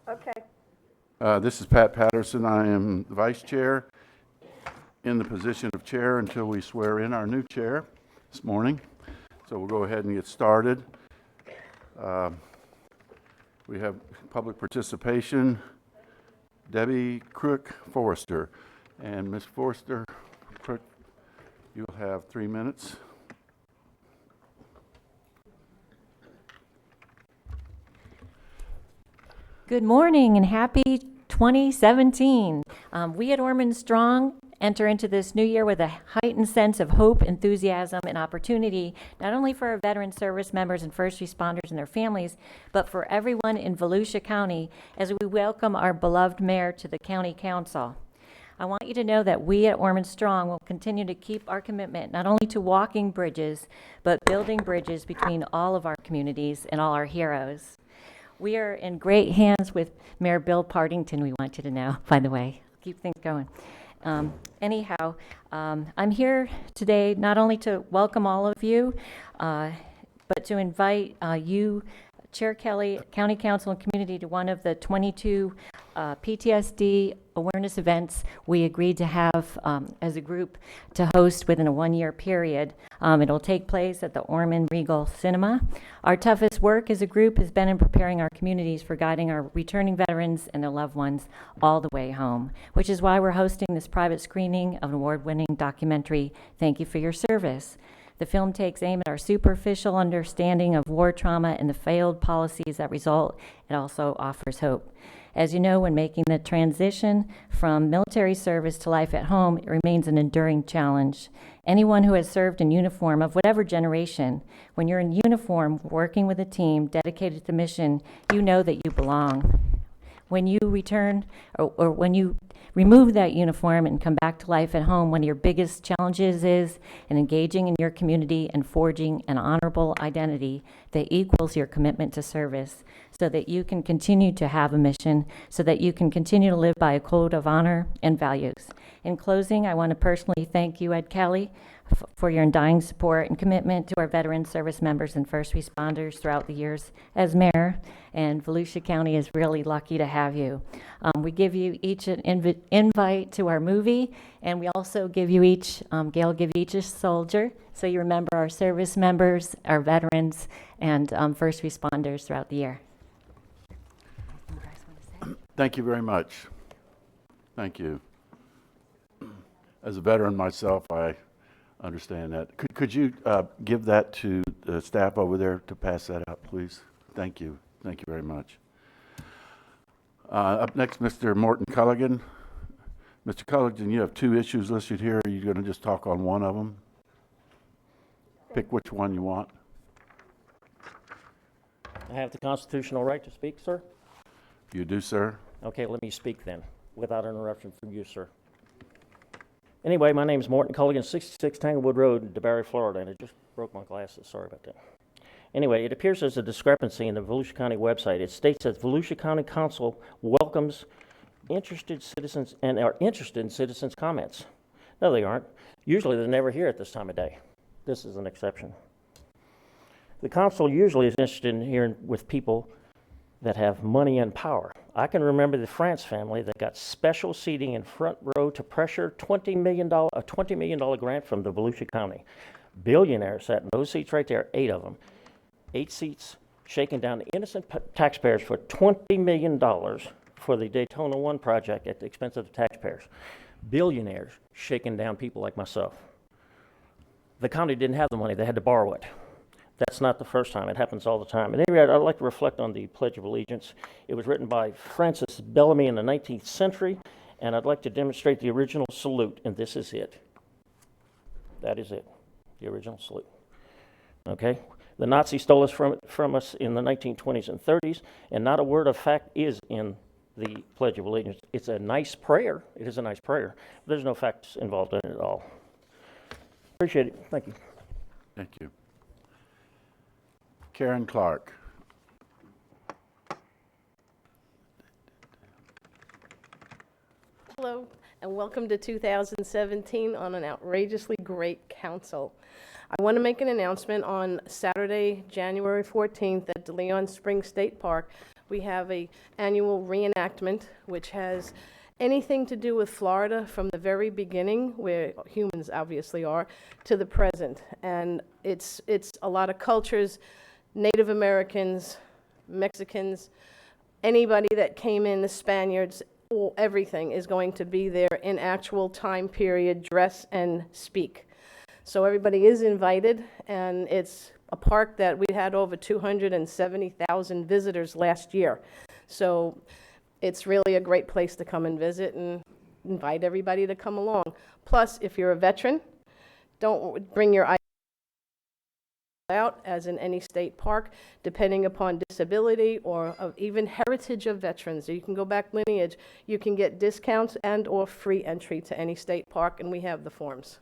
Okay. This is Pat Patterson. I am the vice chair in the position of chair until we swear in our new chair this morning. So we'll go ahead and get started. We have public participation. Debbie Crook Forrester. And Ms. Forrester, Crook, you'll have 3 minutes. Good morning and happy 2017. We at Ormond Strong enter into this new year with a heightened sense of hope, enthusiasm, and opportunity, not only for our veteran service members and first responders and their families, but for everyone in Volusia County as we welcome our beloved mayor to the county council. I want you to know that we at Ormond Strong will continue to keep our commitment not only to walking bridges, but building bridges between all of our communities and all our heroes. We are in great hands with Mayor Bill Partington, we want you to know, by the way. Keep things going. Anyhow, I'm here today not only to welcome all of you, but to invite you, Chair Kelly, County Council and Community, to one of the 22 PTSD awareness events we agreed to have as a group to host within a 1-year period. It'll take place at the Ormond Regal Cinema. Our toughest work as a group has been in preparing our communities for guiding our returning veterans and their loved ones all the way home, which is why we're hosting this private screening of an award-winning documentary, Thank You for Your Service. The film takes aim at our superficial understanding of war trauma and the failed policies that result. It also offers hope. As you know, when making the transition from military service to life at home, it remains an enduring challenge. Anyone who has served in uniform of whatever generation, when you're in uniform working with a team dedicated to the mission, you know that you belong. When you return or when you remove that uniform and come back to life at home, one of your biggest challenges is in engaging in your community and forging an honorable identity that equals your commitment to service so that you can continue to have a mission, so that you can continue to live by a code of honor and values. In closing, I want to personally thank you, Ed Kelly, for your undying support and commitment to our veteran service members and first responders throughout the years as mayor, and Volusia County is really lucky to have you. We give you each an invite to our movie, and we also give you each, Gail give you each a soldier, so you remember our service members, our veterans, and first responders throughout the year. Thank you very much. Thank you. As a veteran myself, I understand that. Could you give that to the staff over there to pass that out, please? Thank you. Thank you very much. Up next, Mr. Morton Culligan. Mr. Culligan, you have 2 issues listed here. Are you going to just talk on one of them? Pick which one you want. I have the constitutional right to speak, sir? You do, sir. Okay, let me speak then, without interruption from you, sir. Anyway, my name is Morton Culligan, 66 Tanglewood Road, DeBarry, Florida, and I just broke my glasses. Sorry about that. Anyway, it appears there's a discrepancy in the Volusia County website. It states that Volusia County Council welcomes interested citizens and are interested in citizens' comments. No, they aren't. Usually they're never here at this time of day. This is an exception. The council usually is interested in hearing with people that have money and power. I can remember the France family that got special seating in front row to pressure a $20 million grant from the Volusia County. Billionaires sat in those seats right there, 8 of them. 8 seats, shaking down the innocent taxpayers for $20 million for the Daytona 1 project at the expense of the taxpayers. Billionaires shaking down people like myself. The county didn't have the money, they had to borrow it. That's not the first time. It happens all the time. At any rate, I'd like to reflect on the Pledge of Allegiance. It was written by Francis Bellamy in the 19th century, and I'd like to demonstrate the original salute, and this is it. That is it, the original salute. Okay? The Nazis stole us from us in the 1920s and 30s, and not a word of fact is in the Pledge of Allegiance. It's a nice prayer. It is a nice prayer. But there's no facts involved in it at all. Appreciate it. Thank you. Thank you. Karen Clark. Hello, and welcome to 2017 on an outrageously great council. I want to make an announcement on Saturday, January 14th at DeLeon Springs State Park. We have a annual reenactment, which has anything to do with Florida from the very beginning, where humans obviously are, to the present. And it's a lot of cultures, Native Americans, Mexicans, anybody that came in, the Spaniards, everything is going to be there in actual time period, dress and speak. So everybody is invited, and it's a park that we had over 270,000 visitors last year. So it's really a great place to come and visit, and invite everybody to come along. Plus, if you're a veteran, don't bring your ID out, as in any state park, depending upon disability or even heritage of veterans. You can go back lineage. You can get discounts and or free entry to any state park, and we have the forms.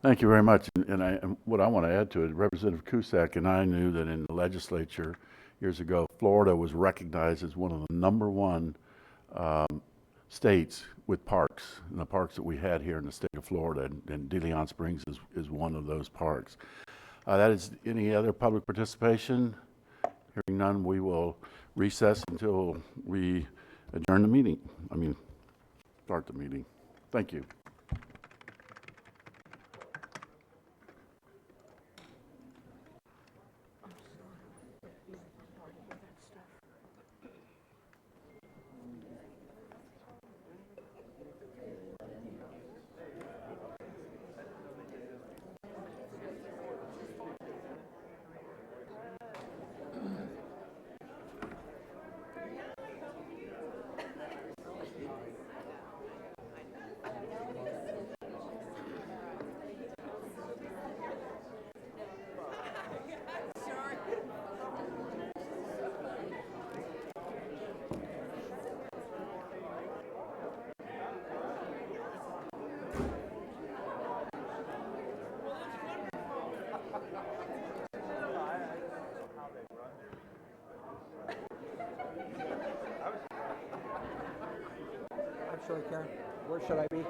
Thank you very much. And what I want to add to it, Representative Cusack and I knew that in the legislature years ago, Florida was recognized as one of the #1 states with parks, and the parks that we had here in the state of Florida, and De Leon Springs is one of those parks. That is any other public participation? Hearing none, we will recess until we adjourn the meeting. Start the meeting. Thank you. I'm sorry, Karen. Where should I be?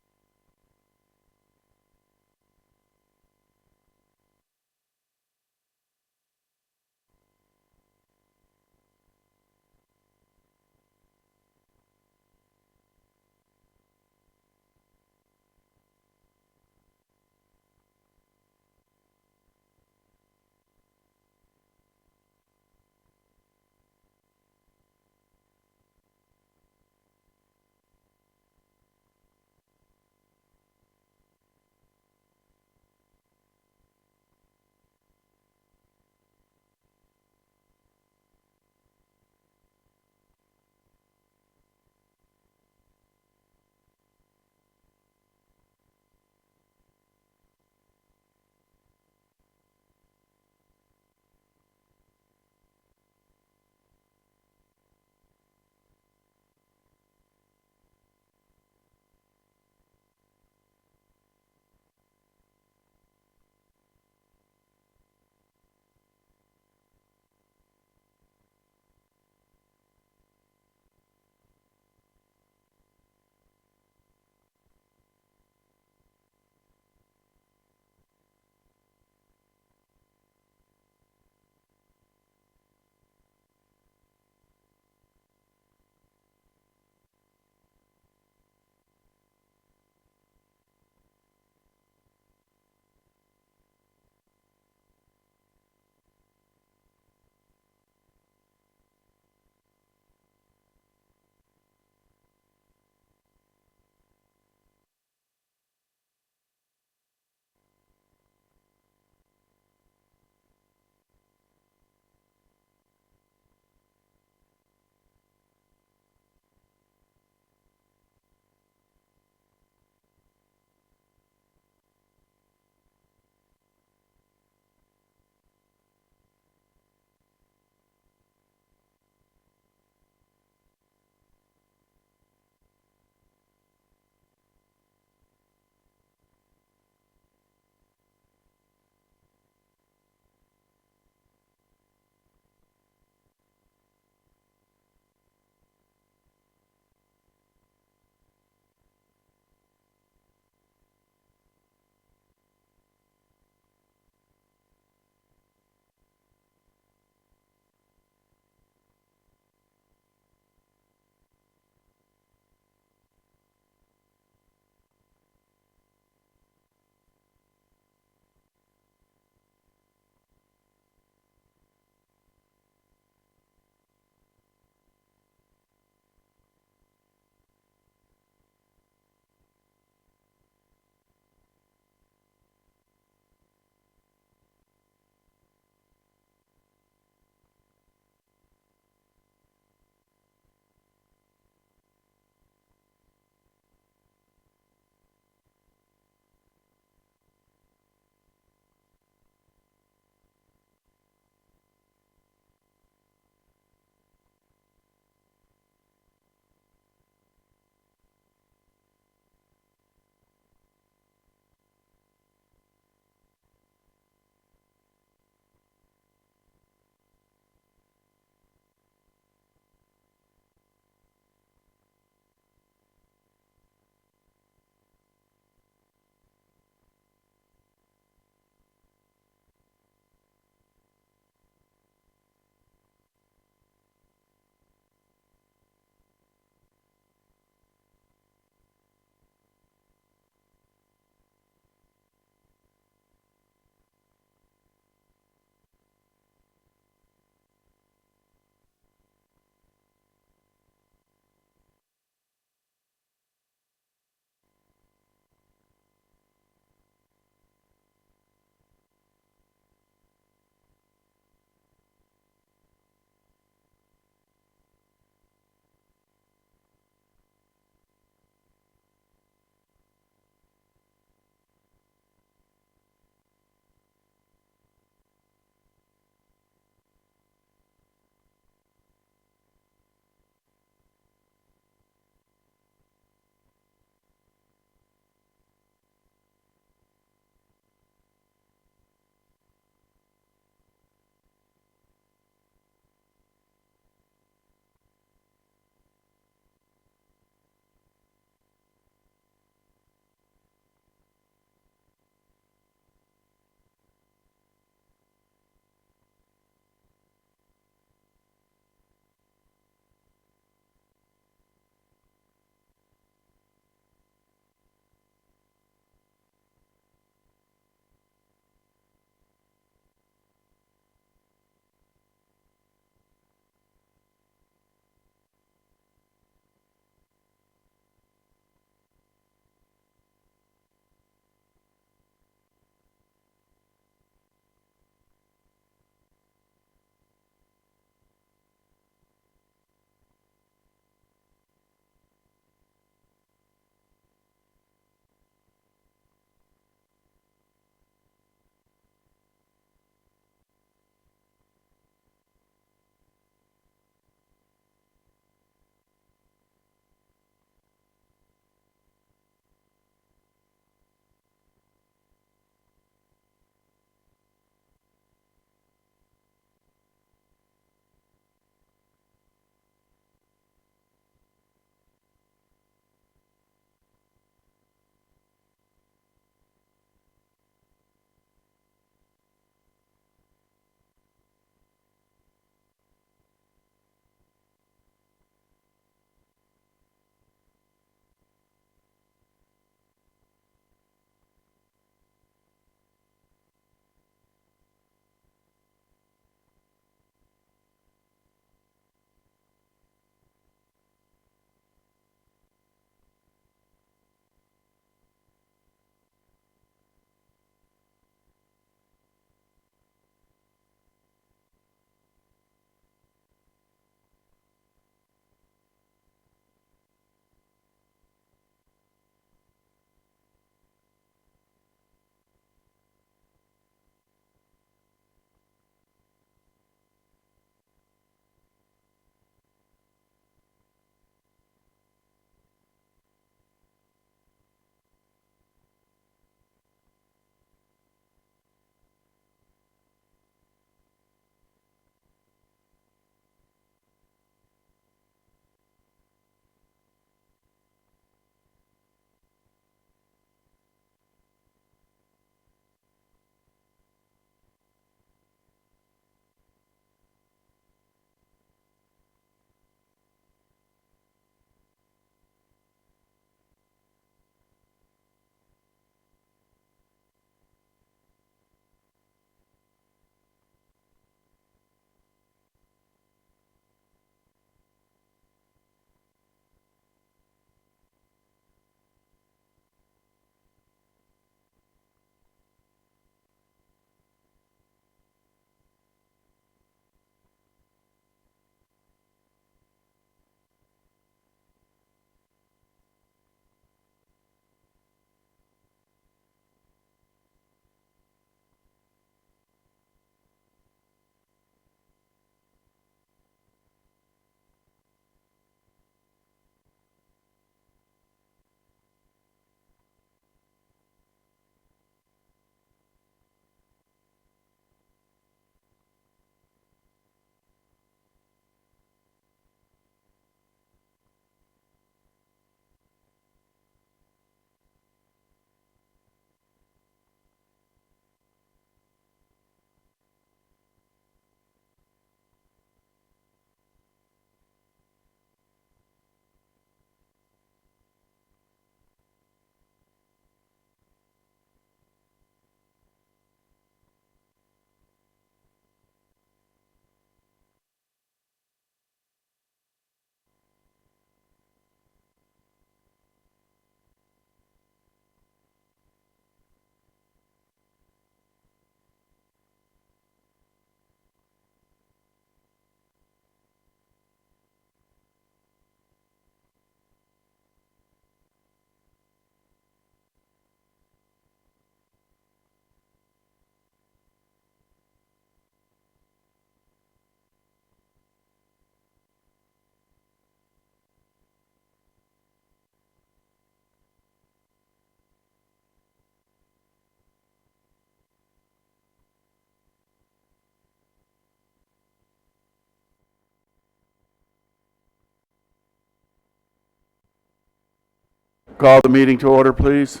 Call the meeting to order, please.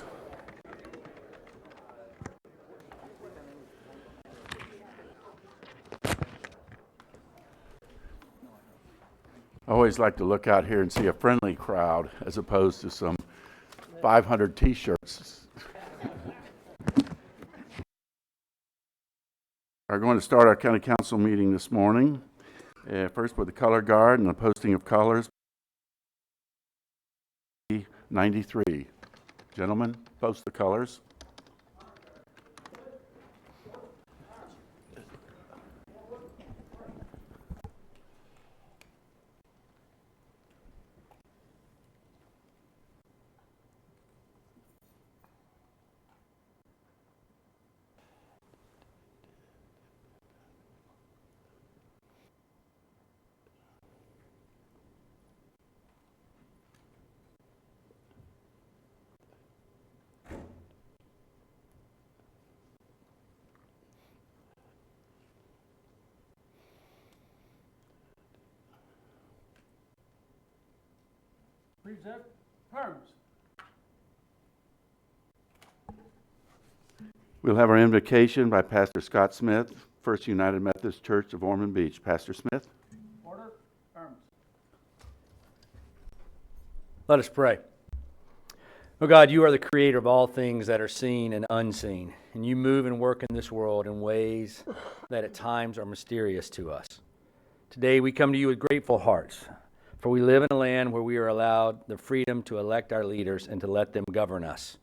I always like to look out here and see a friendly crowd as opposed to some 500 T-shirts. We're going to start our county council meeting this morning. First with the color guard and the posting of colors. 93. Gentlemen, post the colors. Present terms. We'll have our invocation by Pastor Scott Smith, First United Methodist Church of Ormond Beach. Pastor Smith. Order. Terms. Let us pray. Oh God, you are the creator of all things that are seen and unseen, and you move and work in this world in ways that at times are mysterious to us. Today we come to you with grateful hearts, for we live in a land where we are allowed the freedom to elect our leaders and to let them govern us.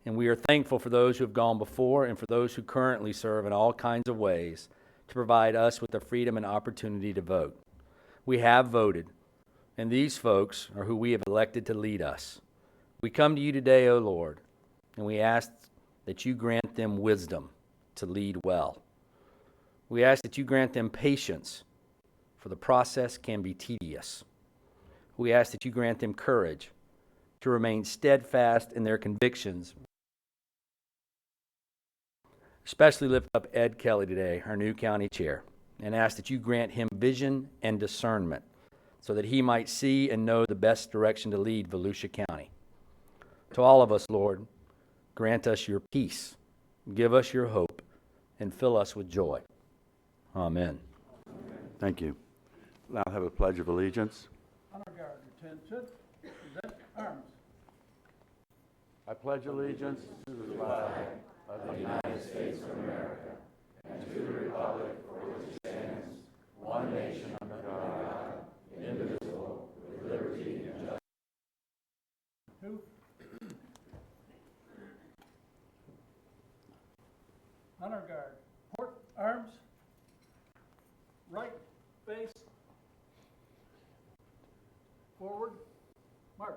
And we are thankful for those who have gone before and for those who currently serve in all kinds of ways to provide us with the freedom and opportunity to vote. We have voted, and these folks are who we have elected to lead us. We come to you today, O Lord, and we ask that you grant them wisdom to lead well. We ask that you grant them patience, for the process can be tedious. We ask that you grant them courage to remain steadfast in their convictions. Especially lift up Ed Kelly today, our new county chair, and ask that you grant him vision and discernment so that he might see and know the best direction to lead Volusia County. To all of us, Lord, grant us your peace, give us your hope, and fill us with joy. Amen. Thank you. Now have a pledge of allegiance. Honor guard. Attention. Present arms. I pledge allegiance to the flag of the United States of America and to the republic for which it stands, one nation under God, indivisible, with liberty and justice. Two. Honor guard. Port arms. Right face. Forward. March.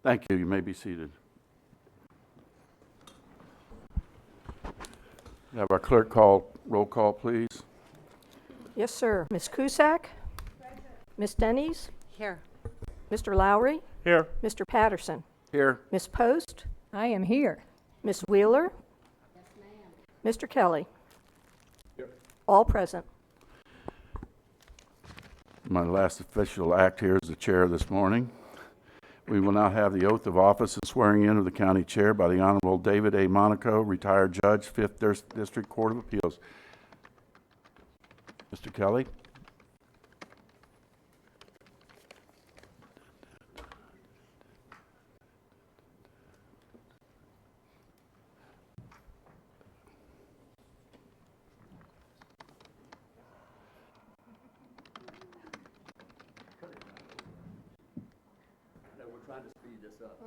Thank you. You may be seated. Have our clerk call roll call, please. Yes, sir. Ms. Cusack? Ms. Denny's? Here. Mr. Lowry? Here. Mr. Patterson? Here. Ms. Post? I am here. Ms. Wheeler? Yes, ma'am. Mr. Kelly? Here. All present. My last official act here as the chair this morning. We will now have the oath of office and swearing in of the county chair by the Honorable David A. Monaco, retired judge, 5th District Court of Appeals. Mr. Kelly? Trying to speed this up.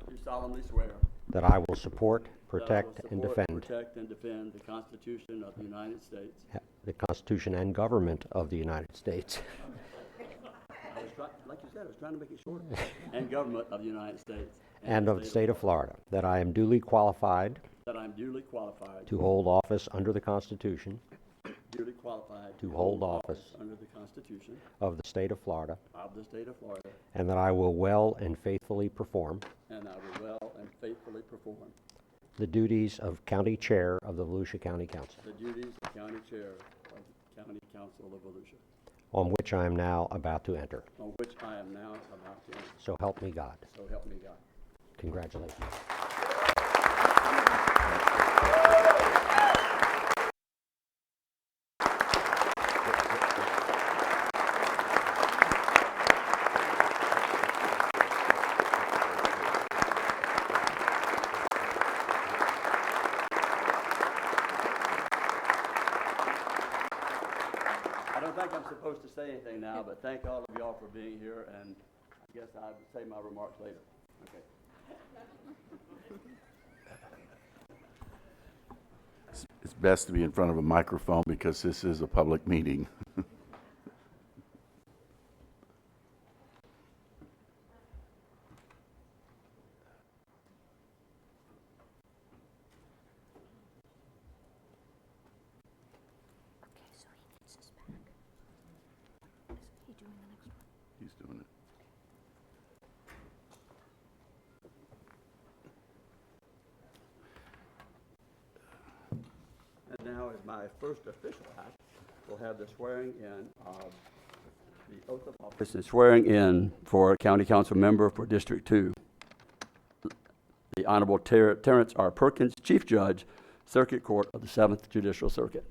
Do solemnly swear that I will support, that I will protect, and support, defend protect, and defend the Constitution of the United States. the Constitution and government of the United States Like you said, I was trying to make it short. And government of the United States. and of the state of Florida, that I am duly qualified That I am duly qualified. to hold office under the Constitution Duly qualified. to hold office under the Constitution of the state of Florida, of the state of Florida. and that I will well and faithfully perform And I will well and faithfully perform the duties of County Chair of the Volusia County Council, the duties of County Chair of the County Council of Volusia, on which I am now about to enter. on which I am now about to enter. So help me God. So help me God. Congratulations. I don't think I'm supposed to say anything now, but thank all of y'all for being here, and I guess I'll say my remarks later. Okay. It's best to be in front of a microphone because this is a public meeting. He's doing it. And now, as my first official act, we'll have the swearing in of the oath of office and swearing in for a county council member for District 2. The Honorable Terrence R. Perkins, Chief Judge, Circuit Court of the 7th Judicial Circuit.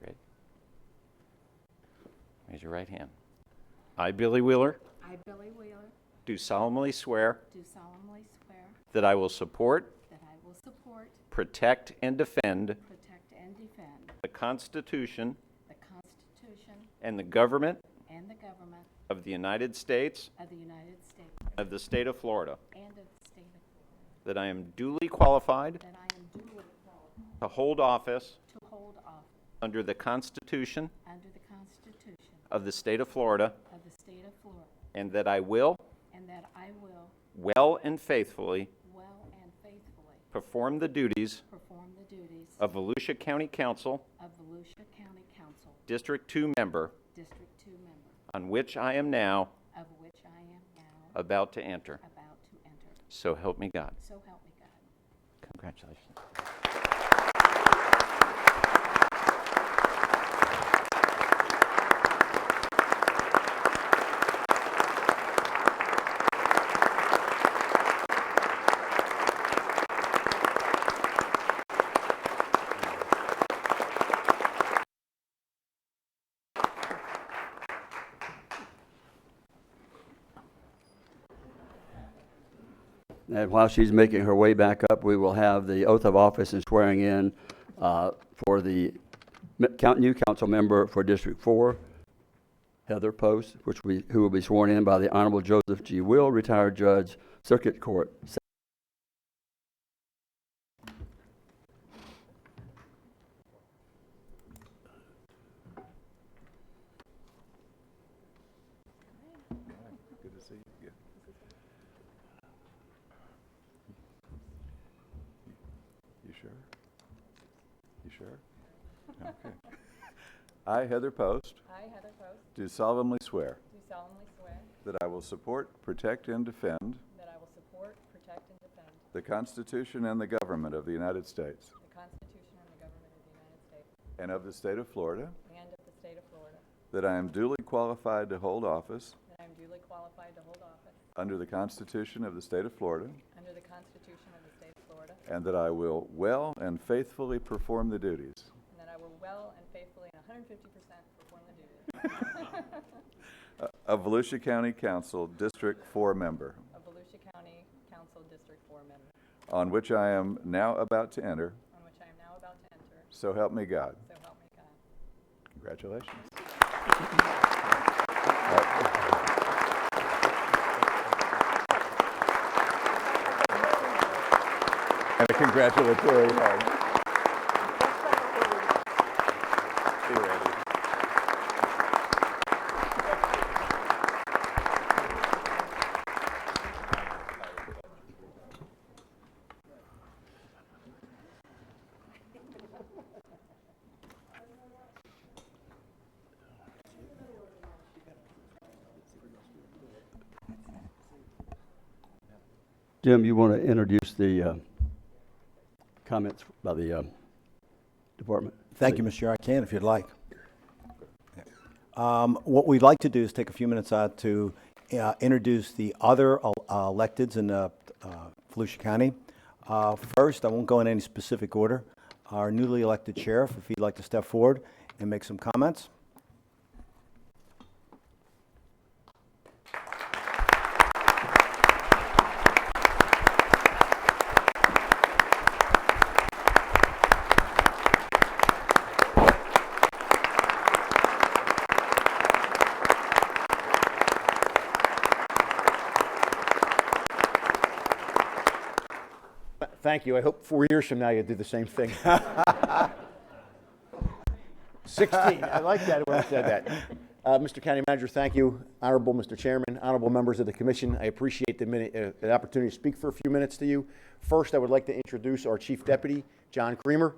Ready? Raise your right hand. I, Billy Wheeler, I, Billy Wheeler, do solemnly swear do solemnly swear that I will support, that I will support, protect, and defend protect, and defend the Constitution the Constitution and the government and the government of the United States of the United States of the state of Florida, and of the state of Florida, that I am duly qualified that I am duly qualified to hold office to hold office under the Constitution under the Constitution of the state of Florida, of the state of Florida, and that I will and that I will well and faithfully well and faithfully perform the duties perform the duties of Volusia County Council, of Volusia County Council, District 2 member, District 2 member, on which I am now of which I am now about to enter. about to enter. So help me God. So help me God. Congratulations. And while she's making her way back up, we will have the oath of office and swearing in for the new council member for District 4, Heather Post, who will be sworn in by the Honorable Joseph G. Will, retired judge, Circuit Court. Good to see you again. You sure? You sure? Okay. I, Heather Post, I, Heather Post, do solemnly swear do solemnly swear that I will support, protect, and defend that I will support, protect, and defend the Constitution and the government of the United States the Constitution and the government of the United States and of the state of Florida, and of the state of Florida, that I am duly qualified to hold office that I am duly qualified to hold office under the Constitution of the state of Florida, under the Constitution of the state of Florida, and that I will well and faithfully perform the duties and that I will well and faithfully for Portland Duty of Volusia County Council, District 4 member, of Volusia County Council District 4 member, on which I am now about to enter. on which I am now about to enter, So help me God. so help me God. Congratulations. And a congratulatory hug. Be ready. Jim, you want to introduce the comments by the department? Thank you, Mr. Chair. I can if you'd like. What we'd like to do is take a few minutes out to introduce the other electeds in Volusia County. First, I won't go in any specific order. Our newly elected sheriff, if he'd like to step forward and make some comments. Thank you. I hope 4 years from now you'll do the same thing. 16. I like that when I said that. Mr. County Manager, thank you. Honorable Mr. Chairman, honorable members of the Commission, I appreciate the opportunity to speak for a few minutes to you. First, I would like to introduce our Chief Deputy, John Creamer.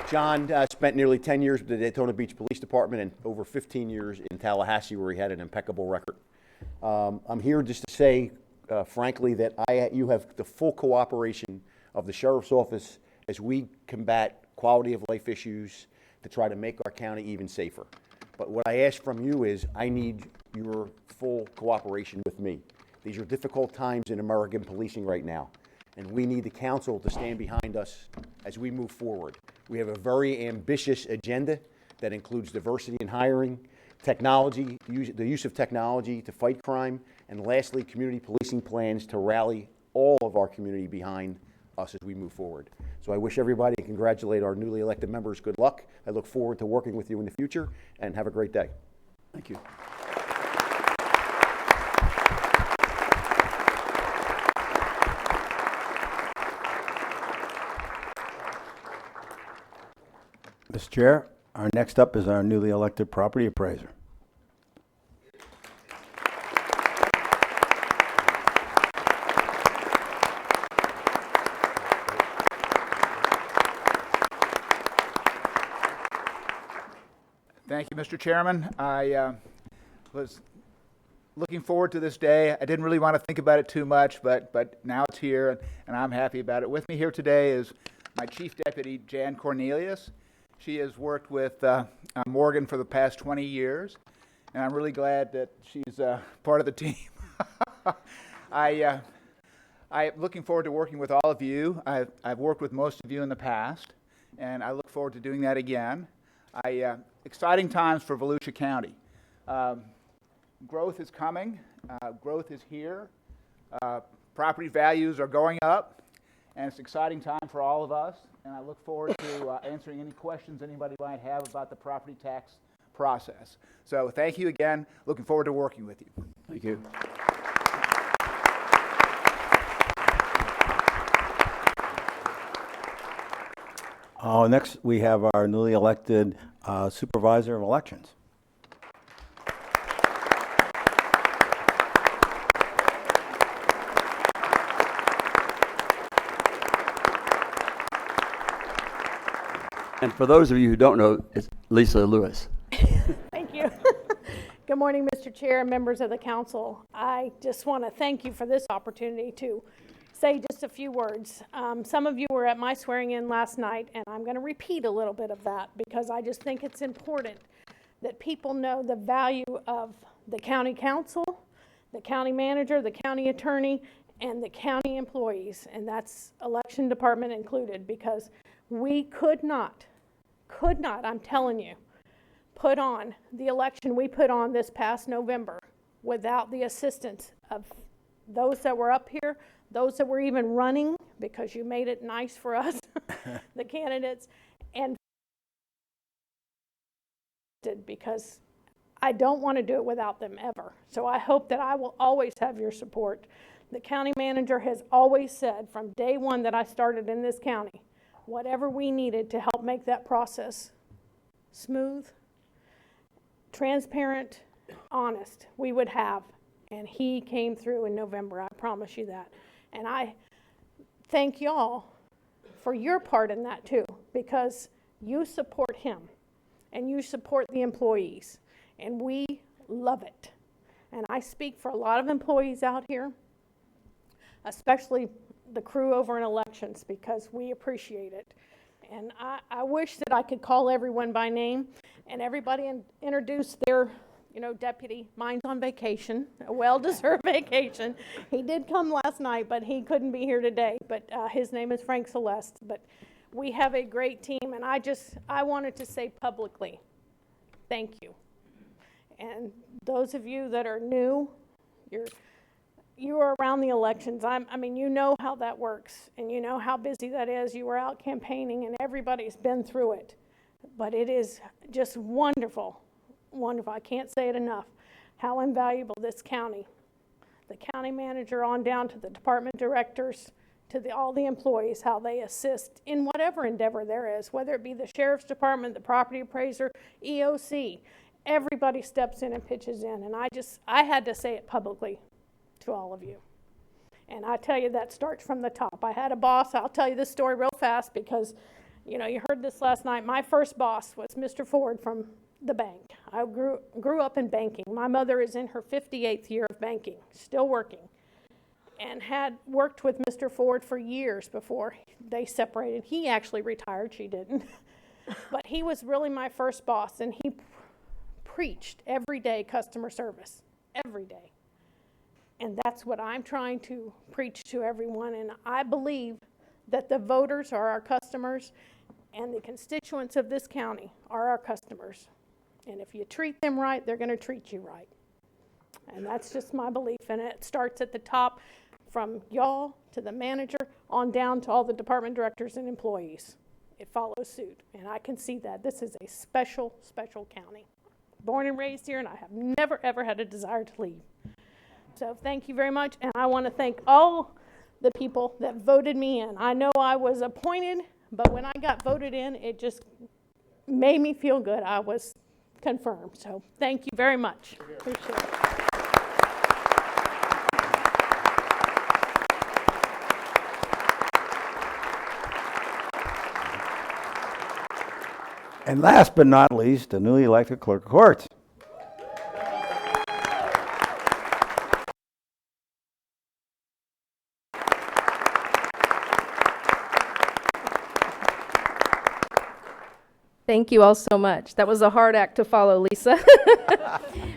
John spent nearly 10 years with the Daytona Beach Police Department and over 15 years in Tallahassee, where he had an impeccable record. I'm here just to say, frankly, that you have the full cooperation of the Sheriff's Office as we combat quality of life issues to try to make our county even safer. But what I ask from you is I need your full cooperation with me. These are difficult times in American policing right now, and we need the council to stand behind us as we move forward. We have a very ambitious agenda that includes diversity in hiring, technology, the use of technology to fight crime, and lastly, community policing plans to rally all of our community behind us as we move forward. So I wish everybody and congratulate our newly elected members good luck. I look forward to working with you in the future, and have a great day. Thank you. Mr. Chair, our next up is our newly elected property appraiser. Thank you, Mr. Chairman. I was looking forward to this day. I didn't really want to think about it too much, but now it's here, and I'm happy about it. With me here today is my Chief Deputy, Jan Cornelius. She has worked with Morgan for the past 20 years, and I'm really glad that she's part of the team. I'm looking forward to working with all of you. I've worked with most of you in the past, and I look forward to doing that again. Exciting times for Volusia County. Growth is coming. Growth is here. Property values are going up, and it's an exciting time for all of us. And I look forward to answering any questions anybody might have about the property tax process. So thank you again. Looking forward to working with you. Thank you. Next, we have our newly elected supervisor of elections. And for those of you who don't know, it's Lisa Lewis. Thank you. Good morning, Mr. Chair and members of the council. I just want to thank you for this opportunity to say just a few words. Some of you were at my swearing in last night, and I'm going to repeat a little bit of that because I just think it's important that people know the value of the county council, the county manager, the county attorney, and the county employees, and that's election department included, because we could not, I'm telling you, put on the election we put on this past November without the assistance of those that were up here, those that were even running, because you made it nice for us, the candidates, and because I don't want to do it without them ever. So I hope that I will always have your support. The county manager has always said from day one that I started in this county, whatever we needed to help make that process smooth, transparent, honest, we would have. And he came through in November, I promise you that. And I thank y'all for your part in that too, because you support him and you support the employees, and we love it. And I speak for a lot of employees out here, especially the crew over in elections, because we appreciate it. And I wish that I could call everyone by name and everybody introduce their deputy. Mine's on vacation, a well-deserved vacation. He did come last night, but he couldn't be here today. But his name is Frank Celeste. But we have a great team, and I wanted to say publicly, thank you. And those of you that are new, you are around the elections. I mean, you know how that works, and you know how busy that is. You were out campaigning, and everybody's been through it. But it is just wonderful. Wonderful. I can't say it enough how invaluable this county, the county manager on down to the department directors, to all the employees, how they assist in whatever endeavor there is, whether it be the sheriff's department, the property appraiser, EOC. Everybody steps in and pitches in, and I had to say it publicly to all of you. And I tell you, that starts from the top. I had a boss. I'll tell you this story real fast because, you heard this last night. My first boss was Mr. Ford from the bank. I grew up in banking. My mother is in her 58th year of banking, still working, and had worked with Mr. Ford for years before they separated. He actually retired, she didn't. But he was really my first boss, and he preached every day customer service, every day. And that's what I'm trying to preach to everyone, and I believe that the voters are our customers, and the constituents of this county are our customers. And if you treat them right, they're going to treat you right. And that's just my belief. And it starts at the top, from y'all to the manager on down to all the department directors and employees. It follows suit. And I can see that. This is a special, special county. Born and raised here, and I have never, ever had a desire to leave. So thank you very much. And I want to thank all the people that voted me in. I know I was appointed, but when I got voted in, it just made me feel good. I was confirmed. So thank you very much. Appreciate it. And last but not least, the newly elected clerk of courts. Thank you all so much. That was a hard act to follow, Lisa.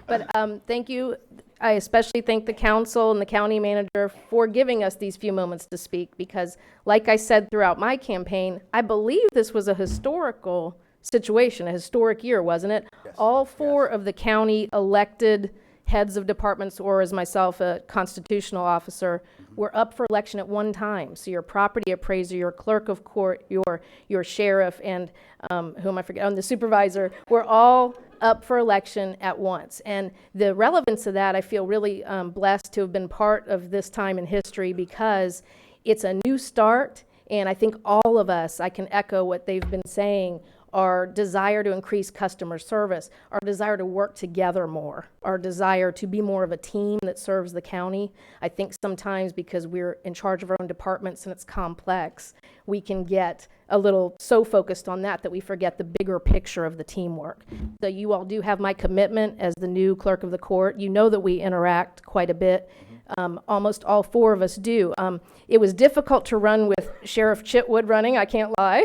But thank you. I especially thank the council and the county manager for giving us these few moments to speak, because like I said throughout my campaign, I believe this was a historical situation, a historic year, wasn't it? Yes. All four of the county elected heads of departments, or as myself, a constitutional officer, were up for election at one time. So your property appraiser, your clerk of court, your sheriff, and who am I forgetting? The supervisor, were all up for election at once. And the relevance of that, I feel really blessed to have been part of this time in history, because it's a new start. And I think all of us, I can echo what they've been saying, our desire to increase customer service, our desire to work together more, our desire to be more of a team that serves the county. I think sometimes because we're in charge of our own departments and it's complex, we can get a little so focused on that we forget the bigger picture of the teamwork. So you all do have my commitment as the new clerk of the court. You know that we interact quite a bit. Almost all four of us do. It was difficult to run with Sheriff Chitwood running, I can't lie,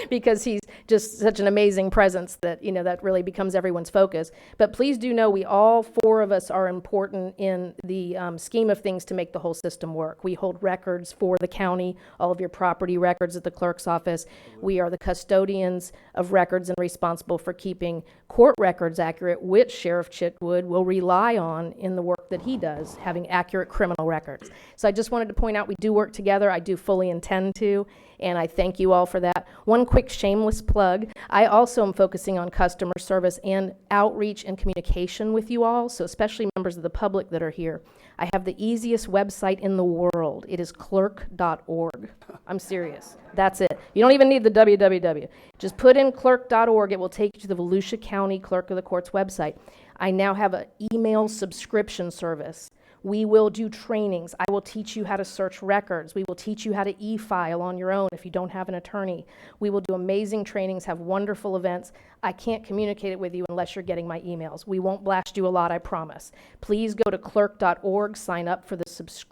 because he's just such an amazing presence that, you know, that really becomes everyone's focus. But please do know we all four of us are important in the scheme of things to make the whole system work. We hold records for the county, all of your property records at the clerk's office. We are the custodians of records and responsible for keeping court records accurate, which Sheriff Chitwood will rely on in the work that he does, having accurate criminal records. So I just wanted to point out we do work together. I do fully intend to, and I thank you all for that. One quick shameless plug. I also am focusing on customer service and outreach and communication with you all, so especially members of the public that are here. I have the easiest website in the world. It is clerk.org. I'm serious. That's it. You don't even need the www. Just put in clerk.org. It will take you to the Volusia County Clerk of the Court's website. I now have an email subscription service. We will do trainings. I will teach you how to search records. We will teach you how to e-file on your own if you don't have an attorney. We will do amazing trainings, have wonderful events. I can't communicate it with you unless you're getting my emails. We won't blast you a lot, I promise. Please go to clerk.org, sign up for the,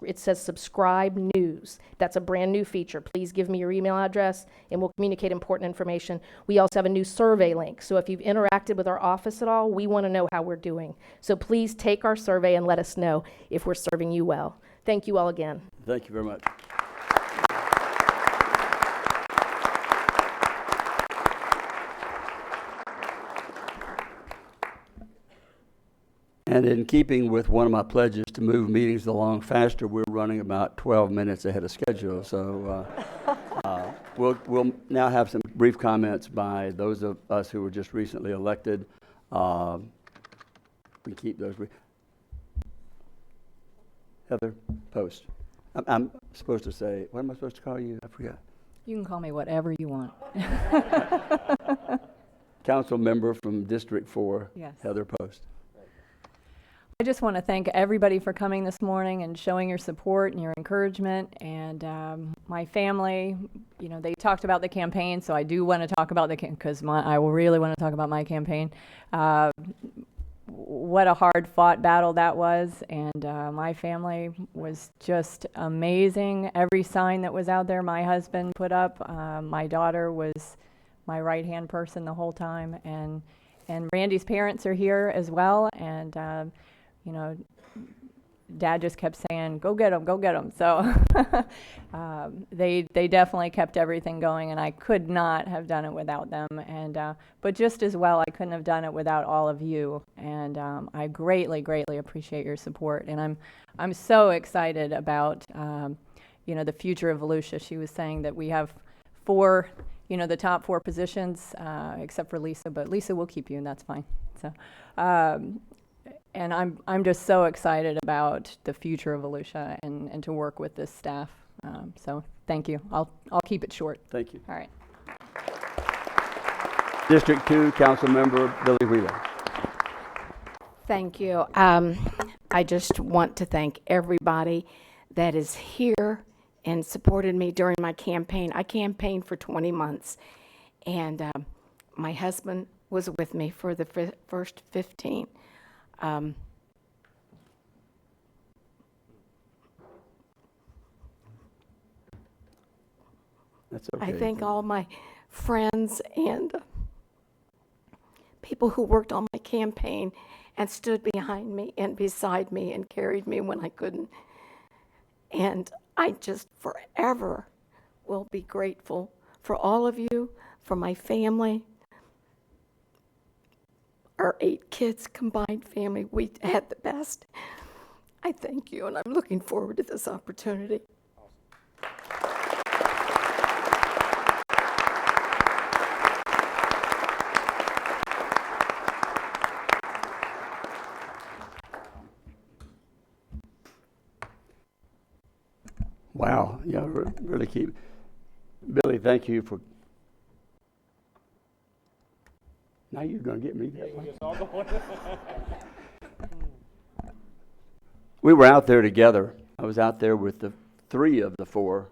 it says subscribe news. That's a brand new feature. Please give me your email address and we'll communicate important information. We also have a new survey link. So if you've interacted with our office at all, we want to know how we're doing. So please take our survey and let us know if we're serving you well. Thank you all again. Thank you very much. And in keeping with one of my pledges to move meetings along faster, we're running about 12 minutes ahead of schedule. So we'll now have some brief comments by those of us who were just recently elected. We keep those brief. Heather Post. I'm supposed to say, what am I supposed to call you? I forgot. You can call me whatever you want. Council member from District 4, Yes. Heather Post. I just want to thank everybody for coming this morning and showing your support and your encouragement. And my family, you know, they talked about the campaign, so I do want to talk about the because I will really want to talk about my campaign. What a hard-fought battle that was, and my family was just amazing. Every sign that was out there, my husband put up. My daughter was my right-hand person the whole time, and Randy's parents are here as well, and you know, Dad just kept saying, "Go get them, go get them." So they definitely kept everything going, and I could not have done it without them. And but just as well, I couldn't have done it without all of you. And I greatly, greatly appreciate your support. And I'm so excited about you know, the future of Volusia. She was saying that we have 4, you know, the top 4 positions, except for Lisa. But Lisa will keep you, and that's fine. So. And I'm just so excited about the future of Volusia and to work with this staff. So thank you. I'll keep it short. Thank you. All right. District 2, Council Member Billy Wheeler. Thank you. I just want to thank everybody that is here and supported me during my campaign. I campaigned for 20 months, and my husband was with me for the first 15. That's okay. I thank all my friends and people who worked on my campaign and stood behind me and beside me and carried me when I couldn't. And I just forever will be grateful for all of you, for my family. Our 8 kids combined family, we had the best. I thank you, and I'm looking forward to this opportunity. Wow, yeah, really keep. Billy, thank you for. Now you're going to get me that one. We were out there together. I was out there with the 3 of the 4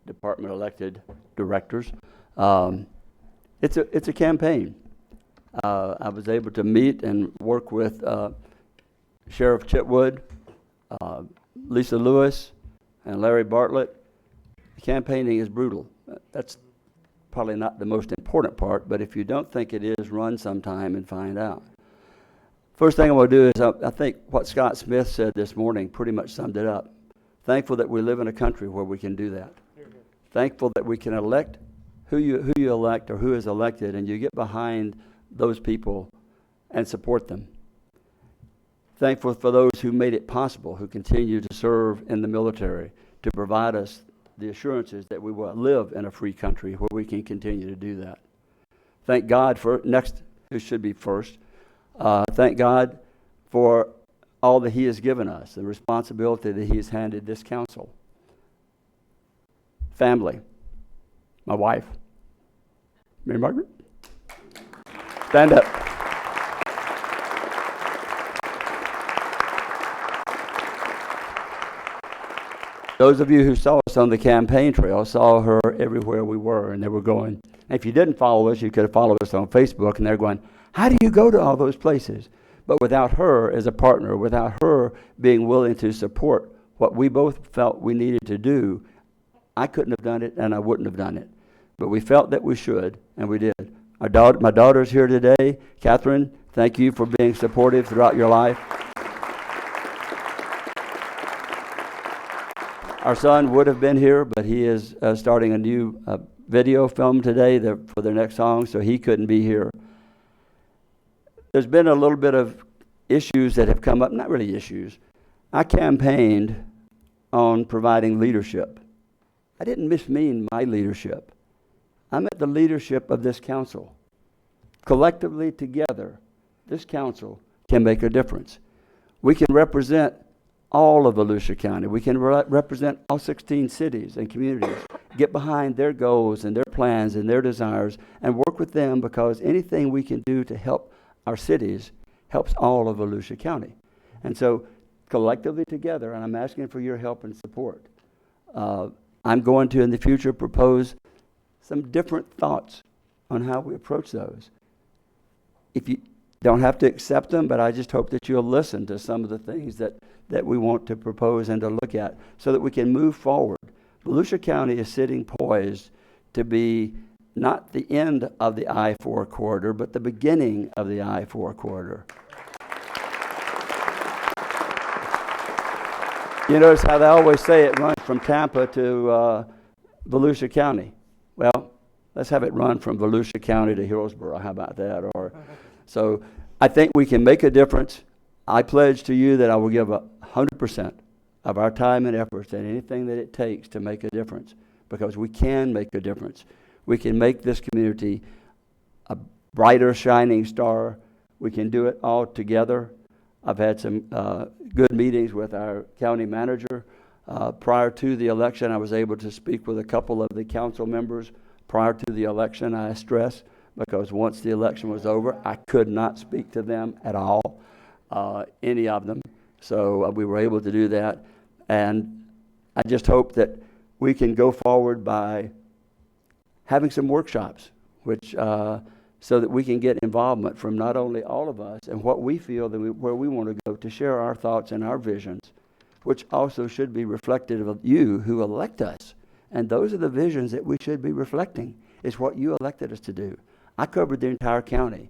department elected directors. It's a campaign. I was able to meet and work with Sheriff Chitwood, Lisa Lewis, and Larry Bartlett. Campaigning is brutal. That's probably not the most important part, but if you don't think it is, run sometime and find out. First thing I want to do is, I think what Scott Smith said this morning pretty much summed it up. Thankful that we live in a country where we can do that. Thankful that we can elect who you elect or who is elected, and you get behind those people and support them. Thankful for those who made it possible, who continue to serve in the military, to provide us the assurances that we will live in a free country where we can continue to do that. Thank God for, next, who should be first, thank God for all that He has given us, the responsibility that He has handed this council. Family, my wife, Mary Margaret, stand up. Those of you who saw us on the campaign trail saw her everywhere we were, and they were going. If you didn't follow us, you could have followed us on Facebook, and they're going, how do you go to all those places? But without her as a partner, without her being willing to support what we both felt we needed to do, I couldn't have done it, and I wouldn't have done it. But we felt that we should, and we did. My daughter's here today. Catherine, thank you for being supportive throughout your life. Our son would have been here, but he is starting a new video film today for their next song, so he couldn't be here. There's been a little bit of issues that have come up, not really issues. I campaigned on providing leadership. I didn't mismean my leadership. I meant the leadership of this council. Collectively together, this council can make a difference. We can represent all of Volusia County. We can represent all 16 cities and communities, get behind their goals and their plans and their desires, and work with them, because anything we can do to help our cities helps all of Volusia County. And so collectively together, and I'm asking for your help and support, I'm going to in the future propose some different thoughts on how we approach those. If you don't have to accept them, but I just hope that you'll listen to some of the things that we want to propose and to look at so that we can move forward. Volusia County is sitting poised to be not the end of the I-4 corridor, but the beginning of the I-4 corridor. You notice how they always say it runs from Tampa to Volusia County. Well, let's have it run from Volusia County to Hillsborough. How about that? So I think we can make a difference. I pledge to you that I will give 100% of our time and efforts and anything that it takes to make a difference, because we can make a difference. We can make this community a brighter, shining star. We can do it all together. I've had some good meetings with our county manager. Prior to the election, I was able to speak with a couple of the council members. Prior to the election, I stress, because once the election was over, I could not speak to them at all, any of them. So we were able to do that. And I just hope that we can go forward by having some workshops, which so that we can get involvement from not only all of us and what we feel that where we want to go, to share our thoughts and our visions, which also should be reflective of you who elect us. And those are the visions that we should be reflecting, is what you elected us to do. I covered the entire county.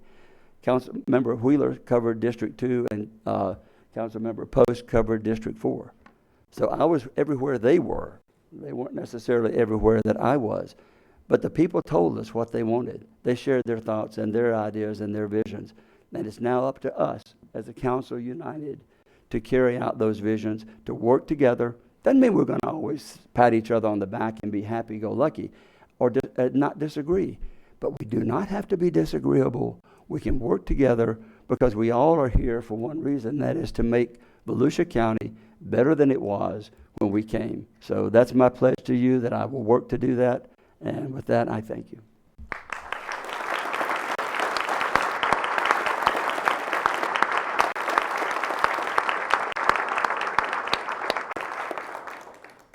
Councilmember Wheeler covered District 2, and Councilmember Post covered District 4. So I was everywhere they were. They weren't necessarily everywhere that I was. But the people told us what they wanted. They shared their thoughts and their ideas and their visions. And it's now up to us as a council united to carry out those visions, to work together. Doesn't mean we're going to always pat each other on the back and be happy-go-lucky or not disagree. But we do not have to be disagreeable. We can work together because we all are here for one reason, that is to make Volusia County better than it was when we came. So that's my pledge to you, that I will work to do that. And with that, I thank you.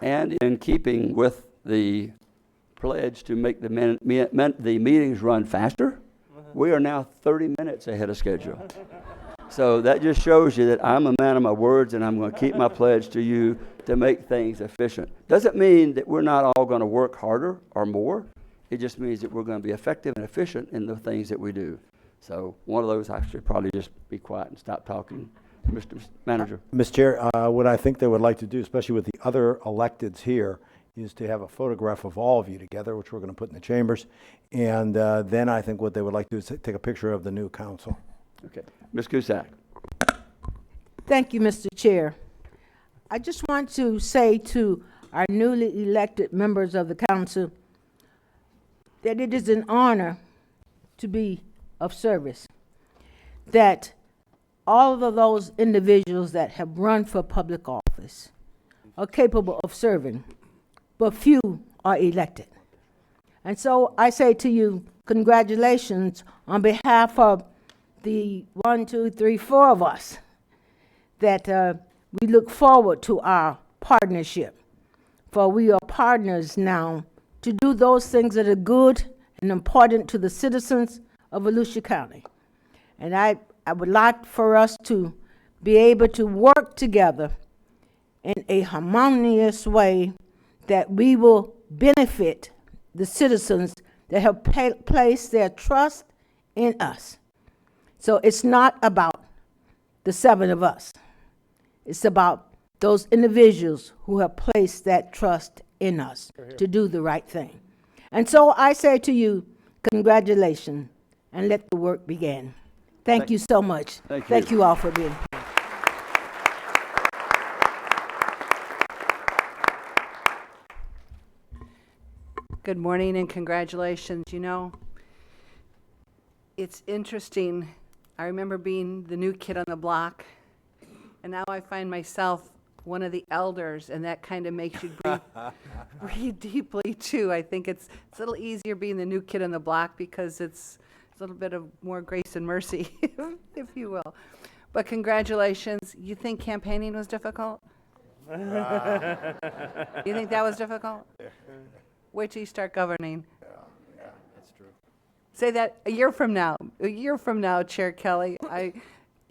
And in keeping with the pledge to make the meetings run faster, we are now 30 minutes ahead of schedule. So that just shows you that I'm a man of my words, and I'm going to keep my pledge to you to make things efficient. Doesn't mean that we're not all going to work harder or more. It just means that we're going to be effective and efficient in the things that we do. So one of those, I should probably just be quiet and stop talking. Mr. Manager. Mr. Chair, what I think they would like to do, especially with the other electeds here, is to have a photograph of all of you together, which we're going to put in the chambers. And then I think what they would like to do is take a picture of the new council. Okay. Ms. Cusack. Thank you, Mr. Chair. I just want to say to our newly elected members of the council that it is an honor to be of service, that all of those individuals that have run for public office are capable of serving, but few are elected. And so I say to you, congratulations on behalf of the 1, 2, 3, 4 of us, that we look forward to our partnership, for we are partners now to do those things that are good and important to the citizens of Volusia County. And I would like for us to be able to work together in a harmonious way that we will benefit the citizens that have placed their trust in us. So it's not about the 7 of us. It's about those individuals who have placed that trust in us to do the right thing. And so I say to you, congratulations, and let the work begin. Thank you so much. Thank you all for being here. Good morning and congratulations. You know, it's interesting. I remember being the new kid on the block, and now I find myself one of the elders, and that kind of makes you breathe deeply too. I think it's a little easier being the new kid on the block because it's a little bit of more grace and mercy, if you will. But congratulations. You think campaigning was difficult? You think that was difficult? Wait till you start governing. Yeah, that's true. Say that a year from now, Chair Kelly.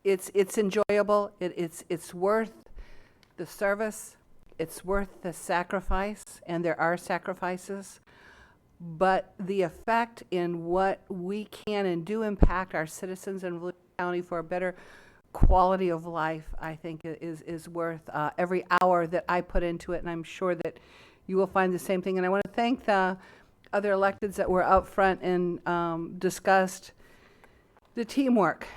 It's enjoyable. It's worth the service. It's worth the sacrifice, and there are sacrifices. But the effect in what we can and do impact our citizens in Volusia County for a better quality of life, I think is worth every hour that I put into it, and I'm sure that you will find the same thing. And I want to thank the other electeds that were up front and discussed the teamwork,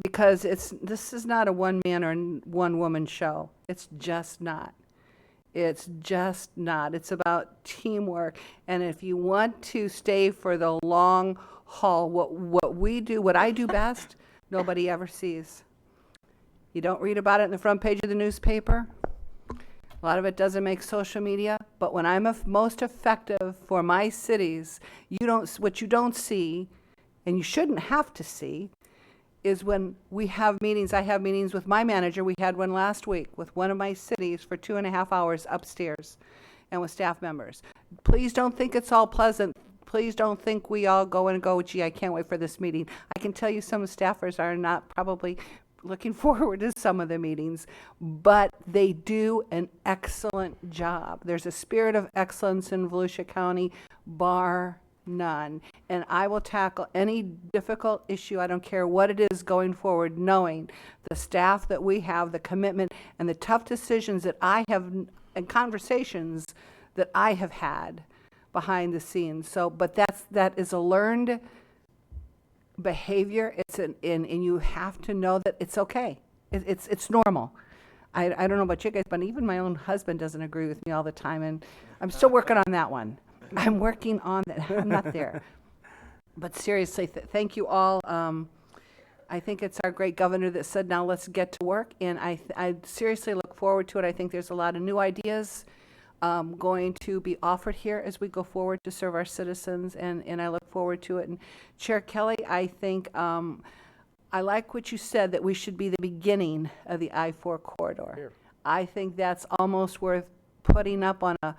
because this is not a one-man or one-woman show. It's just not. It's just not. It's about teamwork. And if you want to stay for the long haul, what we do, what I do best, nobody ever sees. You don't read about it in the front page of the newspaper. A lot of it doesn't make social media, but when I'm most effective for my cities, what you don't see, and you shouldn't have to see, is when we have meetings. I have meetings with my manager. We had one last week with one of my cities for 2.5 hours upstairs and with staff members. Please don't think it's all pleasant. Please don't think we all go, gee, I can't wait for this meeting. I can tell you some staffers are not probably looking forward to some of the meetings, but they do an excellent job. There's a spirit of excellence in Volusia County, bar none. And I will tackle any difficult issue, I don't care what it is, going forward, knowing the staff that we have, the commitment, and the tough decisions that I have, and conversations that I have had behind the scenes. So, but that is a learned behavior. And you have to know that it's okay. It's normal. I don't know about you guys, but even my own husband doesn't agree with me all the time, and I'm still working on that one. I'm working on that. I'm not there. But seriously, thank you all. I think it's our great governor that said, now let's get to work. And I seriously look forward to it. I think there's a lot of new ideas going to be offered here as we go forward to serve our citizens. And I look forward to it. And Chair Kelly, I think I like what you said, that we should be the beginning of the I-4 corridor. Here. I think that's almost worth putting up on a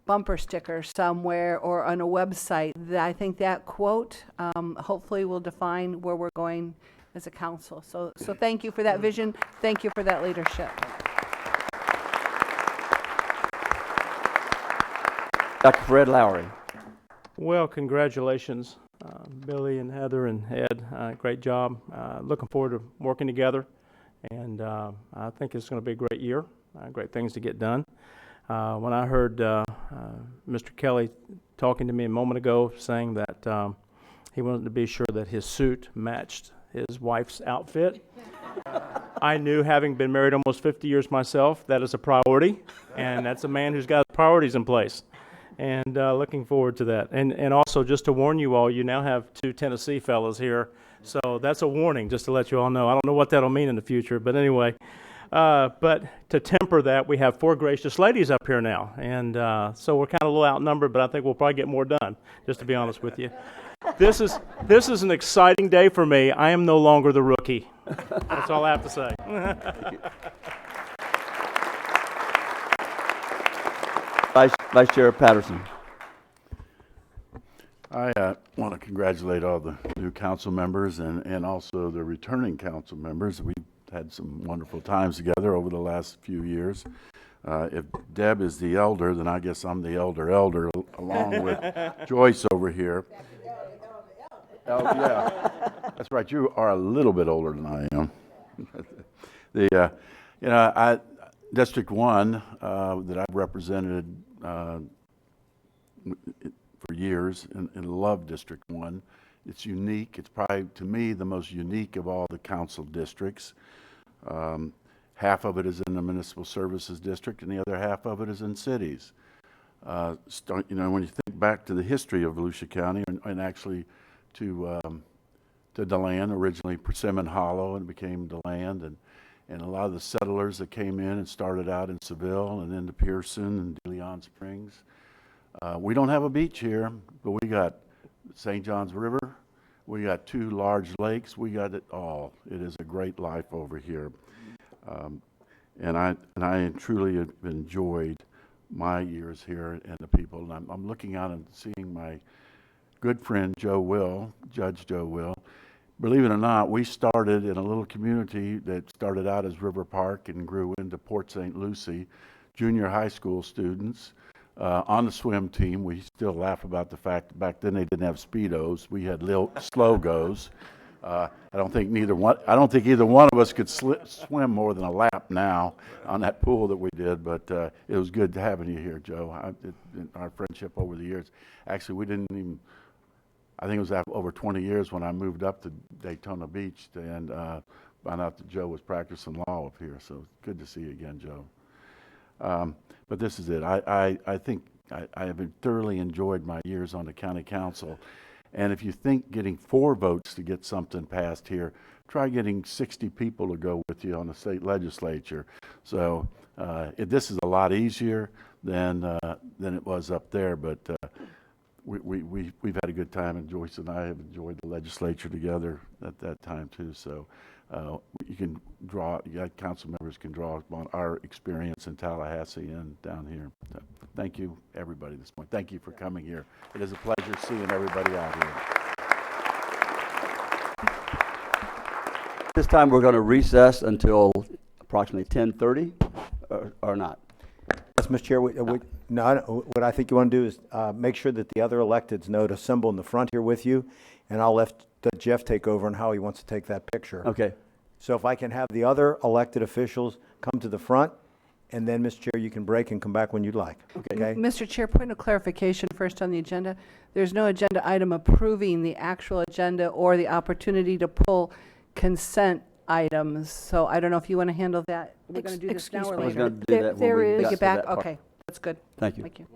bumper sticker somewhere or on a website. I think that quote hopefully will define where we're going as a council. So thank you for that vision. Thank you for that leadership. Dr. Fred Lowry. Well, congratulations, Billy and Heather and Ed. Great job. Looking forward to working together, and I think it's going to be a great year. Great things to get done. When I heard Mr. Kelly talking to me a moment ago, saying that he wanted to be sure that his suit matched his wife's outfit, I knew, having been married almost 50 years myself, that is a priority, and that's a man who's got priorities in place. And looking forward to that. And also, just to warn you all, you now have two Tennessee fellas here, so that's a warning, just to let you all know. I don't know what that'll mean in the future, but anyway. But to temper that, we have 4 gracious ladies up here now, and so we're kind of a little outnumbered, but I think we'll probably get more done, just to be honest with you. This is an exciting day for me. I am no longer the rookie. That's all I have to say. Vice Chair Patterson. I want to congratulate all the new council members and also the returning council members. We've had some wonderful times together over the last few years. If Deb is the elder, then I guess I'm the elder along with Joyce over here. Yeah, that's right. You are a little bit older than I am. District 1 that I've represented for years and love District 1. It's unique. It's probably, to me, the most unique of all the council districts. Half of it is in the municipal services district, and the other half of it is in cities. When you think back to the history of Volusia County, and actually to DeLand, originally Persimmon Hollow, and it became DeLand, and a lot of the settlers that came in and started out in Seville and then to Pearson and De Leon Springs. We don't have a beach here, but we got St. Johns River. We got 2 large lakes. We got it all. It is a great life over here. And I truly have enjoyed my years here and the people. And I'm looking out and seeing my good friend Judge Joe Will. Believe it or not, we started in a little community that started out as River Park and grew into Port St. Lucie, junior high school students. On the swim team, we still laugh about the fact back then they didn't have Speedos. We had little slow-goes. I don't think either one of us could swim more than a lap now on that pool that we did, but it was good having you here, Joe. Our friendship over the years. Actually, I think it was over 20 years when I moved up to Daytona Beach and found out that Joe was practicing law up here. So good to see you again, Joe. But this is it. I think I have thoroughly enjoyed my years on the county council. And if you think getting 4 votes to get something passed here, try getting 60 people to go with you on the state legislature. So this is a lot easier than it was up there. But we've had a good time, and Joyce and I have enjoyed the legislature together at that time too. So council members can draw upon our experience in Tallahassee and down here. So, thank you, everybody, this morning. Thank you for coming here. It is a pleasure seeing everybody out here. This time we're going to recess until approximately 10:30, or not. Yes, Mr. Chair, what I think you want to do is make sure that the other electeds know to assemble in the front here with you, and I'll let Jeff take over on how he wants to take that picture. Okay. So if I can have the other elected officials come to the front, and then, Mr. Chair, you can break and come back when you'd like. Okay? Mr. Chair, point of clarification first on the agenda. There's no agenda item approving the actual agenda or the opportunity to pull consent items. So I don't know if you want to handle that. We're going to do this now or later. I was going to do that when we got get to back? that part. Okay, that's good. Thank you. Thank you.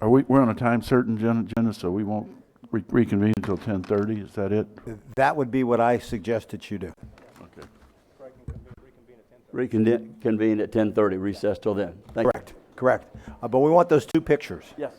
We're on a time certain agenda, so we won't reconvene until 10:30. Is that it? That would be what I suggested you do. Okay. Reconvene at 10:30, recess till then. Thank you. Correct. But we want those 2 pictures. Yes.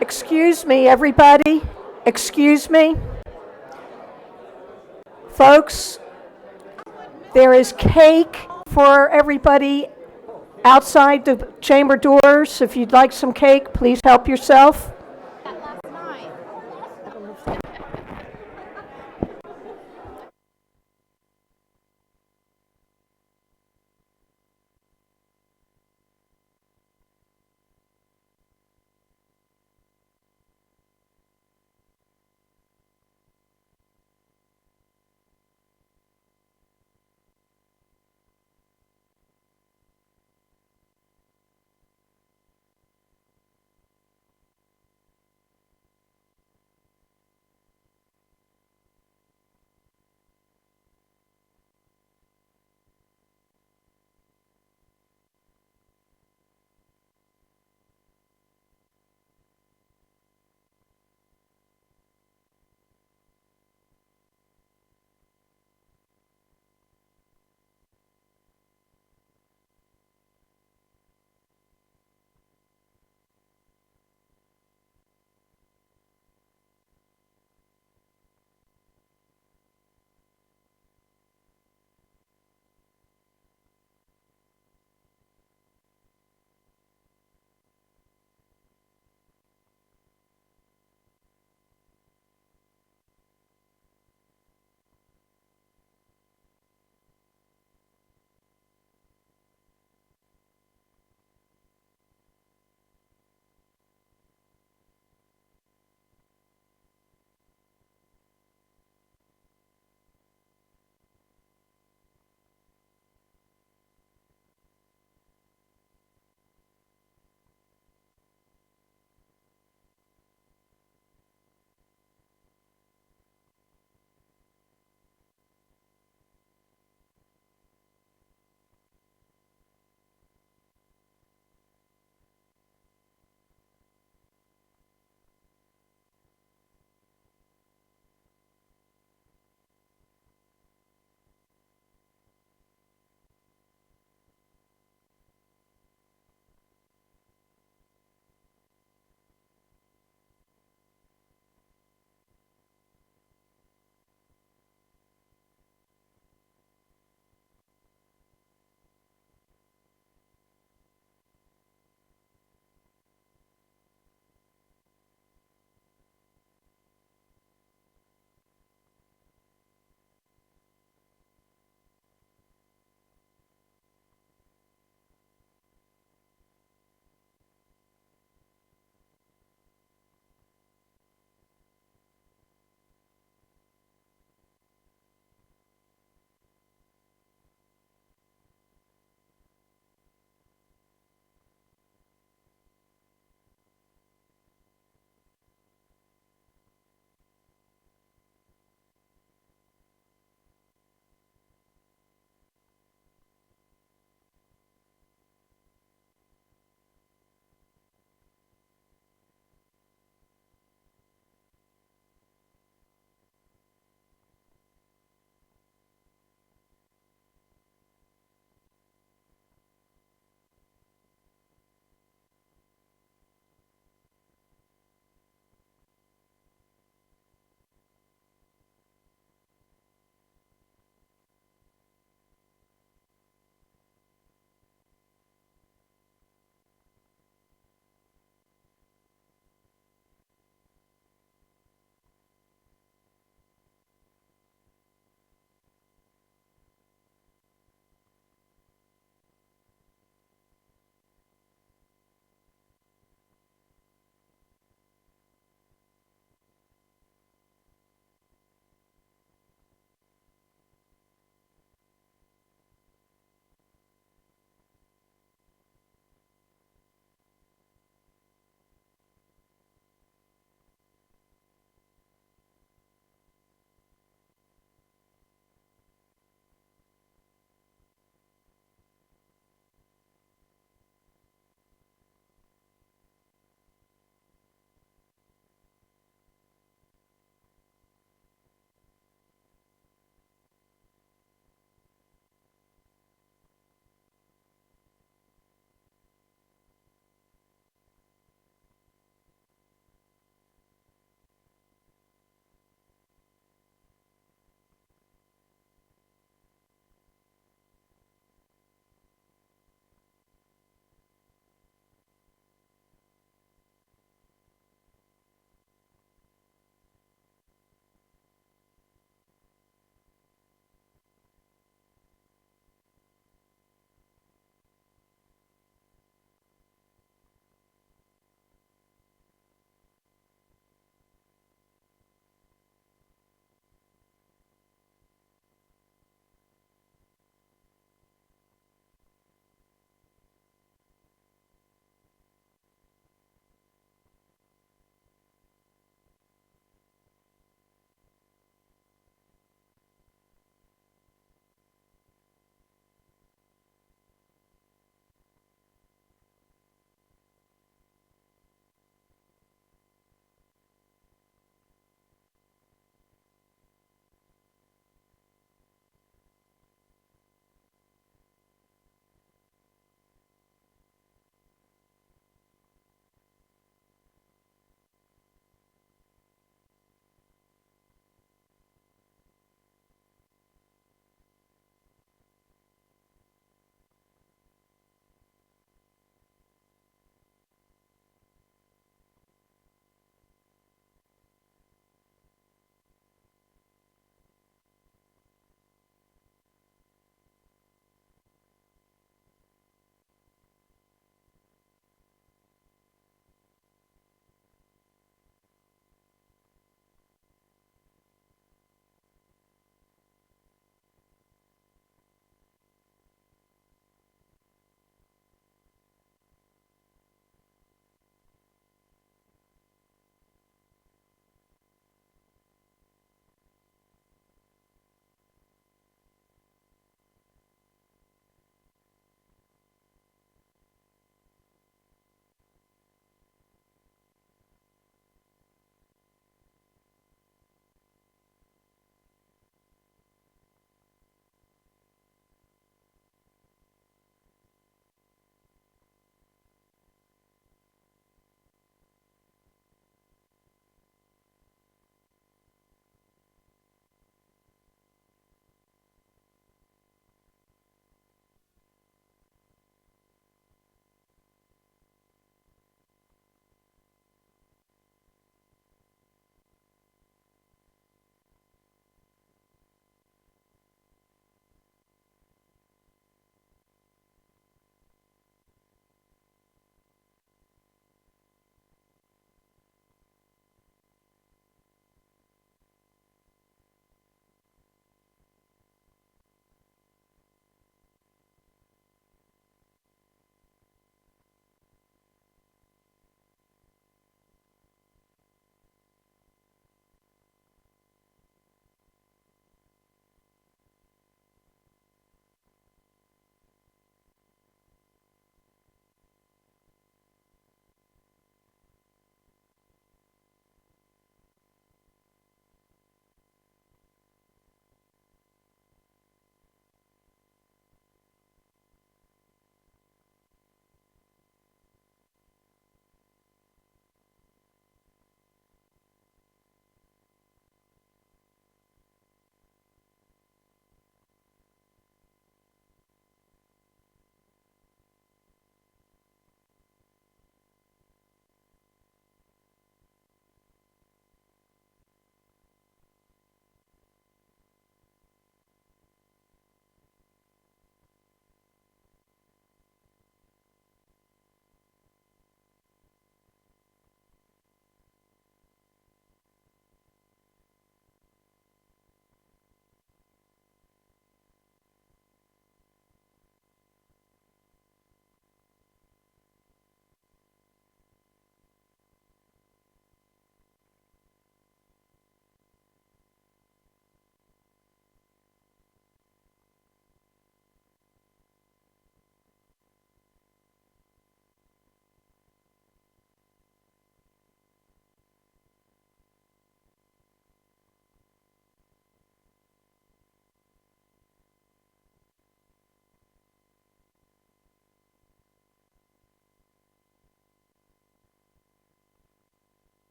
Excuse me, everybody. Excuse me. Folks, there is cake for everybody outside the chamber doors. If you'd like some cake, please help yourself.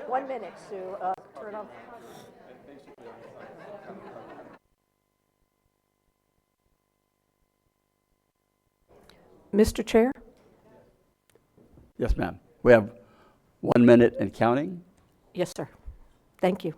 1 minute, Sue. Turn off. Mr. Chair? Yes, ma'am. We have 1 minute and counting. Yes, sir. Thank you.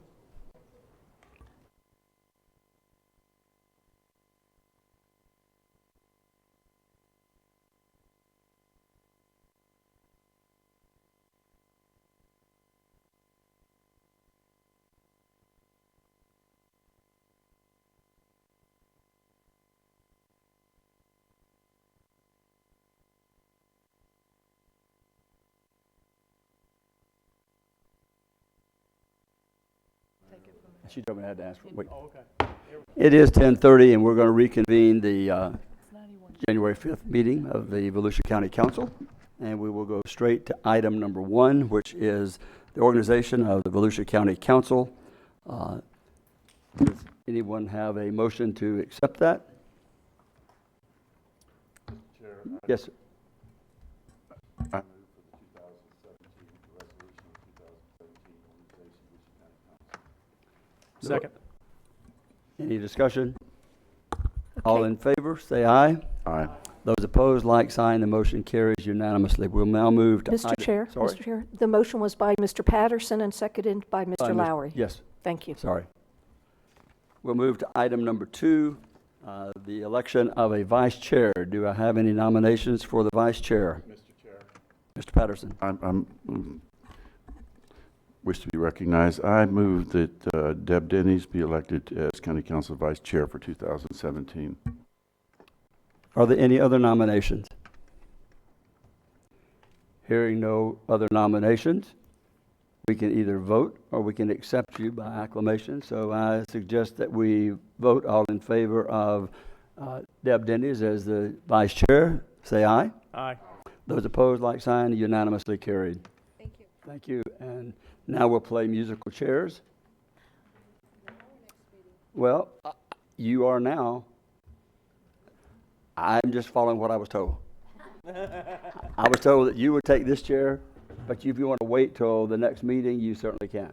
She told me I had to ask. Wait. Oh, okay. It is 10:30, and we're going to reconvene the January 5th meeting of the Volusia County Council, and we will go straight to item number 1, which is the organization of the Volusia County Council. Does anyone have a motion to accept that? Yes, sir. I move for the 2017 resolution of 2017 organization of Volusia County Council. Second. Any discussion? All in favor, say aye. Aye. Those opposed, like sign. The motion carries unanimously. We'll now move to Mr. Chair, Sorry. Mr. Chair, the motion was by Mr. Patterson and seconded by Mr. Mr. Lowry. Yes. Thank you. Sorry. We'll move to item number 2, the election of a vice chair. Do I have any nominations for the vice chair? Mr. Chair. Mr. Patterson. I'm wish to be recognized. I move that Deb Denny's be elected as County Council Vice Chair for 2017. Are there any other nominations? Hearing no other nominations, we can either vote or we can accept you by acclamation. So I suggest that we vote. All in favor of Deb Denny's as the vice chair, say aye. Aye. Those opposed, like sign. Unanimously carried. Thank you. Thank you. And now we'll play musical chairs. Well, you are now. I'm just following what I was told. I was told that you would take this chair, but if you want to wait till the next meeting, you certainly can.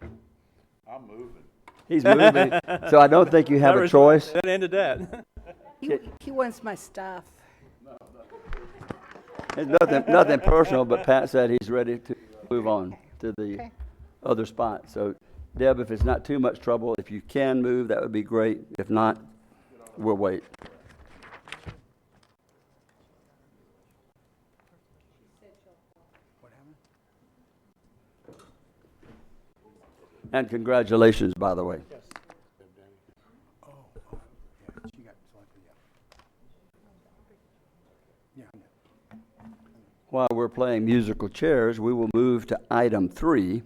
I'm moving. He's moving, so I don't think you have a choice. That ended that. He wants my stuff. It's nothing personal, but Pat said he's ready to move on to the other spot. So, Deb, if it's not too much trouble, if you can move, that would be great. If not, we'll wait. And congratulations, by the way. While we're playing musical chairs, we will move to item 3,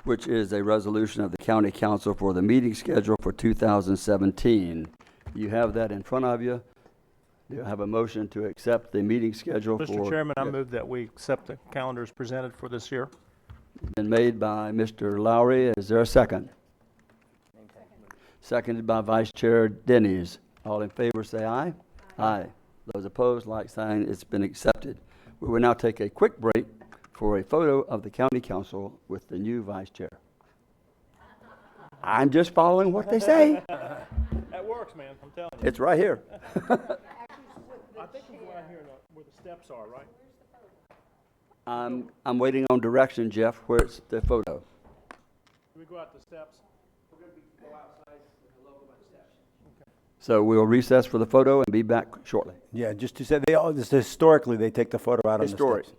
which is a resolution of the County Council for the meeting schedule for 2017. You have that in front of you. Do you have a motion to accept the meeting schedule for? Mr. Chairman, I move that we accept the calendars presented for this year. Been made by Mr. Lowry. Is there a second? Seconded by Vice Chair Denny's. All in favor say aye. Aye. Those opposed, like sign. It's been accepted. We will now take a quick break for a photo of the County Council with the new Vice Chair. I'm just following what they say. That works, man. I'm telling you. It's right here. I think we're right here where the steps are, right? I'm waiting on direction, Jeff. Where's the photo? Can we go out the steps? We're going to go outside with the logo by the steps. Okay. So we'll recess for the photo and be back shortly. Yeah, just to say, historically, they take the photo out on the Historic. steps.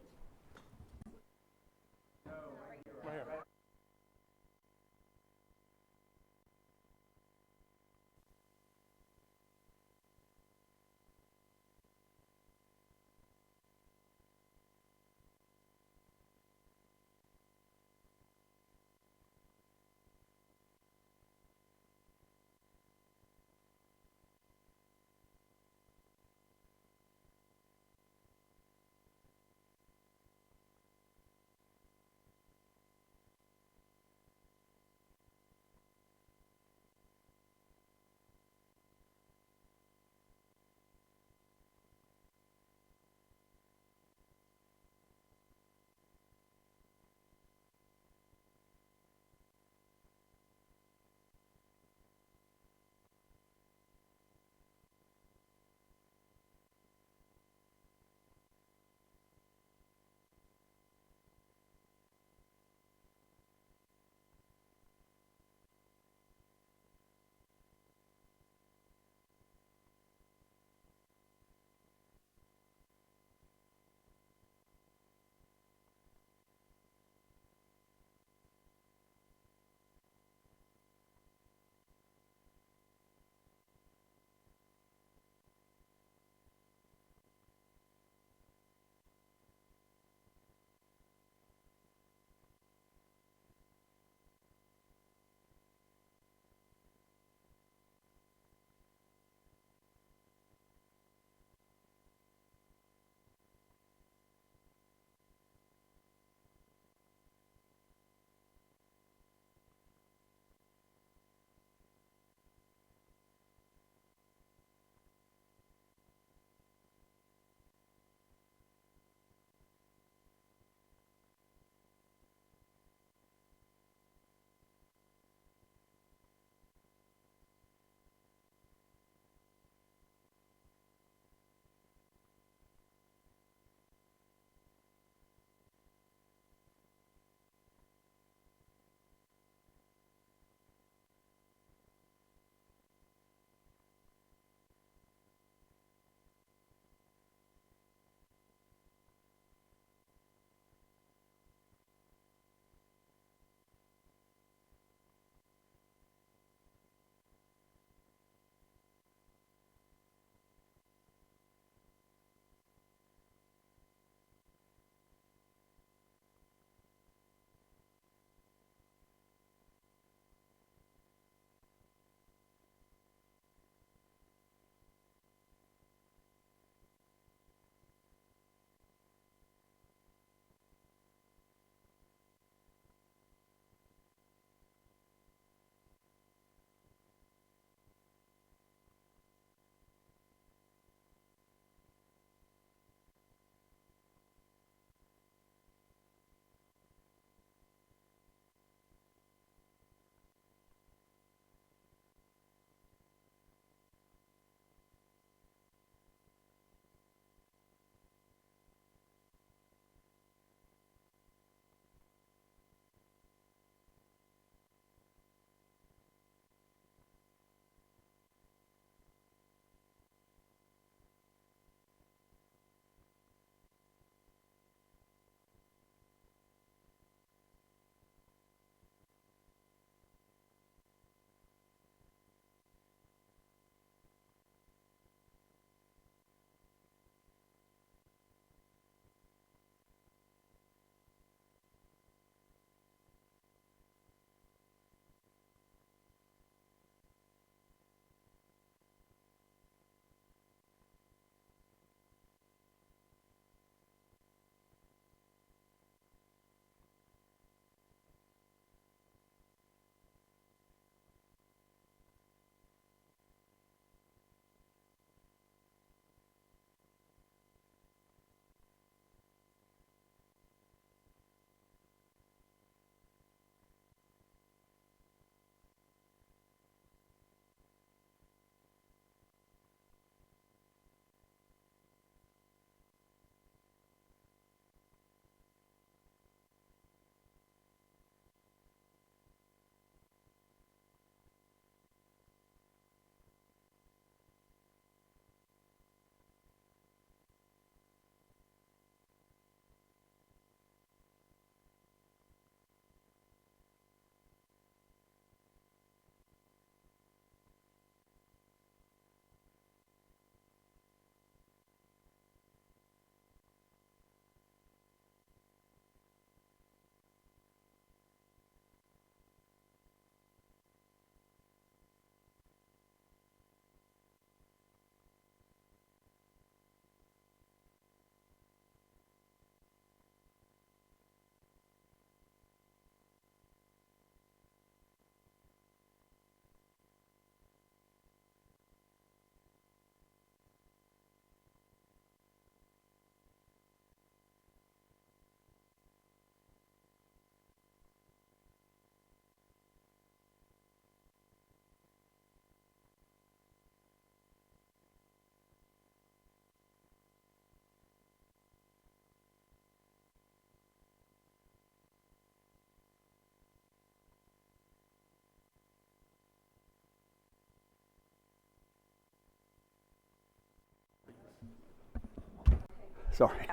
Sorry.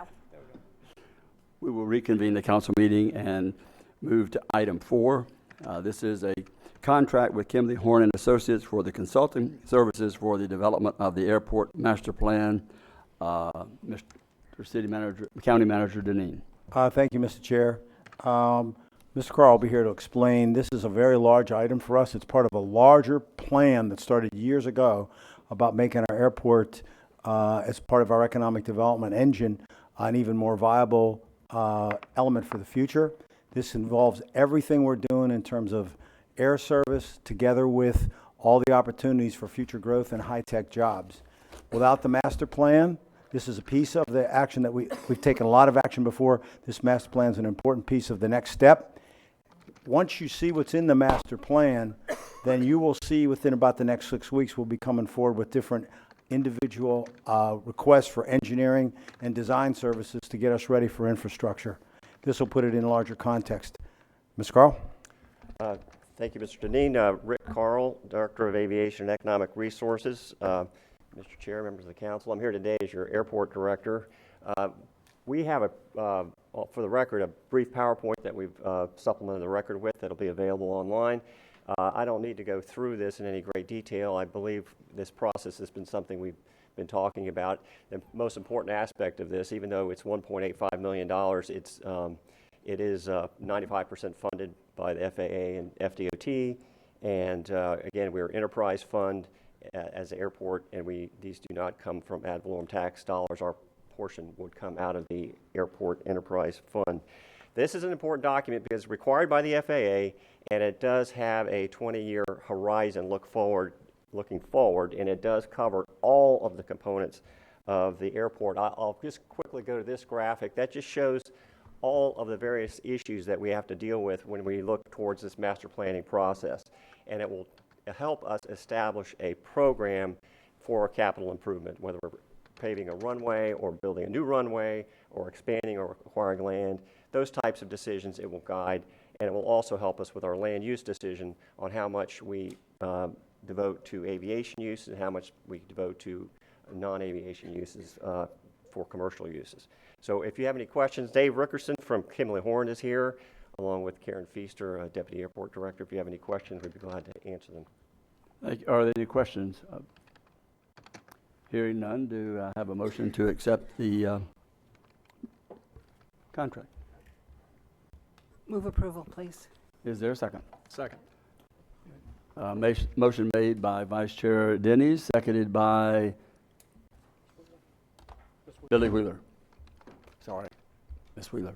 We will reconvene the council meeting and move to item 4. This is a contract with Kimley Horn and Associates for the consulting services for the development of the airport master plan. Mr. County Manager Deneen. Thank you, Mr. Chair. Mr. Carl will be here to explain. This is a very large item for us. It's part of a larger plan that started years ago about making our airport, as part of our economic development engine, an even more viable element for the future. This involves everything we're doing in terms of air service, together with all the opportunities for future growth and high-tech jobs. Without the master plan, this is a piece of the action that we've taken a lot of action before. This master plan is an important piece of the next step. Once you see what's in the master plan, then you will see within about the next 6 weeks, we'll be coming forward with different individual requests for engineering and design services to get us ready for infrastructure. This will put it in a larger context. Ms. Carl? Thank you, Mr. Deneen. Rick Carl, Director of Aviation and Economic Resources. Mr. Chair, members of the council, I'm here today as your airport director. We have, for the record, a brief PowerPoint that we've supplemented the record with that'll be available online. I don't need to go through this in any great detail. I believe this process has been something we've been talking about. The most important aspect of this, even though it's $1.85 million, it is 95% funded by the FAA and FDOT. And again, we're enterprise fund as an airport, and these do not come from ad valorem tax dollars. Our portion would come out of the airport enterprise fund. This is an important document because it's required by the FAA, and it does have a 20-year horizon looking forward, and it does cover all of the components of the airport. I'll just quickly go to this graphic. That just shows all of the various issues that we have to deal with when we look towards this master planning process, and it will help us establish a program for capital improvement, whether we're paving a runway or building a new runway or expanding or acquiring land. Those types of decisions it will guide, and it will also help us with our land use decision on how much we devote to aviation use and how much we devote to non-aviation uses for commercial uses. So if you have any questions, Dave Rickerson from Kimley Horn is here, along with Karen Feaster, Deputy Airport Director. If you have any questions, we'd be glad to answer them. Are there any questions? Hearing none, do I have a motion to accept the contract? Move approval, please. Is there a second? Second. Motion made by Vice Chair Denny, seconded by Billy Wheeler. Sorry, Ms. Wheeler.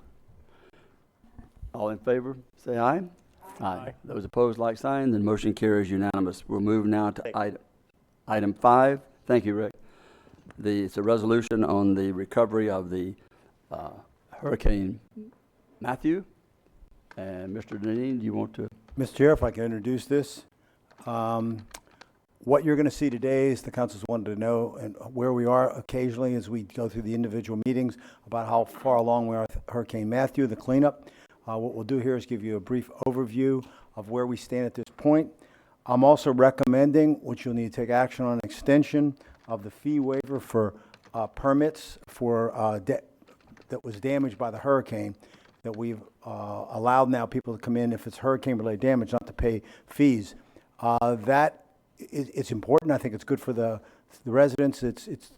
All in favor, say aye. Aye. Those opposed, like sign. Then motion carries unanimous. We'll move now to item 5. Thank you, Rick. It's a resolution on the recovery of the Hurricane Matthew. And Mr. Deneen, do you want to? Mr. Chair, if I can introduce this. What you're going to see today is the council's wanted to know and where we are occasionally as we go through the individual meetings about how far along we are with Hurricane Matthew, the cleanup. What we'll do here is give you a brief overview of where we stand at this point. I'm also recommending, which you'll need to take action on, an extension of the fee waiver for permits for that was damaged by the hurricane, that we've allowed now people to come in if it's hurricane-related damage, not to pay fees. It's important. I think it's good for the residents. It's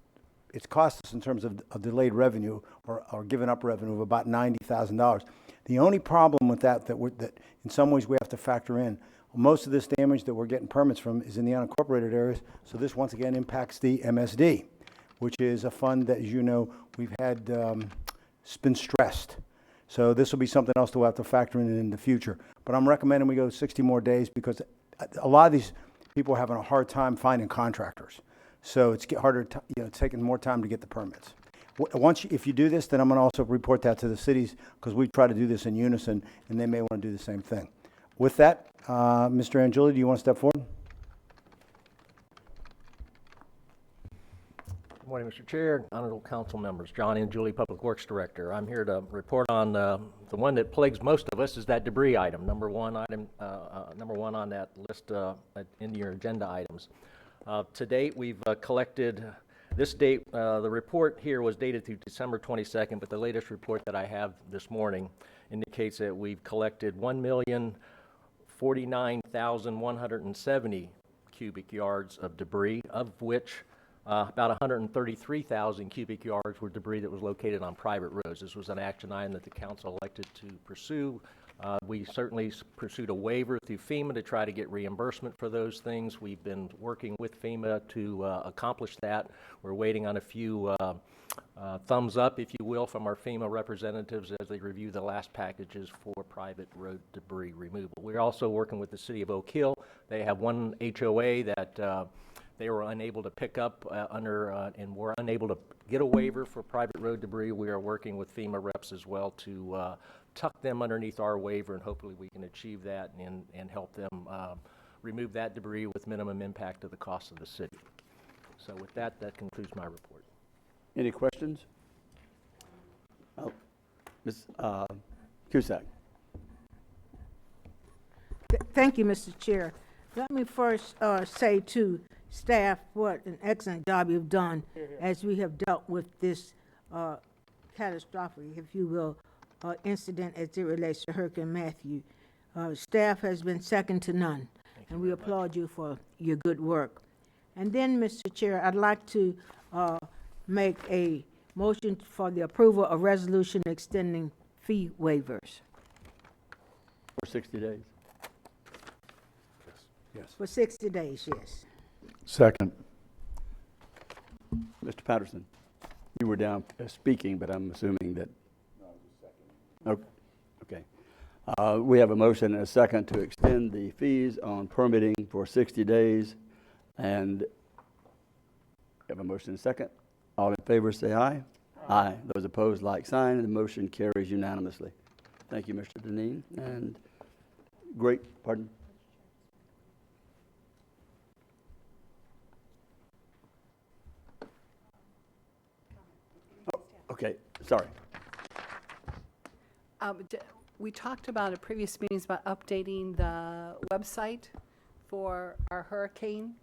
cost us in terms of delayed revenue or given up revenue of about $90,000. The only problem with that in some ways we have to factor in, most of this damage that we're getting permits from is in the unincorporated areas. So this once again impacts the MSD, which is a fund that, as you know, we've had been stressed. So this will be something else that we'll have to factor in the future. But I'm recommending we go 60 more days because a lot of these people are having a hard time finding contractors. So it's harder, it's taking more time to get the permits. If you do this, then I'm going to also report that to the cities because we try to do this in unison, and they may want to do the same thing. With that, Mr. Angeli, do you want to step forward? Good morning, Mr. Chair, honorable council members. John Angeli, Public Works Director. I'm here to report on the one that plagues most of us is that debris item, number one on that list in your agenda items. To date, we've collected This date, the report here was dated through December 22nd, but the latest report that I have this morning indicates that we've collected 1,049,170 cubic yards of debris, of which about 133,000 cubic yards were debris that was located on private roads. This was an action item that the council elected to pursue. We certainly pursued a waiver through FEMA to try to get reimbursement for those things. We've been working with FEMA to accomplish that. We're waiting on a few thumbs up, if you will, from our FEMA representatives as they review the last packages for private road debris removal. We're also working with the city of Oak Hill. They have one HOA that they were unable to pick up and were unable to get a waiver for private road debris. We are working with FEMA reps as well to tuck them underneath our waiver, and hopefully we can achieve that and help them remove that debris with minimum impact to the cost of the city. So with that, that concludes my report. Any questions? Oh, Ms. Cusack. Thank you, Mr. Chair. Let me first say to staff what an excellent job you've done as we have dealt with this catastrophic, if you will, incident as it relates to Hurricane Matthew. Staff has been second to none, and we applaud you for your good work. And then, Mr. Chair, I'd like to make a motion for the approval of resolution extending fee waivers. For 60 days. Yes. For 60 days, yes. Second. Mr. Patterson, you were down speaking, but I'm assuming that. No, okay. We have a motion and a second to extend the fees on permitting for 60 days. And we have a motion and a second. All in favor say aye. Aye. Those opposed, like sign. The motion carries unanimously. Thank you, Mr. Deneen. And great, pardon? Oh, okay, sorry. We talked about at previous meetings about updating the website for our hurricane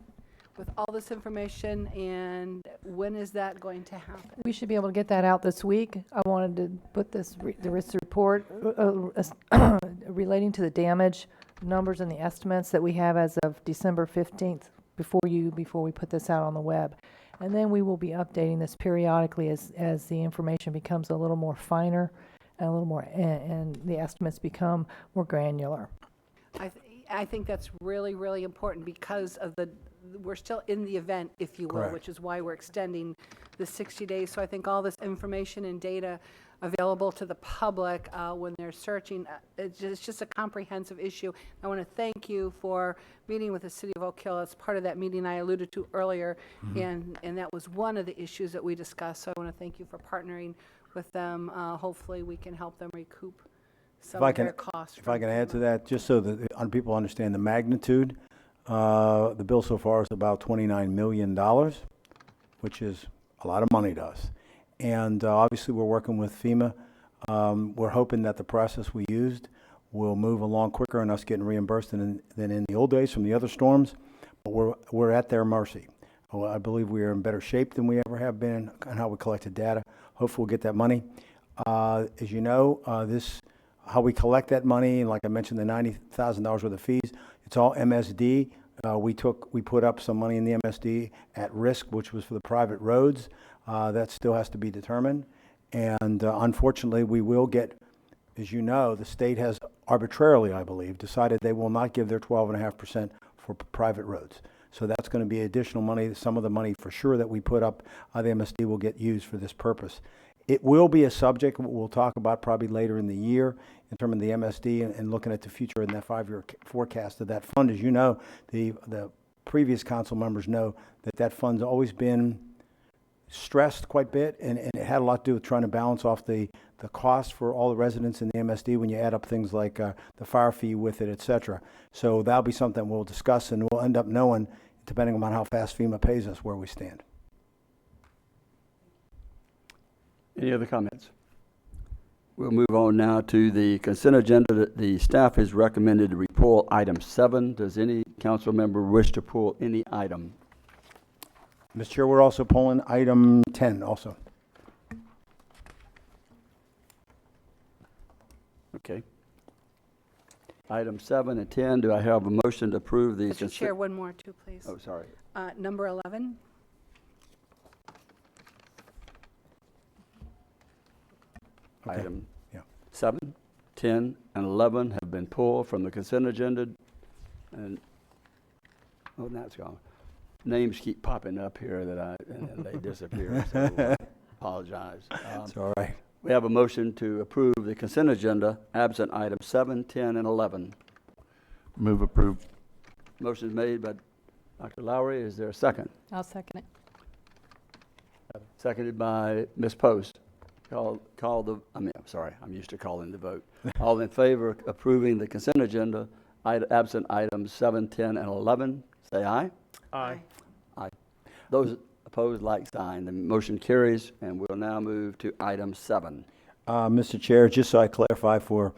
with all this information, and when is that going to happen? We should be able to get that out this week. I wanted to put this report relating to the damage numbers and the estimates that we have as of December 15th before we put this out on the web. And then we will be updating this periodically as the information becomes a little more finer and a little more, and the estimates become more granular. I think that's really, really important because of we're still in the event, if you will, Correct. which is why we're extending the 60 days. So I think all this information and data available to the public when they're searching, it's just a comprehensive issue. I want to thank you for meeting with the City of Oak Hill. As part of that meeting I alluded to earlier, and that was one of the issues that we discussed. So I want to thank you for partnering with them. Hopefully we can help them recoup some of their costs. If I can add to that, just so that people understand the magnitude, the bill so far is about $29 million, which is a lot of money to us. And obviously we're working with FEMA. We're hoping that the process we used will move along quicker and us getting reimbursed than in the old days from the other storms. But we're at their mercy. I believe we are in better shape than we ever have been on how we collected data. Hopefully we'll get that money. As you know, how we collect that money, and like I mentioned, the $90,000 worth of fees, it's all MSD. We put up some money in the MSD at risk, which was for the private roads. That still has to be determined. And unfortunately, we will get, as you know, the state has arbitrarily, I believe, decided they will not give their 12.5% for private roads. So that's going to be additional money. Some of the money for sure that we put up, the MSD will get used for this purpose. It will be a subject we'll talk about probably later in the year in terms of the MSD and looking at the future in that 5-year forecast of that fund. As you know, the previous council members know that fund's always been stressed quite a bit, and it had a lot to do with trying to balance off the cost for all the residents in the MSD when you add up things like the fire fee with it, et cetera. So that'll be something we'll discuss, and we'll end up knowing, depending on how fast FEMA pays us, where we stand. Any other comments? We'll move on now to the consent agenda. The staff has recommended to pull item 7. Does any council member wish to pull any item? Mr. Chair, we're also pulling item 10 also. Okay. Item 7 and 10, do I have a motion to approve the? Mr. Chair, one more too, please. Oh, sorry. Number 11. Okay. Item Yeah. 7, 10, and 11 have been pulled from the consent agenda, and, oh, now it's gone. Names keep popping up here and they disappear, so apologize. It's all right. We have a motion to approve the consent agenda, absent items 7, 10, and 11. Move approved. Motion is made by Dr. Lowry. Is there a second? I'll second it. Seconded by Ms. Post. I'm used to calling the vote. All in favor of approving the consent agenda, absent items 7, 10, and 11, say aye. Aye. Aye. Those opposed, like sign. The motion carries, and we'll now move to item 7. Mr. Chair, just so I clarify for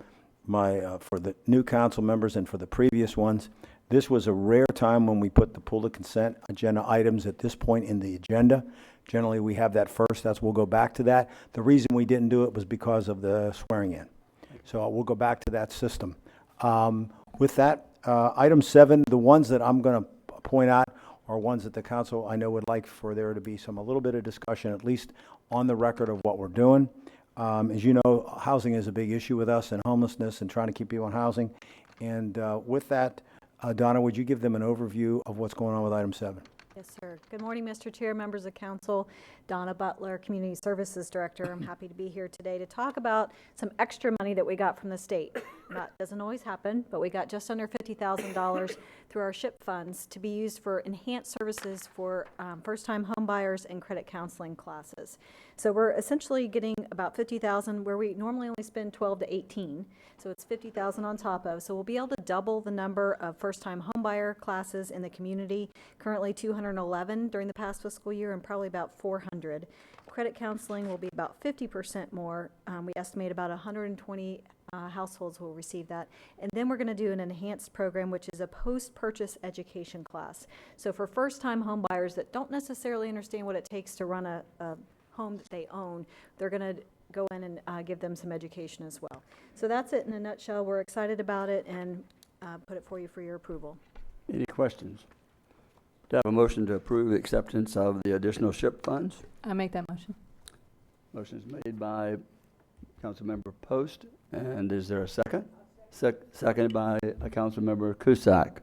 for the new council members and for the previous ones, this was a rare time when we pull the consent agenda items at this point in the agenda. Generally, we have that first. We'll go back to that. The reason we didn't do it was because of the swearing in. So we'll go back to that system. With that, item 7, the ones that I'm going to point out are ones that the council, I know, would like for there to be a little bit of discussion, at least on the record of what we're doing. As you know, housing is a big issue with us, and homelessness, and trying to keep people in housing. And with that, Donna, would you give them an overview of what's going on with item 7? Yes, sir. Good morning, Mr. Chair, members of council. Donna Butler, Community Services Director. I'm happy to be here today to talk about some extra money that we got from the state. That doesn't always happen, but we got just under $50,000 through our SHIP funds to be used for enhanced services for first-time home buyers and credit counseling classes. So we're essentially getting about $50,000 where we normally only spend $12,000 to $18,000. So it's $50,000 on top of. So we'll be able to double the number of first-time home buyer classes in the community. Currently 211 during the past fiscal year, and probably about 400. Credit counseling will be about 50% more. We estimate about 120 households will receive that. And then we're going to do an enhanced program, which is a post-purchase education class. So for first-time home buyers that don't necessarily understand what it takes to run a home that they own, they're going to go in and give them some education as well. So that's it in a nutshell. We're excited about it and put it for you for your approval. Any questions? Do I have a motion to approve acceptance of the additional SHIP funds? I make that motion. Motion is made by Councilmember Post, and is there a second? Seconded by Councilmember Cusack.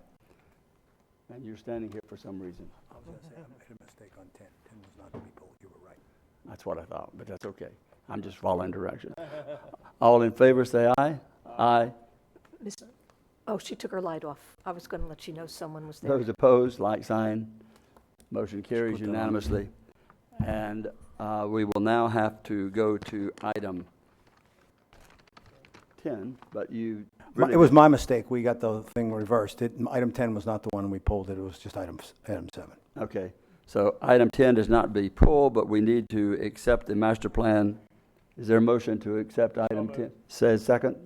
And you're standing here for some reason. I was going to say, I made a mistake on 10. 10 was not to be pulled. You were right. That's what I thought, but that's okay. I'm just following directions. All in favor, say aye. Aye. Oh, she took her light off. I was going to let you know someone was there. Those opposed, like sign. Motion carries unanimously. And we will now have to go to item 10, but you really... It was my mistake. We got the thing reversed. Item 10 was not the one we pulled. It was just item 7. Okay. So item 10 does not be pulled, but we need to accept the master plan. Is there a motion to accept item 10? Says second.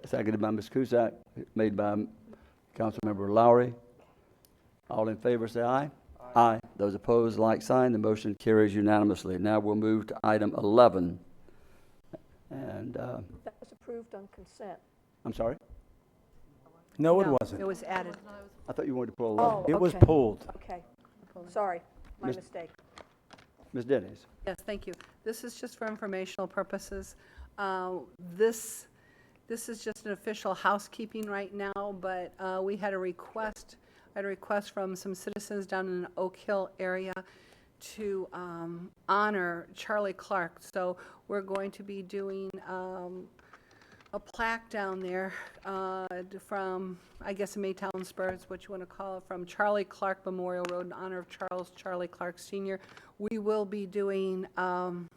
Seconded by Ms. Cusack, made by Councilmember Lowry. All in favor, say aye. Aye. Those opposed, like sign. The motion carries unanimously. Now we'll move to item 11. And That was approved on consent. I'm sorry? No, it wasn't. It was added. I thought you wanted to pull 11. It was pulled. Okay. Sorry, my Miss- mistake. Ms. Dennis. Yes, thank you. This is just for informational purposes. This is just an official housekeeping right now, but we had a request. I had a request from some citizens down in the Oak Hill area to honor Charlie Clark. So we're going to be doing a plaque down there from, I guess, Maytown Spurs, what you want to call it, from Charlie Clark Memorial Road in honor of Charlie Clark Sr. We will be doing an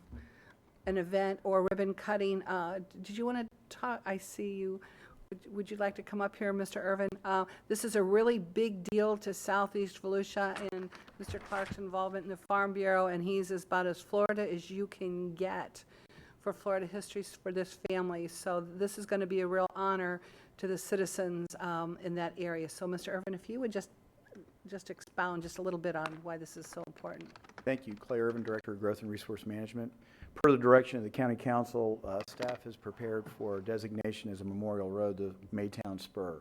event or ribbon cutting. Did you want to talk? I see you. Would you like to come up here, Mr. Irvin? This is a really big deal to Southeast Volusia and Mr. Clark's involvement in the Farm Bureau, and he's about as Florida as you can get for Florida history for this family. So this is going to be a real honor to the citizens in that area. So, Mr. Irvin, if you would just just expound just a little bit on why this is so important. Thank you. Clay Irvin, Director of Growth and Resource Management. Per the direction of the County Council, staff has prepared for designation as a memorial road, the Maytown Spur.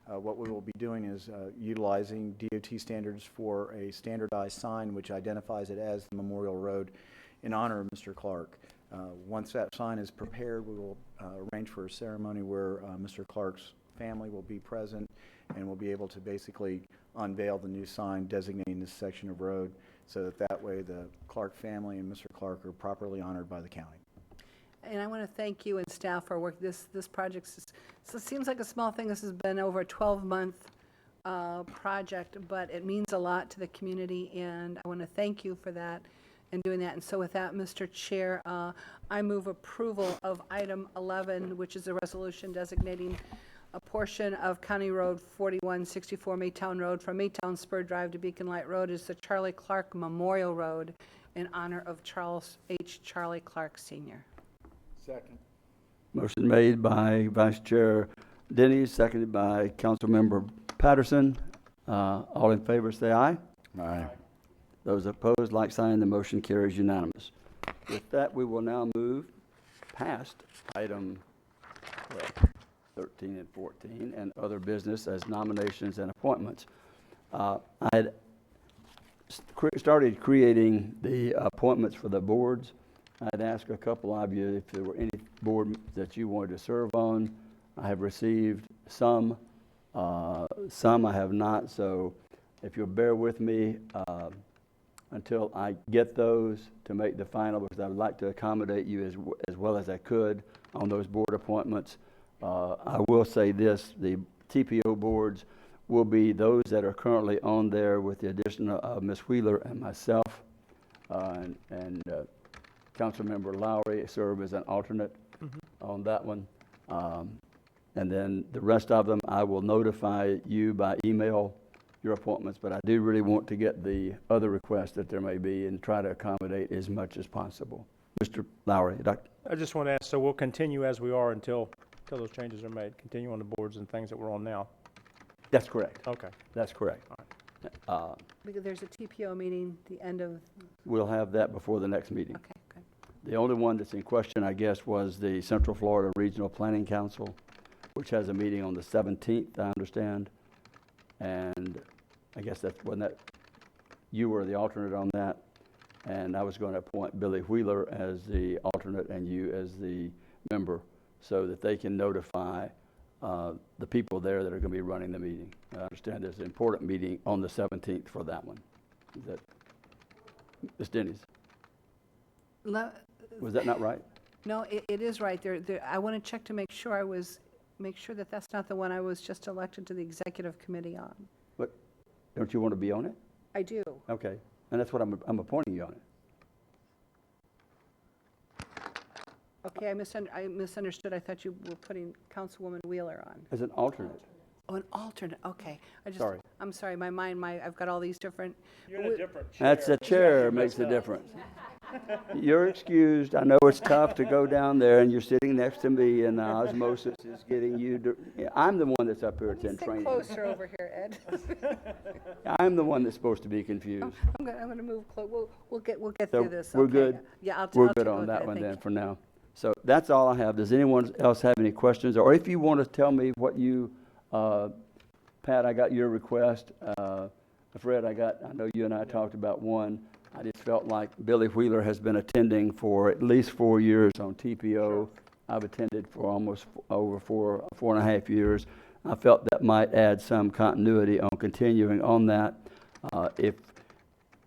What we will be doing is utilizing DOT standards for a standardized sign which identifies it as the memorial road in honor of Mr. Clark. Once that sign is prepared, we will arrange for a ceremony where Mr. Clark's family will be present and will be able to basically unveil the new sign designating this section of road so that way the Clark family and Mr. Clark are properly honored by the county. And I want to thank you and staff for work. This project seems like a small thing. This has been over a 12-month project, but it means a lot to the community, and I want to thank you for that and doing that. And so with that, Mr. Chair, I move approval of item 11, which is a resolution designating a portion of County Road 4164 Maytown Road from Maytown Spur Drive to Beacon Light Road as the Charlie Clark Memorial Road in honor of Charles H. Charlie Clark Sr. Second. Motion made by Vice Chair Denny, seconded by Councilmember Patterson. All in favor say aye. Aye. Those opposed, like sign. The motion carries unanimous. With that, we will now move past item 13 and 14 and other business as nominations and appointments. I had started creating the appointments for the boards. I'd ask a couple of you if there were any board that you wanted to serve on. I have received some I have not, so if you'll bear with me until I get those to make the final, because I would like to accommodate you as well as I could on those board appointments. I will say this, the TPO boards will be those that are currently on there with the addition of Ms. Wheeler and myself, and Councilmember Lowry serve as an alternate on that one. And then the rest of them, I will notify you by email your appointments, but I do really want to get the other requests that there may be and try to accommodate as much as possible. Mr. Lowry. I just want to ask, so we'll continue as we are until those changes are made, continue on the boards and things that we're on now? That's correct. Okay. That's correct. Because there's a TPO meeting the end of... We'll have that before the next meeting. Okay, good. The only one that's in question, I guess, was the Central Florida Regional Planning Council, which has a meeting on the 17th, I understand. And I guess wasn't that you were the alternate on that, and I was going to appoint Billy Wheeler as the alternate and you as the member so that they can notify the people there that are going to be running the meeting. I understand there's an important meeting on the 17th for that one. Is that Ms. Denny's? Was that not right? No, it is right. I want to check to make sure that that's not the one I was just elected to the executive committee on. But don't you want to be on it? I do. Okay, and that's what I'm appointing you on it. Okay, I misunderstood. I thought you were putting Councilwoman Wheeler on. As an alternate. Oh, an alternate. Okay. Sorry. I'm sorry. My mind. I've got all these different. You're in a different chair. That's the chair makes the difference. You're excused. I know it's tough to go down there and you're sitting next to me and osmosis is getting you. I'm the one that's up here attending training. Sit closer over here, Ed. I'm the one that's supposed to be confused. I'm going to move close. We'll get So through this. we're okay. good. Yeah, We're I'll good go on that ahead. one Thank then you. for now. So that's all I have. Does anyone else have any questions? Or if you want to tell me what you, Pat, I got your request. Fred, I know you and I talked about one. I just felt like Billy Wheeler has been attending for at least 4 years on TPO. Sure. I've attended for almost over four and a half years. I felt that might add some continuity on continuing on that. If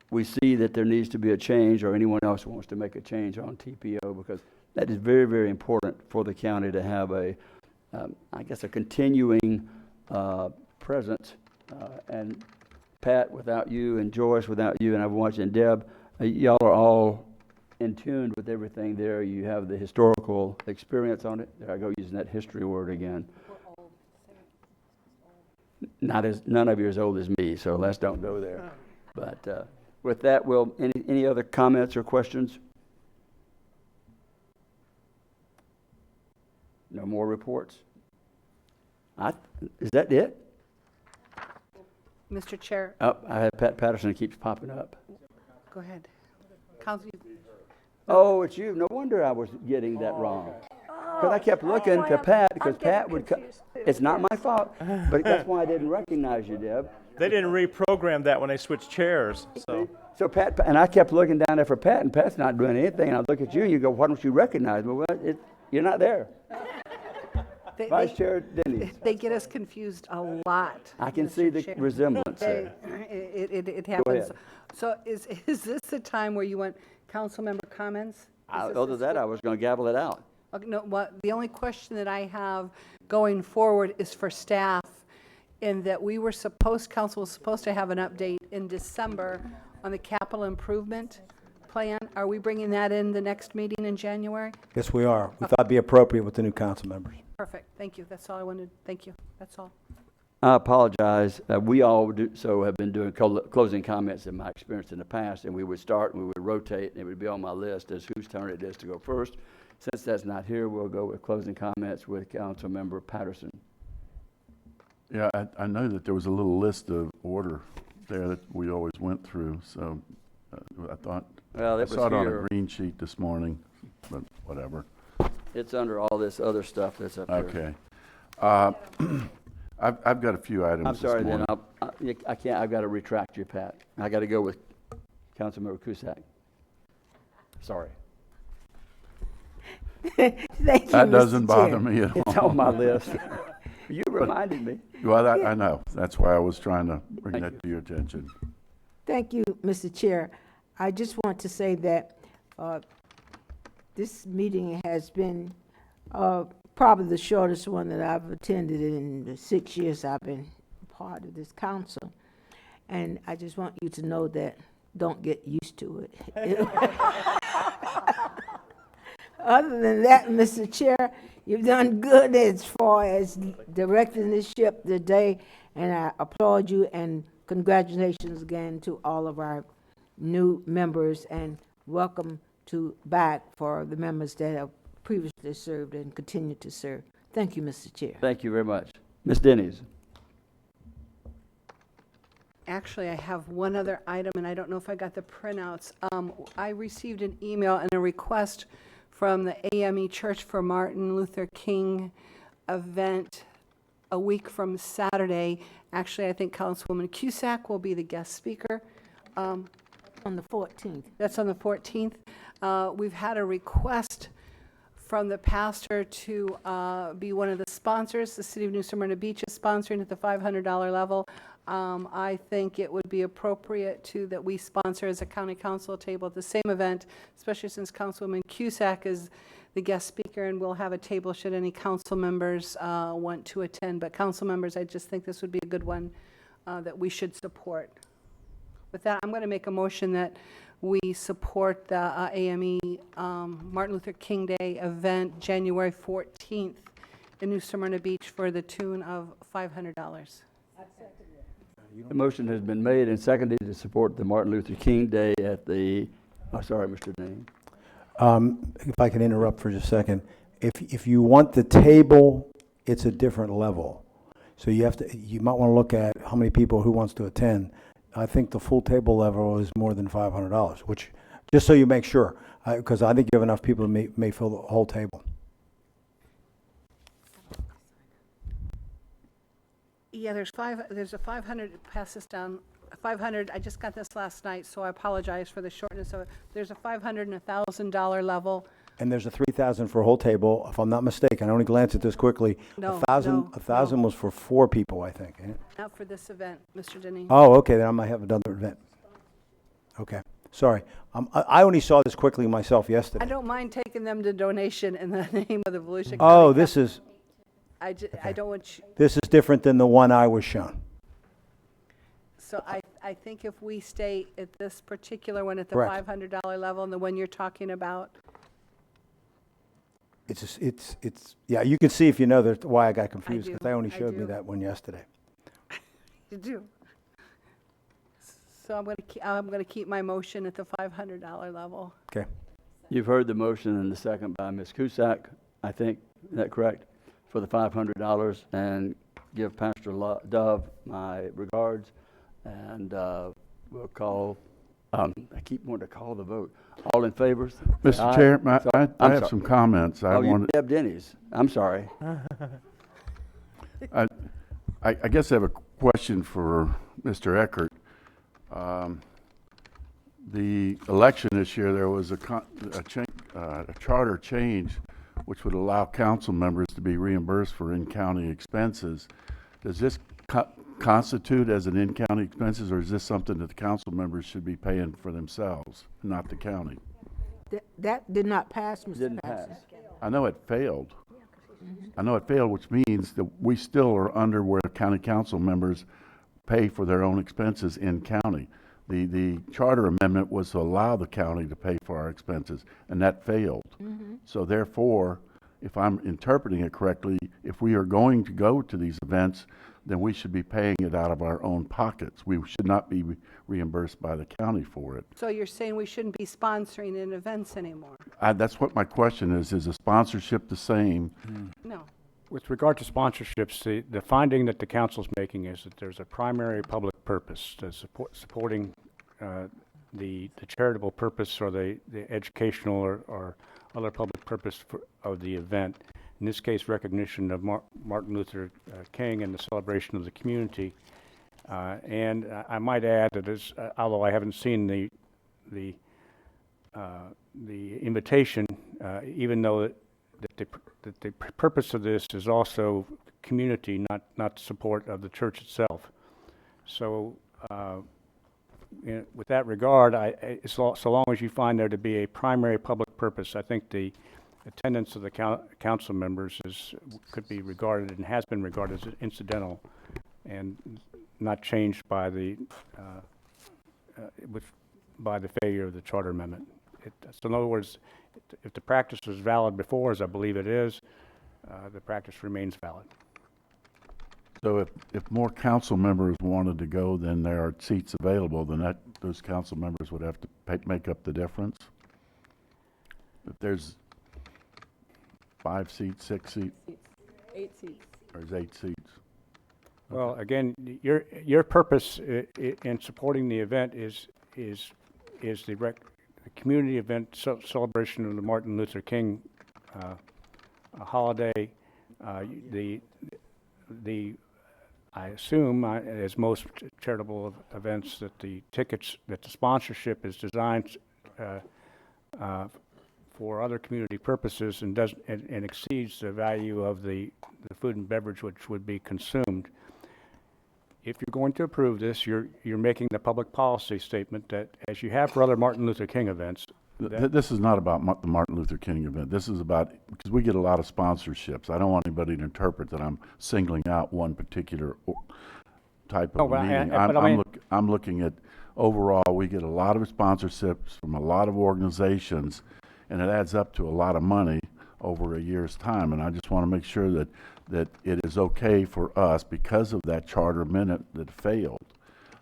we see that there needs to be a change or anyone else wants to make a change on TPO, because that is very, very important for the county to have a continuing presence. And Pat, without you, and Joyce, without you, and I'm watching Deb, y'all are all in tune with everything there. You have the historical experience on it. There I go using that history word again. None of you are as old as me, so let's don't go there. But with that, any other comments or questions? No more reports? Is that it? Mr. Chair, I have Pat Patterson that keeps popping up. go ahead. Council, Oh, it's you. No wonder I was getting that wrong. Because I kept looking to Pat, because Pat would, it's not my fault, but that's why I didn't recognize you, Deb. They didn't reprogram that when they switched chairs, so. So Pat, and I kept looking down there for Pat, and Pat's not doing anything, and I look at you, and you go, why don't you recognize me? Well, you're not there. Vice Chair Denny. They get us confused a lot. I can see the Chair. resemblance there. It Go happens. ahead. So is this the time where you want council member comments? Other than that, I was going to gavel it out. Okay, no, the only question that I have going forward is for staff, in that council was supposed to have an update in December on the capital improvement plan. Are we bringing that in the next meeting in January? Yes, we are. We thought it'd be appropriate with the new council members. Perfect, thank you, that's all I wanted, thank you, that's all. I apologize. We all have been doing closing comments in my experience in the past, and we would start and we would rotate, and it would be on my list as whose turn it is to go first. Since that's not here, we'll go with closing comments with Councilmember Patterson. Yeah, I know that there was a little list of order there that we always went through, so I thought, Well, I it was saw it on here. a green sheet this morning, but whatever. It's under all this other stuff that's up here. Okay. I've got a few items I'm this sorry, morning. then, I can't, I've got to retract you, Pat. I got to go with Councilmember Cusack. Sorry. Thank you, That Mr. doesn't bother Chair. me at all. It's on my list. You reminded me. Well, I know. That's why I was trying to bring that to your attention. Thank you, Mr. Chair. I just want to say that this meeting has been probably the shortest one that I've attended in the 6 years I've been part of this council. And I just want you to know that don't get used to it. Other than that, Mr. Chair, you've done good as far as directing this ship today, and I applaud you, and congratulations again to all of our new members, and welcome back for the members that have previously served and continue to serve. Thank you, Mr. Chair. Thank you very much. Ms. Denny's. Actually, I have one other item, and I don't know if I got the printouts. I received an email and a request from the AME Church for Martin Luther King event a week from Saturday. Actually, I think Councilwoman Cusack will be the guest speaker. On the 14th. That's on the 14th. We've had a request from the pastor to be one of the sponsors. The City of New Smyrna Beach is sponsoring at the $500 level. I think it would be appropriate that we sponsor as a county council table at the same event, especially since Councilwoman Cusack is the guest speaker, and we'll have a table should any council members want to attend. But council members, I just think this would be a good one that we should support. With that, I'm going to make a motion that we support the AME Martin Luther King Day event, January 14th in New Smyrna Beach for the tune of $500. The motion has been made and seconded to support the Martin Luther King Day at the, sorry, Mr. Dean. If I can interrupt for just a second. If you want the table, it's a different level. So you might want to look at how many people who wants to attend. I think the full table level is more than $500, which, just so you make sure, because I think you have enough people who may fill the whole table. Yeah, there's a 500, pass this down, 500, I just got this last night, so I apologize for the shortness of it. There's a $500 and $1,000 level. And there's a $3,000 for a whole table, if I'm not mistaken. I only glanced at this quickly. No, $1,000 was for 4 people, I think. Eh? Not for this event, Mr. Denny. Oh, okay, then I might have another event. Okay, sorry. I only saw this quickly myself yesterday. I don't mind taking them to donation in the name of the Volusia County. Oh, this is, I don't want you, this is different than the one I was shown. so I think if we stay at this particular one at the Correct. $500 level and the one you're talking about, It's yeah, you can see if you know why I got confused, because do, they only I showed me do. that one yesterday. you do. So I'm going to keep my motion at the $500 level. Okay. You've heard the motion and the second by Ms. Cusack, I think, is that correct? For the $500, and give Pastor Dove my regards. And we'll call, I keep wanting to call the vote. All in favor? say Mr. aye. Chair, I I'm have sorry. some comments. I Oh, you wanted, Deb Denny's. I'm sorry. I guess I have a question for Mr. Eckert. The election this year, there was a charter change which would allow council members to be reimbursed for in-county expenses. Does this constitute as an in-county expenses, or is this something that the council members should be paying for themselves, not the county? That did not pass, Mr. Didn't Passes. pass. I know it failed. I know it failed, which means that we still are under where county council members pay for their own expenses in county. The charter amendment was to allow the county to pay for our expenses, and that failed. So therefore, if I'm interpreting it correctly, if we are going to go to these events, then we should be paying it out of our own pockets. We should not be reimbursed by the county for it. So you're saying we shouldn't be sponsoring in events anymore? That's what my question is the sponsorship the same? No. With regard to sponsorships, the finding that the council's making is that there's a primary public purpose to supporting the charitable purpose or the educational or other public purpose of the event. In this case, recognition of Martin Luther King and the celebration of the community. And I might add that, although I haven't seen the invitation, even though that the purpose of this is also community, not support of the church itself. So, with that regard, so long as you find there to be a primary public purpose, I think the attendance of the council members could be regarded and has been regarded as incidental and not changed by the failure of the charter amendment. So in other words, if the practice was valid before, as I believe it is, the practice remains valid. So if more council members wanted to go, then there are seats available, then those council members would have to make up the difference? If there's 5 seats, 6 seats? 8 seats. Or is 8 seats? Well, again, your purpose in supporting the event is the community event celebration of the Martin Luther King holiday. I assume, as most charitable events, that the sponsorship is designed for other community purposes and exceeds the value of the food and beverage which would be consumed. If you're going to approve this, you're making the public policy statement that, as you have for other Martin Luther King events, This is not about the Martin Luther King event. This is about, because we get a lot of sponsorships. I don't want anybody to interpret that I'm singling out one particular type of meeting. I'm looking at overall, we get a lot of sponsorships from a lot of organizations, and it adds up to a lot of money over a year's time. And I just want to make sure that it is okay for us because of that charter amendment that failed.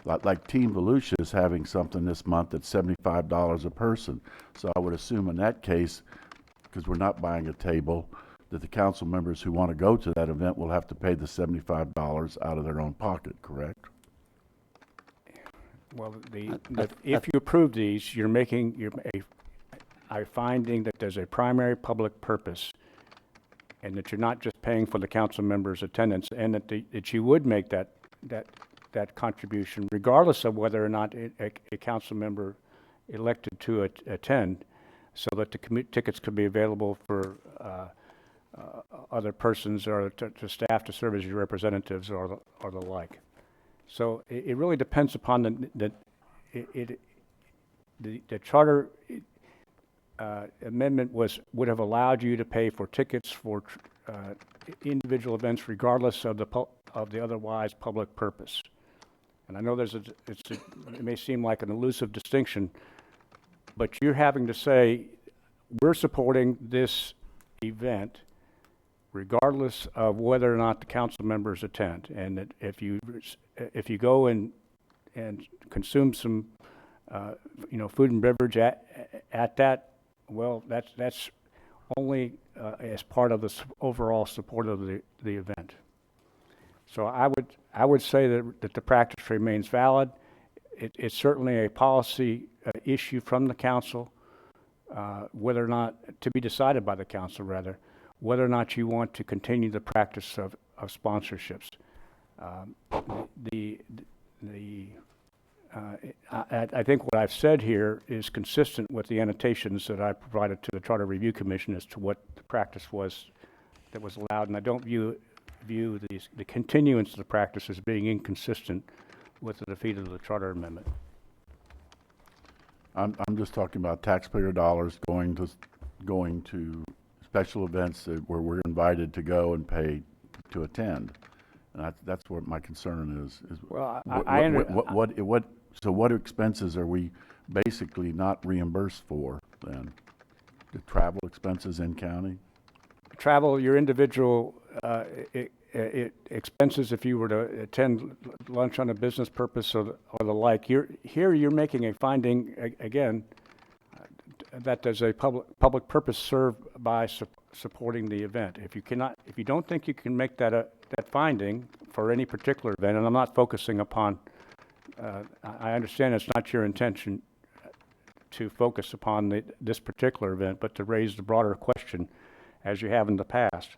Like Team Volusia is having something this month that's $75 a person. So I would assume in that case, because we're not buying a table, that the council members who want to go to that event will have to pay the $75 out of their own pocket, correct? well, if you approve these, you're making a finding that there's a primary public purpose and that you're not just paying for the council members' attendance, and that you would make that contribution regardless of whether or not a council member elected to attend, so that the tickets could be available for other persons or to staff to serve as your representatives or the like. So it really depends upon the charter amendment would have allowed you to pay for tickets for individual events regardless of the otherwise public purpose. And I know it may seem like an elusive distinction, but you're having to say, we're supporting this event regardless of whether or not the council members attend. And that if you go and consume some, food and beverage at that, well, that's only as part of the overall support of the event. So I would say that the practice remains valid. It's certainly a policy issue from the council, whether or not, to be decided by the council rather, whether or not you want to continue the practice of sponsorships. I think what I've said here is consistent with the annotations that I provided to the Charter Review Commission as to what the practice was that was allowed, and I don't view the continuance of the practice as being inconsistent with the defeat of the Charter Amendment. I'm just talking about taxpayer dollars going to special events where we're invited to go and pay to attend. And that's what my concern is. Well, what expenses are we basically not reimbursed for then? The travel expenses in county? Travel, your individual expenses if you were to attend lunch on a business purpose or the like. Here you're making a finding, again, that there's a public purpose served by supporting the event. If you don't think you can make that finding for any particular event, and I'm not focusing upon, I understand it's not your intention to focus upon this particular event, but to raise the broader question, as you have in the past,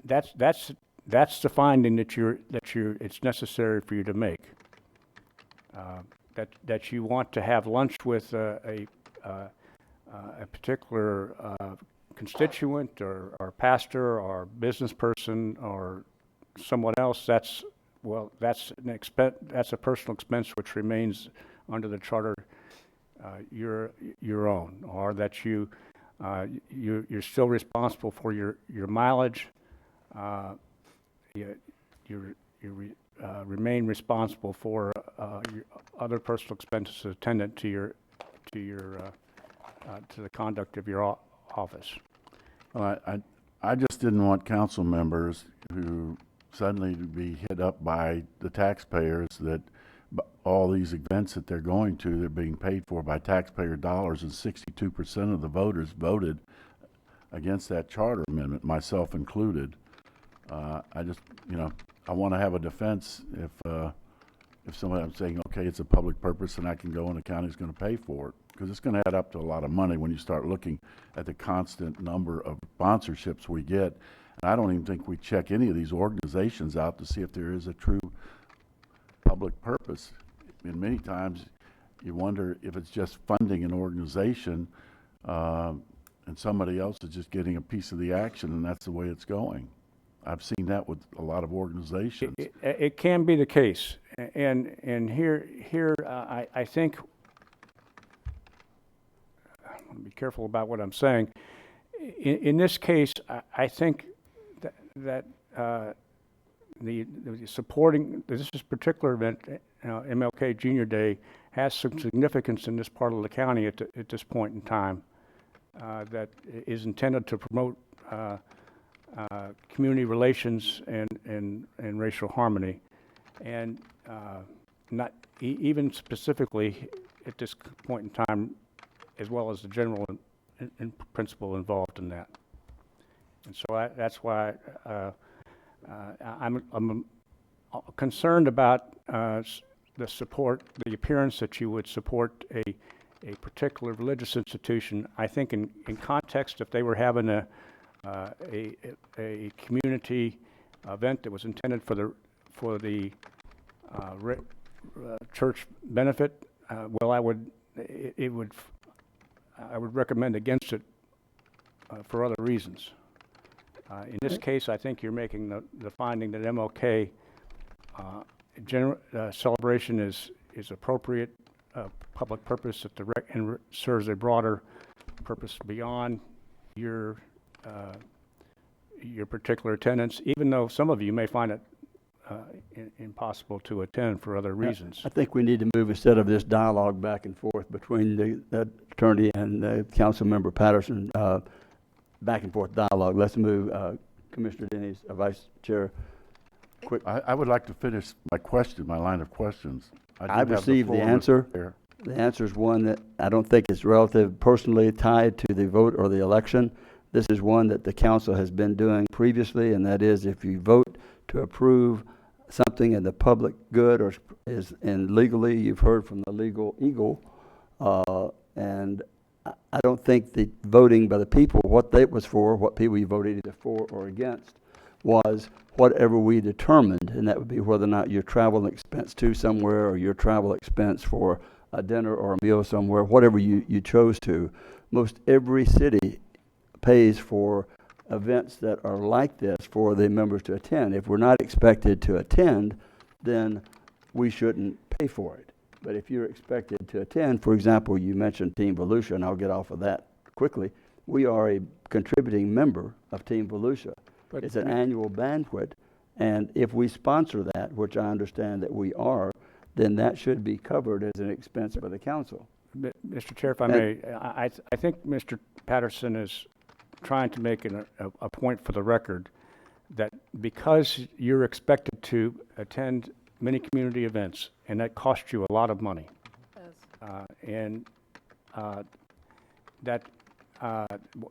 that's the finding it's necessary for you to make. That you want to have lunch with a particular constituent or pastor or business person or someone else, that's a personal expense which remains under the charter your own, or that you're still responsible for your mileage. You remain responsible for your other personal expenses attendant to the conduct of your office. Well, I just didn't want council members who suddenly to be hit up by the taxpayers that all these events that they're going to, they're being paid for by taxpayer dollars, and 62% of the voters voted against that charter amendment, myself included. I just, I want to have a defense if somebody, I'm saying, okay, it's a public purpose and I can go and the county's going to pay for it, because it's going to add up to a lot of money when you start looking at the constant number of sponsorships we get. And I don't even think we check any of these organizations out to see if there is a true public purpose. And many times you wonder if it's just funding an organization and somebody else is just getting a piece of the action, and that's the way it's going. I've seen that with a lot of organizations. It can be the case, and here I think I want to be careful about what I'm saying. In this case, I think that the supporting this particular event, MLK Junior Day, has some significance in this part of the county at this point in time. That is intended to promote community relations and racial harmony, and not even specifically at this point in time, as well as the general principle involved in that. And so that's why I'm concerned about the appearance that you would support a particular religious institution. I think in context, if they were having a community event that was intended for the church benefit, well, I would recommend against it for other reasons. In this case, I think you're making the finding that MLK celebration is appropriate, public purpose and serves a broader purpose beyond your particular attendance, even though some of you may find it impossible to attend for other reasons. I think we need to move, instead of this dialogue back and forth between the attorney and the council member Patterson, back and forth dialogue. Let's move, Commissioner Denny's, Vice Chair. Quick. I would like to finish my line of questions. I've received the answer. The answer is one that I don't think is relative, personally tied to the vote or the election. This is one that the council has been doing previously, and that is if you vote to approve something in the public good or and legally, you've heard from the legal eagle, and I don't think the voting by the people, what that was for, what people you voted either for or against, was whatever we determined, and that would be whether or not your travel expense to somewhere or your travel expense for a dinner or a meal somewhere, whatever you chose to. Most every city pays for events that are like this for the members to attend. If we're not expected to attend, then we shouldn't pay for it. But if you're expected to attend, for example, you mentioned Team Volusia, and I'll get off of that quickly. We are a contributing member of Team Volusia. It's an annual banquet, and if we sponsor that, which I understand that we are, then that should be covered as an expense by the council. Mr. Chair, if I may, I think Mr. Patterson is trying to make a point for the record that because you're expected to attend many community events, and that costs you a lot of money, that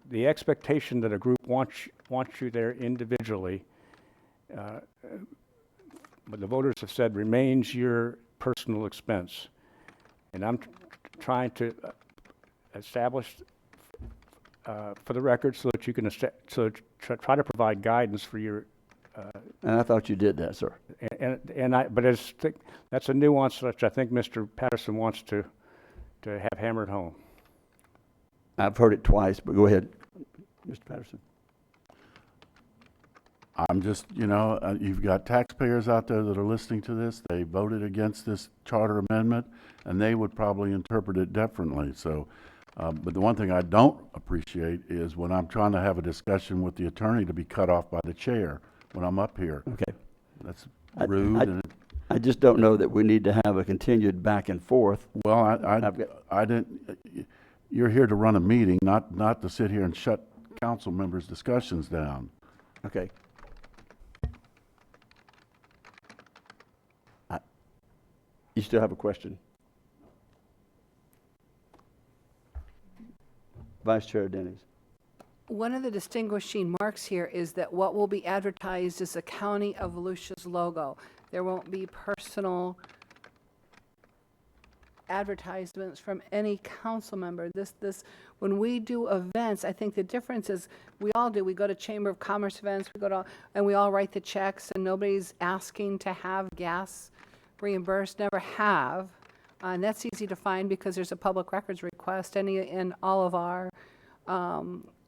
the expectation that a group wants you there individually, but the voters have said remains your personal expense. And I'm trying to establish for the record so that you can try to provide guidance for your. And I thought you did that, sir. But that's a nuance which I think Mr. Patterson wants to have hammered home. I've heard it twice, but go ahead, Mr. Patterson. I'm just, you've got taxpayers out there that are listening to this. They voted against this charter amendment, and they would probably interpret it differently. So, but the one thing I don't appreciate is when I'm trying to have a discussion with the attorney to be cut off by the chair when I'm up here. Okay. That's rude. I just don't know that we need to have a continued back and forth. Well, I didn't. You're here to run a meeting, not to sit here and shut council members' discussions down. Okay. You still have a question? Vice Chair Denny's. One of the distinguishing marks here is that what will be advertised is the County of Volusia's logo. There won't be personal advertisements from any council member. When we do events, I think the difference is we all do. We go to Chamber of Commerce events, and we all write the checks, and nobody's asking to have gas reimbursed, never have. And that's easy to find because there's a public records request. And all of our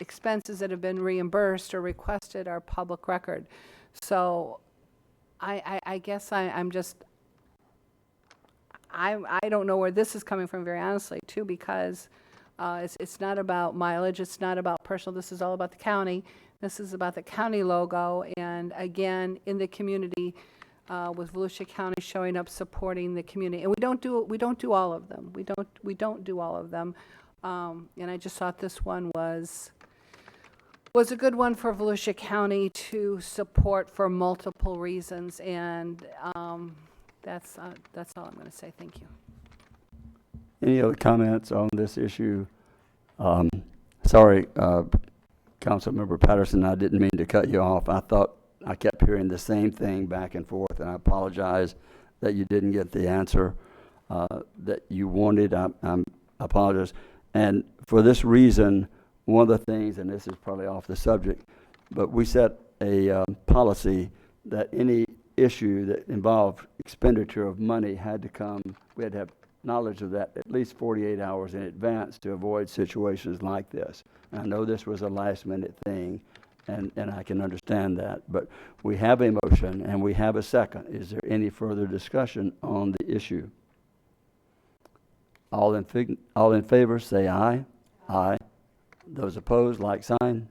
expenses that have been reimbursed or requested are public record. So I guess I don't know where this is coming from, very honestly, too, because it's not about mileage, it's not about personal, this is all about the county. This is about the county logo, and again, in the community, with Volusia County showing up, supporting the community. And we don't do all of them. We don't do all of them. And I just thought this one was a good one for Volusia County to support for multiple reasons, and that's all I'm going to say. Thank you. Any other comments on this issue? Sorry, Councilmember Patterson, I didn't mean to cut you off. I thought I kept hearing the same thing back and forth, and I apologize that you didn't get the answer that you wanted. I apologize. And for this reason, one of the things, and this is probably off the subject, but we set a policy that any issue that involved expenditure of money had to come, we had to have knowledge of that at least 48 hours in advance to avoid situations like this. And I know this was a last minute thing, and I can understand that, but we have a motion and we have a second. Is there any further discussion on the issue? All in favor, say aye. Aye. Those opposed, like sign.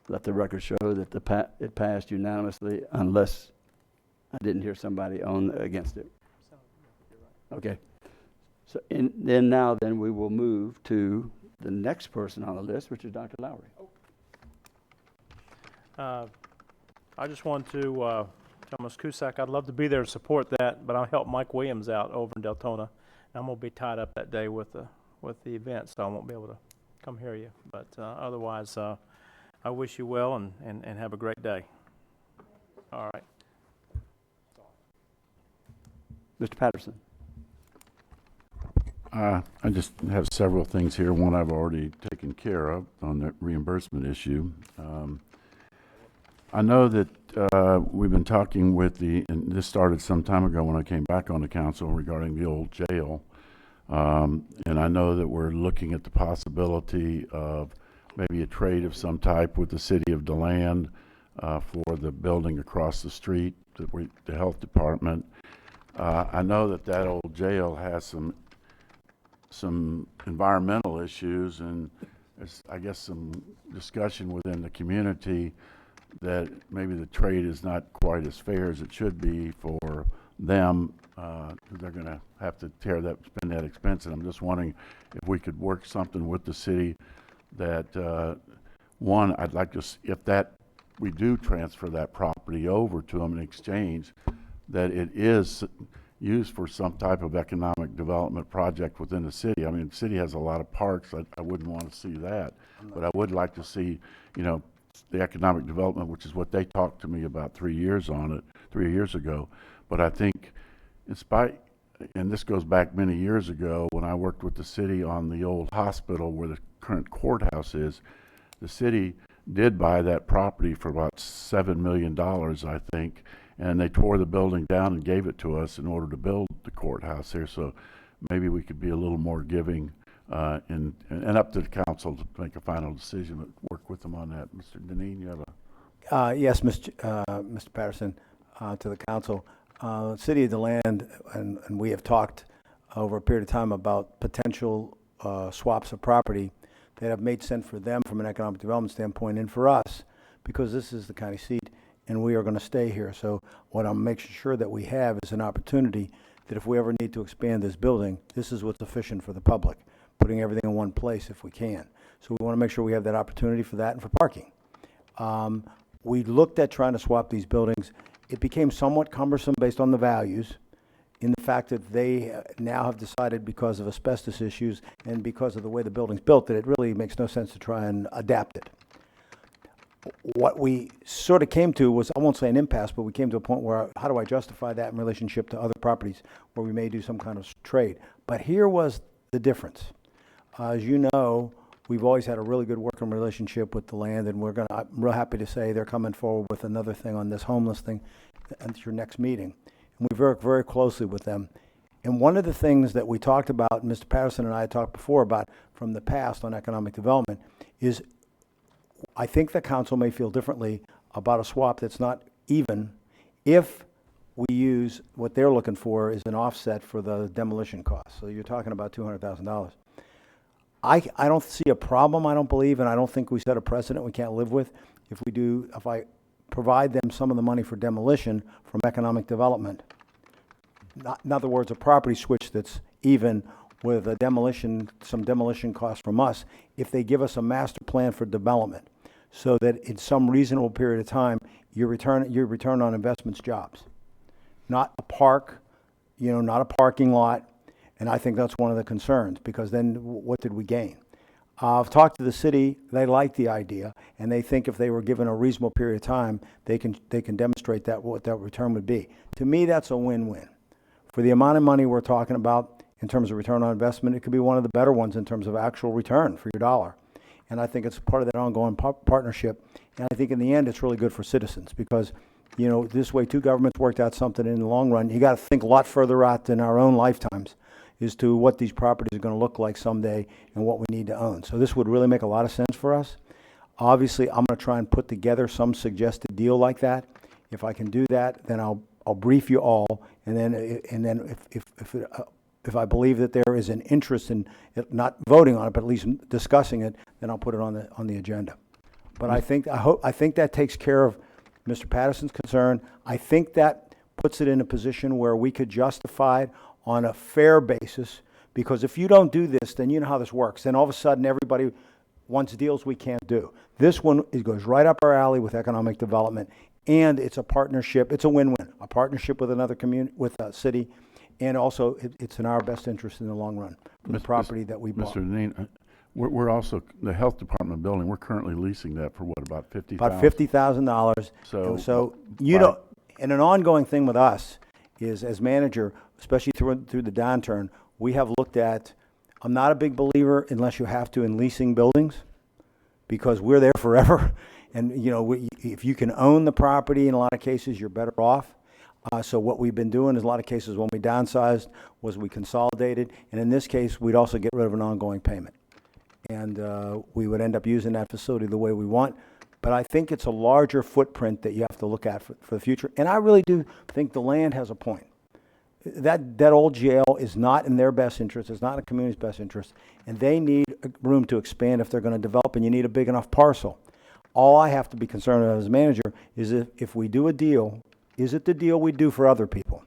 Let the record show that it passed unanimously, unless I didn't hear somebody against it. Okay. So then we will move to the next person on the list, which is Dr. Lowry. I just want to tell Ms. Cusack I'd love to be there to support that, but I'll help Mike Williams out over in Deltona. I'm going to be tied up that day with the event, so I won't be able to come hear you. But otherwise, I wish you well and have a great day. All right. Mr. Patterson. I just have several things here. One I've already taken care of on the reimbursement issue. I know that we've been talking with and this started some time ago when I came back on the council regarding the old jail. And I know that we're looking at the possibility of maybe a trade of some type with the city of DeLand for the building across the street, the health department. I know that old jail has some environmental issues, and there's, I guess, some discussion within the community that maybe the trade is not quite as fair as it should be for them. They're going to have to spend that expense, and I'm just wondering if we could work something with the city that, one, I'd like to, we do transfer that property over to them in exchange, that it is used for some type of economic development project within the city. I mean, the city has a lot of parks. I wouldn't want to see that, but I would like to see, the economic development, which is what they talked to me about 3 years ago. But I think, and this goes back many years ago when I worked with the city on the old hospital where the current courthouse is, the city did buy that property for about $7 million, I think, and they tore the building down and gave it to us in order to build the courthouse here. So maybe we could be a little more giving, and up to the council to make a final decision, but work with them on that. Mr. Deneen, you have a... Yes, Mr. Patterson, to the council. City of DeLand, and we have talked over a period of time about potential swaps of property that have made sense for them from an economic development standpoint and for us, because this is the county seat and we are going to stay here. So what I'm making sure that we have is an opportunity that if we ever need to expand this building, this is what's efficient for the public, putting everything in one place if we can. So we want to make sure we have that opportunity for that and for parking. We looked at trying to swap these buildings. It became somewhat cumbersome based on the values, in the fact that they now have decided, because of asbestos issues and because of the way the building's built, that it really makes no sense to try and adapt it. What we sort of came to was, I won't say an impasse, but we came to a point where, how do I justify that in relationship to other properties where we may do some kind of trade? But here was the difference. As you know, we've always had a really good working relationship with the land, and I'm real happy to say they're coming forward with another thing on this homeless thing at your next meeting. And we work very closely with them. And one of the things that we talked about, Mr. Patterson and I had talked before about from the past on economic development, is I think the council may feel differently about a swap that's not even if we use what they're looking for is an offset for the demolition costs. So you're talking about $200,000. I don't see a problem, I don't believe, and I don't think we set a precedent we can't live with if I provide them some of the money for demolition from economic development. In other words, a property switch that's even with a some demolition costs from us, if they give us a master plan for development, so that in some reasonable period of time, your return on investment's jobs. Not a park, not a parking lot, and I think that's one of the concerns, because then what did we gain? I've talked to the city, they like the idea, and they think if they were given a reasonable period of time, they can demonstrate what that return would be. To me, that's a win-win. For the amount of money we're talking about in terms of return on investment, it could be one of the better ones in terms of actual return for your dollar. And I think it's part of that ongoing partnership. And I think in the end, it's really good for citizens, because, this way two governments worked out something in the long run. You got to think a lot further out than our own lifetimes as to what these properties are going to look like someday and what we need to own. So this would really make a lot of sense for us. Obviously, I'm going to try and put together some suggested deal like that. If I can do that, then I'll brief you all, and then if I believe that there is an interest in it, not voting on it, but at least discussing it, then I'll put it on the agenda. But I think that takes care of Mr. Patterson's concern. I think that puts it in a position where we could justify it on a fair basis, because if you don't do this, then you know how this works. Then all of a sudden everybody wants deals we can't do. This one, it goes right up our alley with economic development, and it's a partnership. It's a win-win, a partnership with another community, with a city, and also it's in our best interest in the long run for the property that we bought. Mr. Deneen, We're also, the health department building, we're currently leasing that for what, about $50,000? About $50,000. So You by- know, and an ongoing thing with us is, as manager, especially through the downturn, we have looked at, I'm not a big believer, unless you have to, in leasing buildings, because we're there forever. And, you know, if you can own the property, in a lot of cases, you're better off. So what we've been doing is, a lot of cases, when we downsized, was we consolidated. And in this case, we'd also get rid of an ongoing payment. And we would end up using that facility the way we want. But I think it's a larger footprint that you have to look at for the future. And I really do think the land has a point. That old jail is not in their best interest. It's not in the community's best interest. And they need room to expand if they're going to develop, and you need a big enough parcel. All I have to be concerned about as a manager is if we do a deal, is it the deal we do for other people?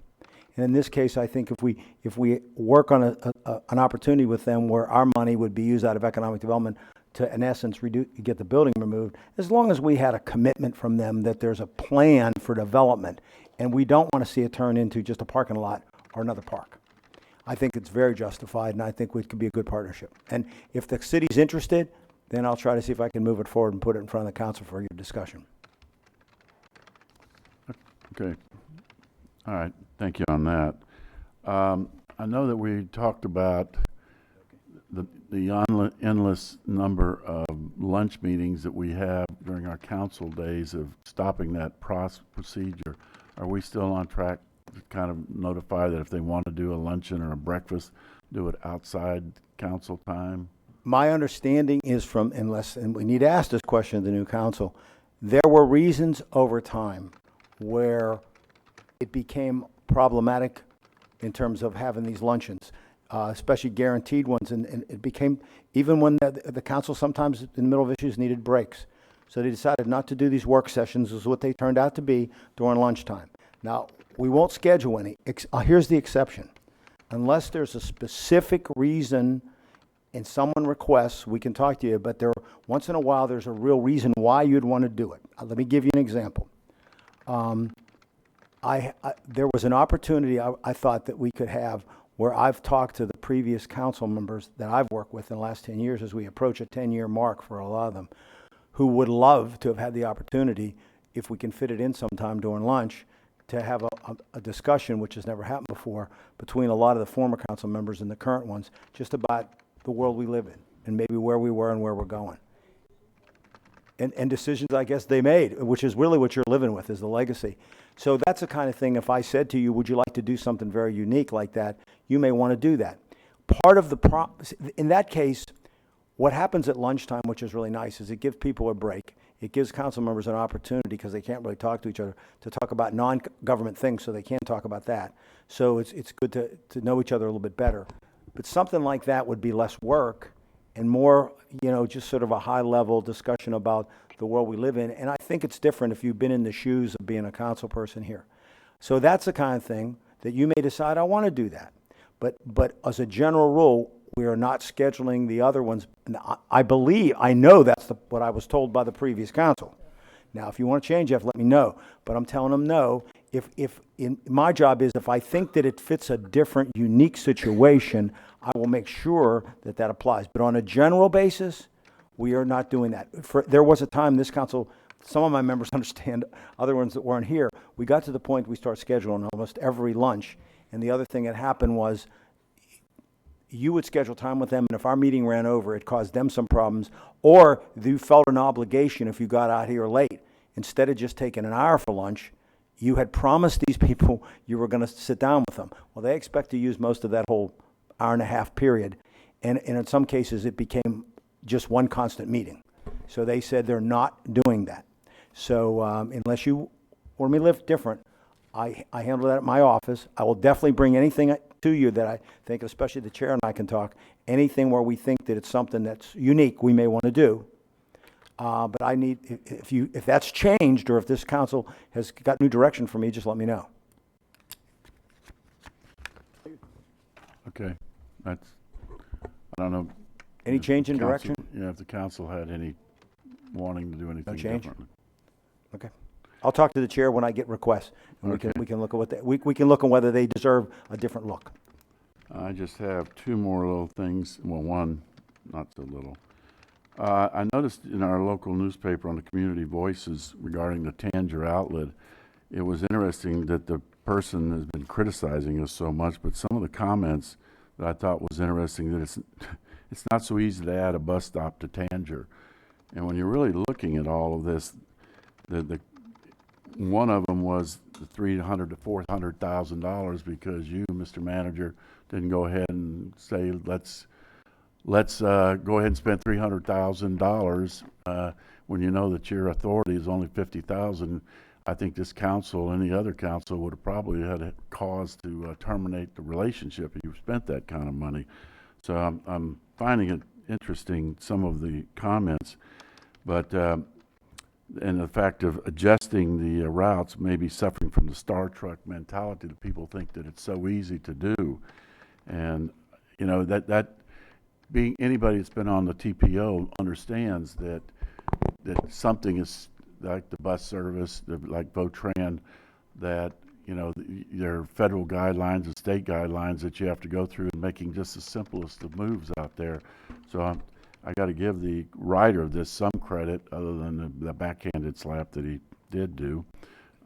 And in this case, I think if we work on an opportunity with them where our money would be used out of economic development to, in essence, get the building removed, as long as we had a commitment from them that there's a plan for development, and we don't want to see it turn into just a parking lot or another park. I think it's very justified, and I think we could be a good partnership. And if the city's interested, then I'll try to see if I can move it forward and put it in front of the council for your discussion. Okay. All right. Thank you on that. I know that we talked about the endless number of lunch meetings that we have during our council days of stopping that procedure. Are we still on track to kind of notify that if they want to do a luncheon or a breakfast, do it outside council time? My understanding is and we need to ask this question of the new council, there were reasons over time where it became problematic in terms of having these luncheons, especially guaranteed ones. And it became, even when the council sometimes in the middle of issues needed breaks. So they decided not to do these work sessions, is what they turned out to be during lunchtime. Now, we won't schedule any. Here's the exception. Unless there's a specific reason and someone requests, we can talk to you, but once in a while there's a real reason why you'd want to do it. Let me give you an example. There was an opportunity I thought that we could have where I've talked to the previous council members that I've worked with in the last 10 years as we approach a 10-year mark for a lot of them, who would love to have had the opportunity, if we can fit it in sometime during lunch, to have a discussion, which has never happened before, between a lot of the former council members and the current ones, just about the world we live in and maybe where we were and where we're going. And decisions, I guess, they made, which is really what you're living with, is the legacy. So that's the kind of thing, if I said to you, would you like to do something very unique like that, you may want to do that. Part of in that case, what happens at lunchtime, which is really nice, is it gives people a break. It gives council members an opportunity, because they can't really talk to each other, to talk about non-government things, so they can talk about that. So it's good to know each other a little bit better. But something like that would be less work and more, just sort of a high-level discussion about the world we live in. And I think it's different if you've been in the shoes of being a council person here. So that's the kind of thing that you may decide, I want to do that. But as a general rule, we are not scheduling the other ones. And I know that's what I was told by the previous council. Now, if you want to change that, let me know. But I'm telling them no. My job is, if I think that it fits a different, unique situation, I will make sure that applies. But on a general basis, we are not doing that. There was a time this council, some of my members understand, other ones that weren't here, we got to the point we start scheduling almost every lunch. And the other thing that happened was, you would schedule time with them, and if our meeting ran over, it caused them some problems, or you felt an obligation if you got out here late. Instead of just taking an hour for lunch, you had promised these people you were going to sit down with them. Well, they expect to use most of that whole hour-and-a-half period, and in some cases, it became just one constant meeting. So they said they're not doing that. So unless you or me live different, I handle that at my office. I will definitely bring anything to you that I think, especially the chair and I can talk, anything where we think that it's something that's unique we may want to do. But I need, if that's changed, or if this council has got new direction for me, just let me know. Okay. I don't know. Any change in direction? Yeah, if the council had any wanting to do anything differently. Okay. I'll talk to the chair when I get requests, and we can look at what we can look at whether they deserve a different look. I just have two more little things. Well, one not so little. I noticed in our local newspaper on the Community Voices regarding the Tanger outlet, it was interesting that the person has been criticizing us so much, but some of the comments that I thought was interesting, that it's not so easy to add a bus stop to Tanger. And when you're really looking at all of this, the one of them was the $300,000 to $400,000 because you, Mr. Manager, didn't go ahead and say let's go ahead and spend $300,000 when you know that your authority is only $50,000. I think this council, any other council, would have probably had a cause to terminate the relationship if you spent that kind of money. So I'm finding it interesting, some of the comments, but and the fact of adjusting the routes, maybe suffering from the Star Trek mentality that people think that it's so easy to do. And, you know, that being anybody that's been on the TPO understands that something is like the bus service, like Votran, that, you know, there are federal guidelines and state guidelines that you have to go through in making just the simplest of moves out there. So I got to give the writer of this some credit, other than the backhanded slap that he did do,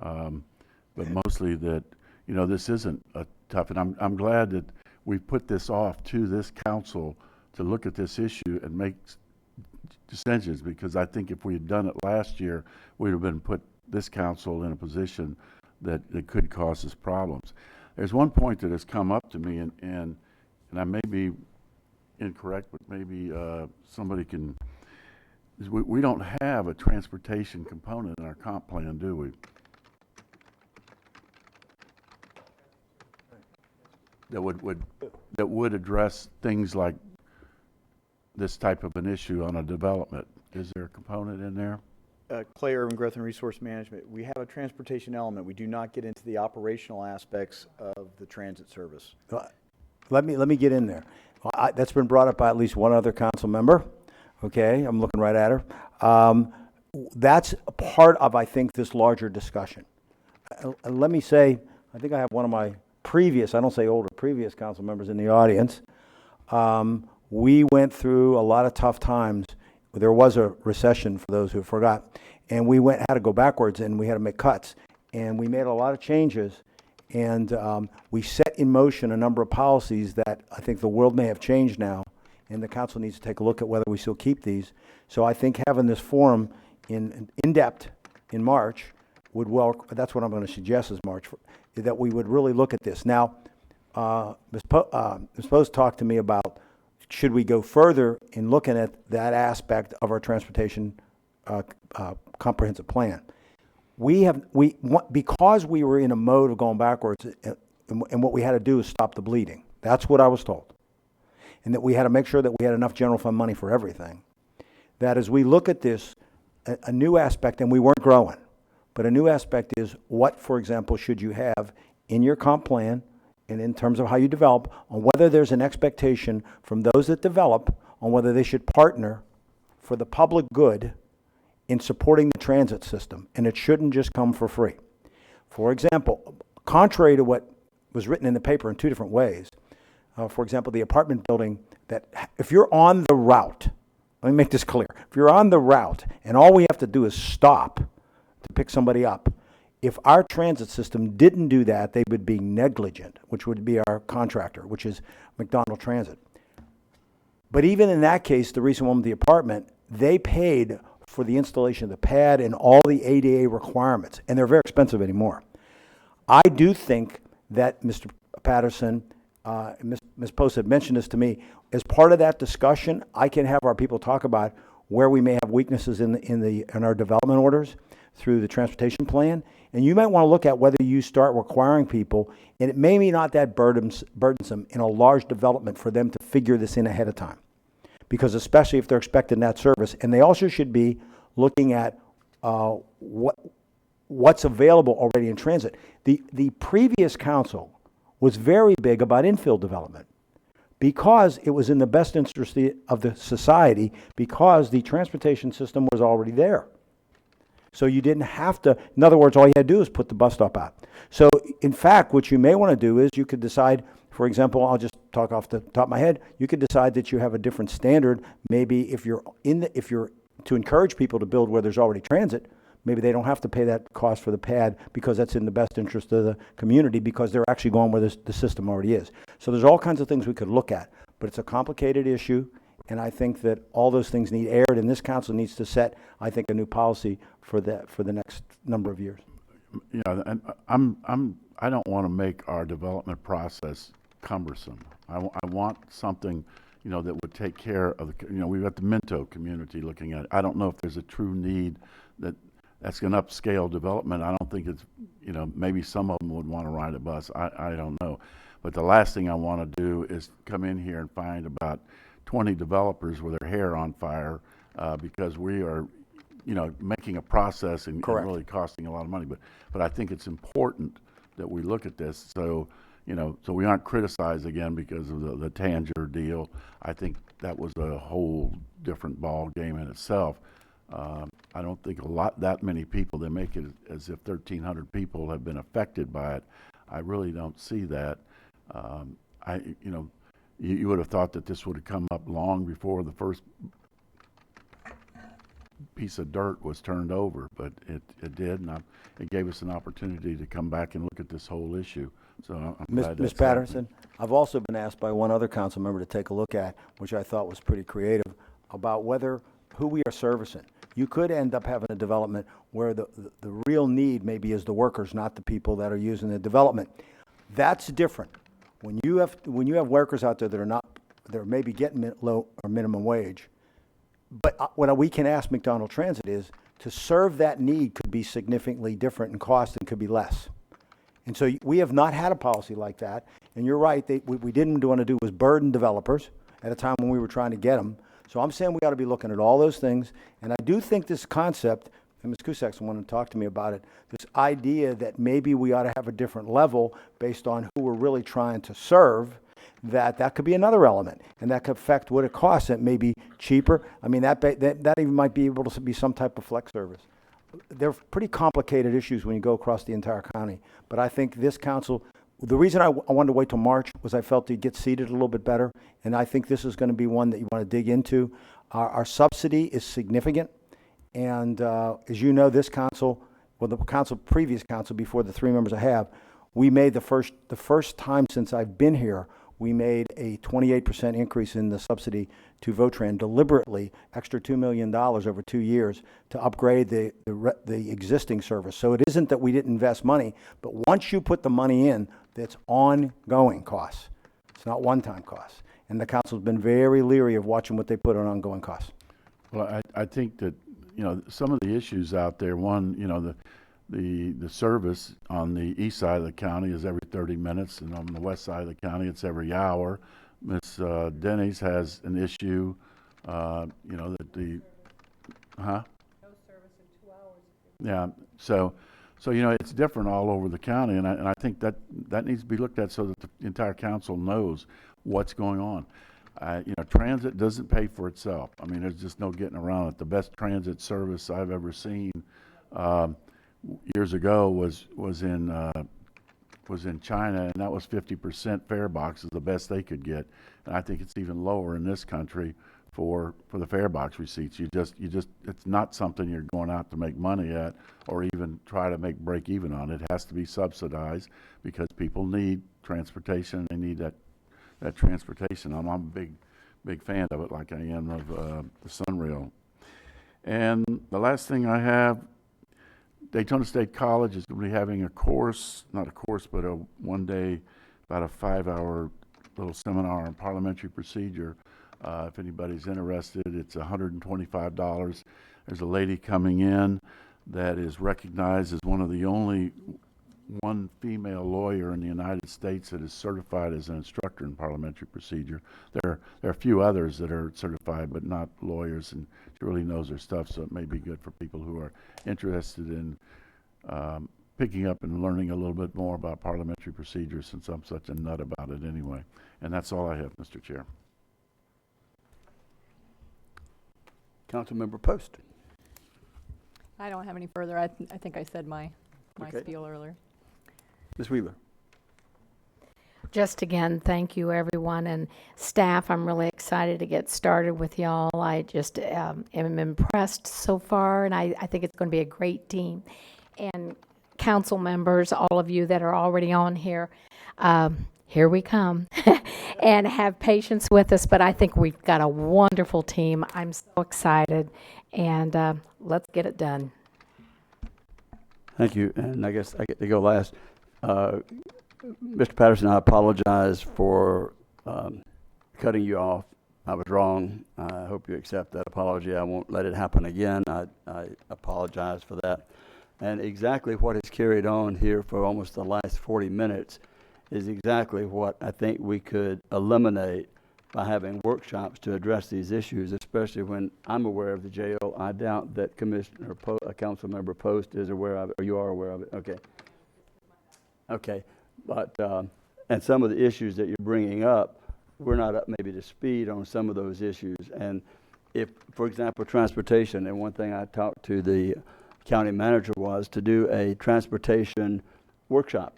but mostly that, you know, this isn't a tough, and I'm glad that we put this off to this council to look at this issue and make decisions, because I think if we had done it last year, we would have put this council in a position that it could cause us problems. There's one point that has come up to me, and I may be incorrect, but maybe somebody can. We don't have a transportation component in our comp plan, do we? That would address things like this type of an issue on a development. Is there a component in there? Clay Urban Growth and Resource Management, we have a transportation element. We do not get into the operational aspects of the transit service. Let me get in there. That's been brought up by at least one other council member. Okay, I'm looking right at her. That's a part of, I think, this larger discussion. Let me say, I think I have one of my previous, I don't say older, previous council members in the audience. We went through a lot of tough times. There was a recession, for those who forgot, and we had to go backwards, and we had to make cuts, and we made a lot of changes, and we set in motion a number of policies that I think the world may have changed now, and the council needs to take a look at whether we still keep these. So I think having this forum in depth in March would that's what I'm going to suggest is March, that we would really look at this. Now, Ms. Post talked to me about should we go further in looking at that aspect of our transportation comprehensive plan. Because we were in a mode of going backwards, and what we had to do is stop the bleeding. That's what I was told. And that we had to make sure that we had enough general fund money for everything. That as we look at this, a new aspect, and we weren't growing, but a new aspect is what, for example, should you have in your comp plan and in terms of how you develop, on whether there's an expectation from those that develop on whether they should partner for the public good in supporting the transit system, and it shouldn't just come for free. For example, contrary to what was written in the paper in two different ways, for example, the apartment building, that if you're on the route, let me make this clear, if you're on the route and all we have to do is stop to pick somebody up, if our transit system didn't do that, they would be negligent, which would be our contractor, which is McDonald Transit. But even in that case, the recent one with the apartment, they paid for the installation of the pad and all the ADA requirements, and they're very expensive anymore. I do think that Mr. Patterson, Ms. Post had mentioned this to me, as part of that discussion, I can have our people talk about where we may have weaknesses in our development orders through the transportation plan, and you might want to look at whether you start requiring people, and it may be not that burdensome in a large development for them to figure this in ahead of time, because especially if they're expecting that service, and they also should be looking at what's available already in transit. The previous council was very big about infill development because it was in the best interest of the society, because the transportation system was already there. So you didn't have to, in other words, all you had to do is put the bus stop out. So in fact, what you may want to do is you could decide, for example, I'll just talk off the top of my head, you could decide that you have a different standard. Maybe if you're to encourage people to build where there's already transit, maybe they don't have to pay that cost for the pad because that's in the best interest of the community because they're actually going where the system already is. So there's all kinds of things we could look at, but it's a complicated issue, and I think that all those things need aired, and this council needs to set, I think, a new policy for the next number of years. Yeah, and I don't want to make our development process cumbersome. I want something, that would take care of the, we've got the Minto community looking at it. I don't know if there's a true need that's going to upscale development. I don't think it's, maybe some of them would want to ride a bus. I don't know. But the last thing I want to do is come in here and find about 20 developers with their hair on fire because we are, making a process and really costing a lot of money. But I think it's important that we look at this so we aren't criticized again because of the Tanger deal. I think that was a whole different ball game in itself. I don't think that many people, they make it as if 1,300 people have been affected by it. I really don't see that. You would have thought that this would have come up long before the first piece of dirt was turned over, but it did, and it gave us an opportunity to come back and look at this whole issue. So I'm glad Ms. that's Patterson, happening. I've also been asked by one other council member to take a look at, which I thought was pretty creative, about who we are servicing. You could end up having a development where the real need maybe is the workers, not the people that are using the development. That's different. When you have workers out there they're maybe getting low or minimum wage, but what we can ask McDonald Transit is to serve that need could be significantly different in cost and could be less. And so we have not had a policy like that. And you're right, what we didn't want to do was burden developers at a time when we were trying to get them. So I'm saying we ought to be looking at all those things. And I do think this concept, and Ms. Cusack's wanted to talk to me about it, this idea that maybe we ought to have a different level based on who we're really trying to serve, that could be another element. And that could affect what it costs. It may be cheaper. I mean, that even might be able to be some type of flex service. They're pretty complicated issues when you go across the entire county. But I think this council, the reason I wanted to wait till March was I felt you'd get seated a little bit better. And I think this is going to be one that you want to dig into. Our subsidy is significant. And as you know, this council, the previous council before the 3 members I have, we made the first time since I've been here, we made a 28% increase in the subsidy to Votran deliberately, extra $2 million over 2 years to upgrade the existing service. So it isn't that we didn't invest money, but once you put the money in, that's ongoing costs. It's not one-time costs. And the council's been very leery of watching what they put on ongoing costs. Well, I think that, some of the issues out there, one, the service on the east side of the county is every 30 minutes, and on the west side of the county, it's every hour. Ms. Denny's has an issue, that No service in 2 hours. Yeah, so it's different all over the county, and I think that needs to be looked at so that the entire council knows what's going on. Transit doesn't pay for itself. I mean, there's just no getting around it. The best transit service I've ever seen years ago was in China, and that was 50% fare box is the best they could get, and I think it's even lower in this country for the fare box receipts. You just it's not something you're going out to make money at or even try to break even on. It has to be subsidized because people need transportation. They need that transportation. I'm a big fan of it, like I am of the Sunrail. And the last thing I have, Daytona State College is going to be having a course, not a course, but a one-day, about a 5-hour little seminar on parliamentary procedure. If anybody's interested, it's $125. There's a lady coming in that is recognized as one of the only one female lawyer in the United States that is certified as an instructor in parliamentary procedure. There are a few others that are certified, but not lawyers, and she really knows her stuff, so it may be good for people who are interested in picking up and learning a little bit more about parliamentary procedure, since I'm such a nut about it anyway. And that's all I have, Mr. Chair. Councilmember Post. I don't have any further. I think I said my Okay. spiel earlier. Ms. Wheeler? Just again, thank you, everyone, and staff. I'm really excited to get started with y'all. I just am impressed so far, and I think it's going to be a great team. And council members, all of you that are already on here, here we come. And have patience with us, but I think we've got a wonderful team. I'm so excited, and let's get it done. Thank you, and I guess I get to go last. Mr. Patterson, I apologize for cutting you off. I was wrong. I hope you accept that apology. I won't let it happen again. I apologize for that. And exactly what has carried on here for almost the last 40 minutes is exactly what I think we could eliminate by having workshops to address these issues, especially when I'm aware of the jail. I doubt that Council Member Post is aware of it, or you are aware of it. Okay. Okay. But, and some of the issues that you're bringing up, we're not up maybe to speed on some of those issues. And if, for example, transportation, and one thing I talked to the county manager was to do a transportation workshop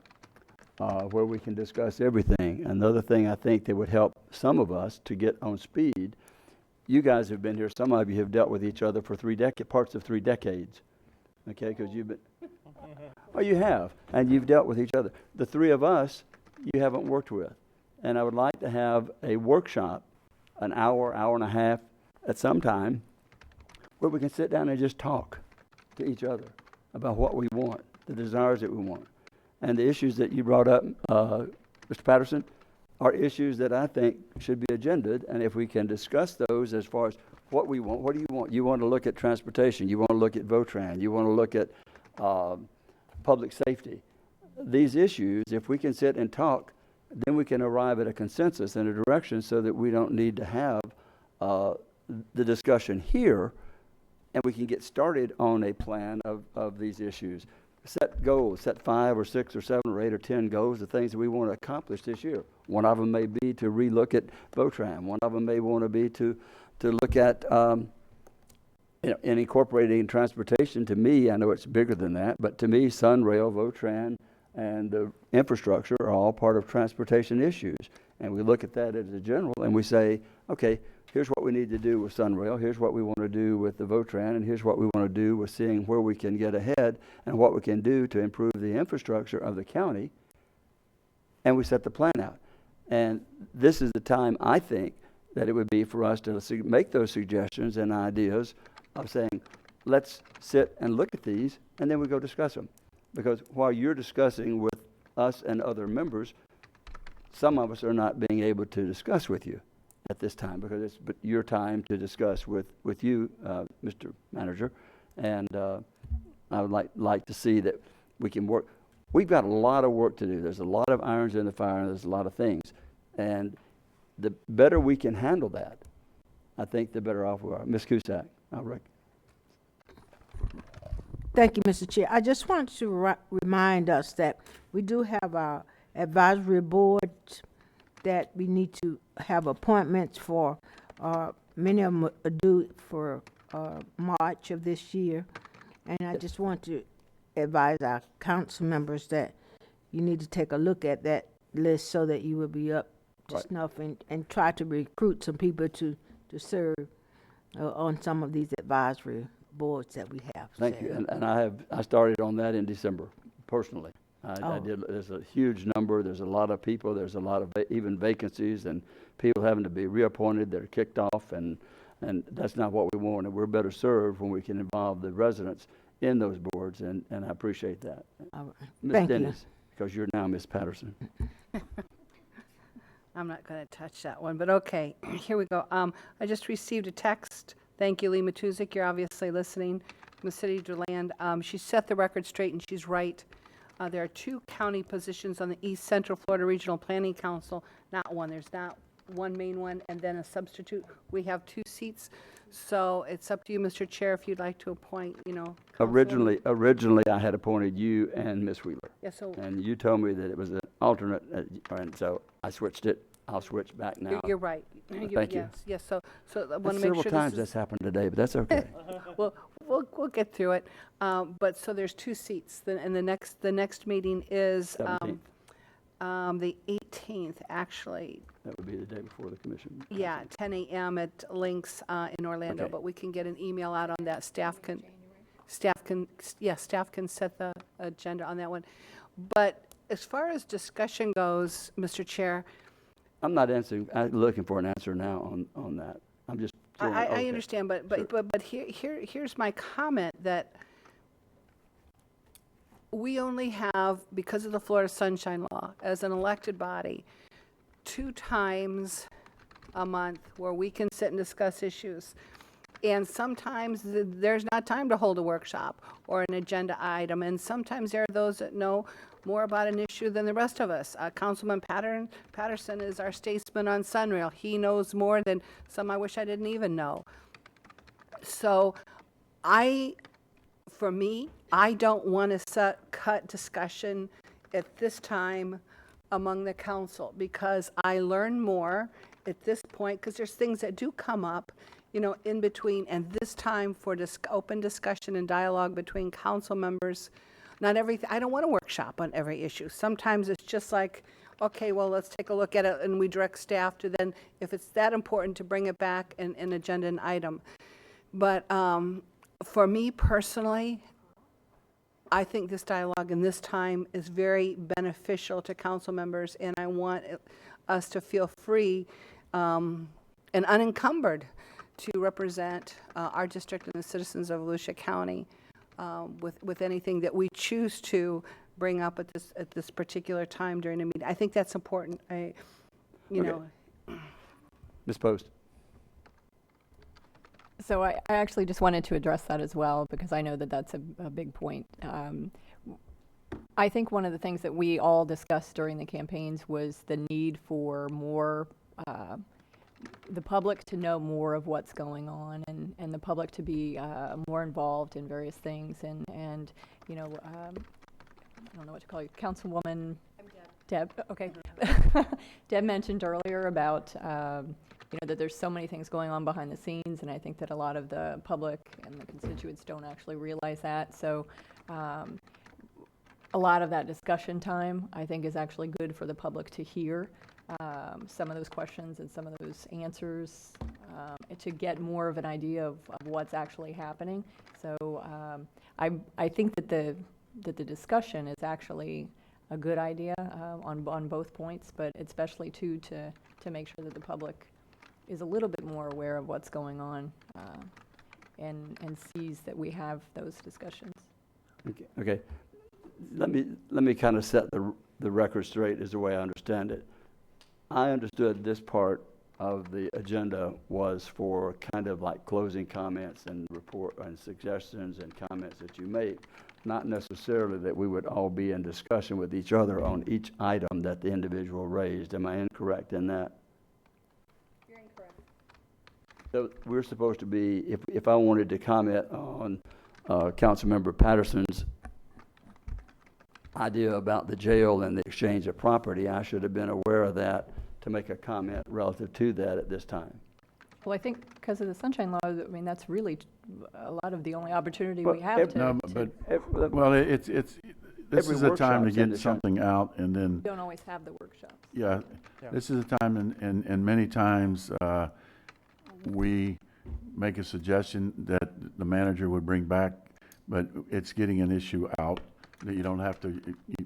where we can discuss everything. Another thing I think that would help some of us to get on speed, you guys have been here, some of you have dealt with each other for parts of 3 decades. Okay, because you've been, oh, you have, and you've dealt with each other. The 3 of us, you haven't worked with. And I would like to have a workshop, an hour, hour and a half at some time, where we can sit down and just talk to each other about what we want, the desires that we want. And the issues that you brought up, Mr. Patterson, are issues that I think should be agended. And if we can discuss those as far as what we want, what do you want? You want to look at transportation. You want to look at VOTRAN. You want to look at public safety. These issues, if we can sit and talk, then we can arrive at a consensus and a direction so that we don't need to have the discussion here, and we can get started on a plan of these issues. Set goals, set 5 or 6 or 7 or 8 or 10 goals, the things that we want to accomplish this year. One of them may be to relook at VOTRAN. One of them may want to be to look at and incorporating transportation. To me, I know it's bigger than that, but to me, Sunrail, VOTRAN, and the infrastructure are all part of transportation issues. And we look at that as a general, and we say, okay, here's what we need to do with Sunrail, here's what we want to do with the VOTRAN, and here's what we want to do with seeing where we can get ahead and what we can do to improve the infrastructure of the county, and we set the plan out. And this is the time, I think, that it would be for us to make those suggestions and ideas of saying, let's sit and look at these, and then we go discuss them. Because while you're discussing with us and other members, some of us are not being able to discuss with you at this time, because it's your time to discuss with you, Mr. Manager. And I would like to see that we can work. We've got a lot of work to do. There's a lot of irons in the fire, and there's a lot of things. And the better we can handle that, I think the better off we are. Ms. Cusack, Thank you, Mr. Chair. I just want to remind us that we do have our advisory board that we need to have appointments for. Many of them are due for March of this year. And I just want to advise our council members that you need to take a look at that list so that you will be up to snuff and try to recruit some people to serve on some of these advisory boards that we have. Thank you. And I started on that in December, personally. I did. There's a huge number. There's a lot of people. There's a lot of even vacancies and people having to be reappointed that are kicked off, and that's not what we want. And we're better served when we can involve the residents in those boards, and I appreciate that. Ms. Dennis, because you're now Ms. Patterson. I'm not going to touch that one, but okay, here we go. I just received a text. Thank you, Lee Matuzik. You're obviously listening from the city of DeLand. She set the record straight, and she's right. There are 2 county positions on the East Central Florida Regional Planning Council. Not one. There's not one main one and then a substitute. We have 2 seats. So it's up to you, Mr. Chair, if you'd like to appoint, Originally, I had appointed you and Ms. Wheeler. Yeah, so and you told me that it was an alternate, and so I switched it. I'll switch back now. You're right. Thank you. Yes. So I want to make Several sure times this is, that's happened today, but that's okay. well, we'll get through it. But so there's 2 seats, and the next meeting is 17th. The 18th, actually. That would be the day before the commission. Yeah, 10 a.m. at Lynx in Orlando, Okay. but we can get an email out on that. Staff can set the agenda on that one. But as far as discussion goes, Mr. Chair, I'm not looking for an answer now on that. I'm just. I okay. understand, but here's my comment that we only have, because of the Florida Sunshine Law, as an elected body, 2 times a month where we can sit and discuss issues. And sometimes there's not time to hold a workshop or an agenda item, and sometimes there are those that know more about an issue than the rest of us. Councilman Patterson is our statesman on Sunrail. He knows more than some I wish I didn't even know. So for me, I don't want to cut discussion at this time among the council, because I learn more at this point, because there's things that do come up, in between, and this time for open discussion and dialogue between council members. Not everything, I don't want to workshop on every issue. Sometimes it's just like, okay, well, let's take a look at it, and we direct staff to then, if it's that important, to bring it back in an agenda and item. But for me personally, I think this dialogue and this time is very beneficial to council members, and I want us to feel free and unencumbered to represent our district and the citizens of Volusia County with anything that we choose to bring up at this particular time during a meeting. I think that's important. Ms. Post. So I actually just wanted to address that as well, because I know that that's a big point. I think one of the things that we all discussed during the campaigns was the need for more, the public to know more of what's going on, and the public to be more involved in various things. And I don't know what to call you, Councilwoman Deb. Okay. Deb mentioned earlier about that there's so many things going on behind the scenes, and I think that a lot of the public and the constituents don't actually realize that. So a lot of that discussion time, I think, is actually good for the public to hear some of those questions and some of those answers, to get more of an idea of what's actually happening. So I think that the discussion is actually a good idea on both points, but especially too to make sure that the public is a little bit more aware of what's going on and sees that we have those discussions. Okay. Let me kind of set the record straight, is the way I understand it. I understood this part of the agenda was for kind of like closing comments and report and suggestions and comments that you make, not necessarily that we would all be in discussion with each other on each item that the individual raised. Am I incorrect in that? You're incorrect. So we're supposed to be, if I wanted to comment on Councilmember Patterson's idea about the jail and the exchange of property, I should have been aware of that to make a comment relative to that at this time. Well, I think because of the Sunshine Law, I mean, that's really a lot of the only opportunity we have to. No, but, well, this is a time to get something out, and then. We don't always have the workshops. Yeah, this is a time, and many times we make a suggestion that the manager would bring back, but it's getting an issue out that you don't have to,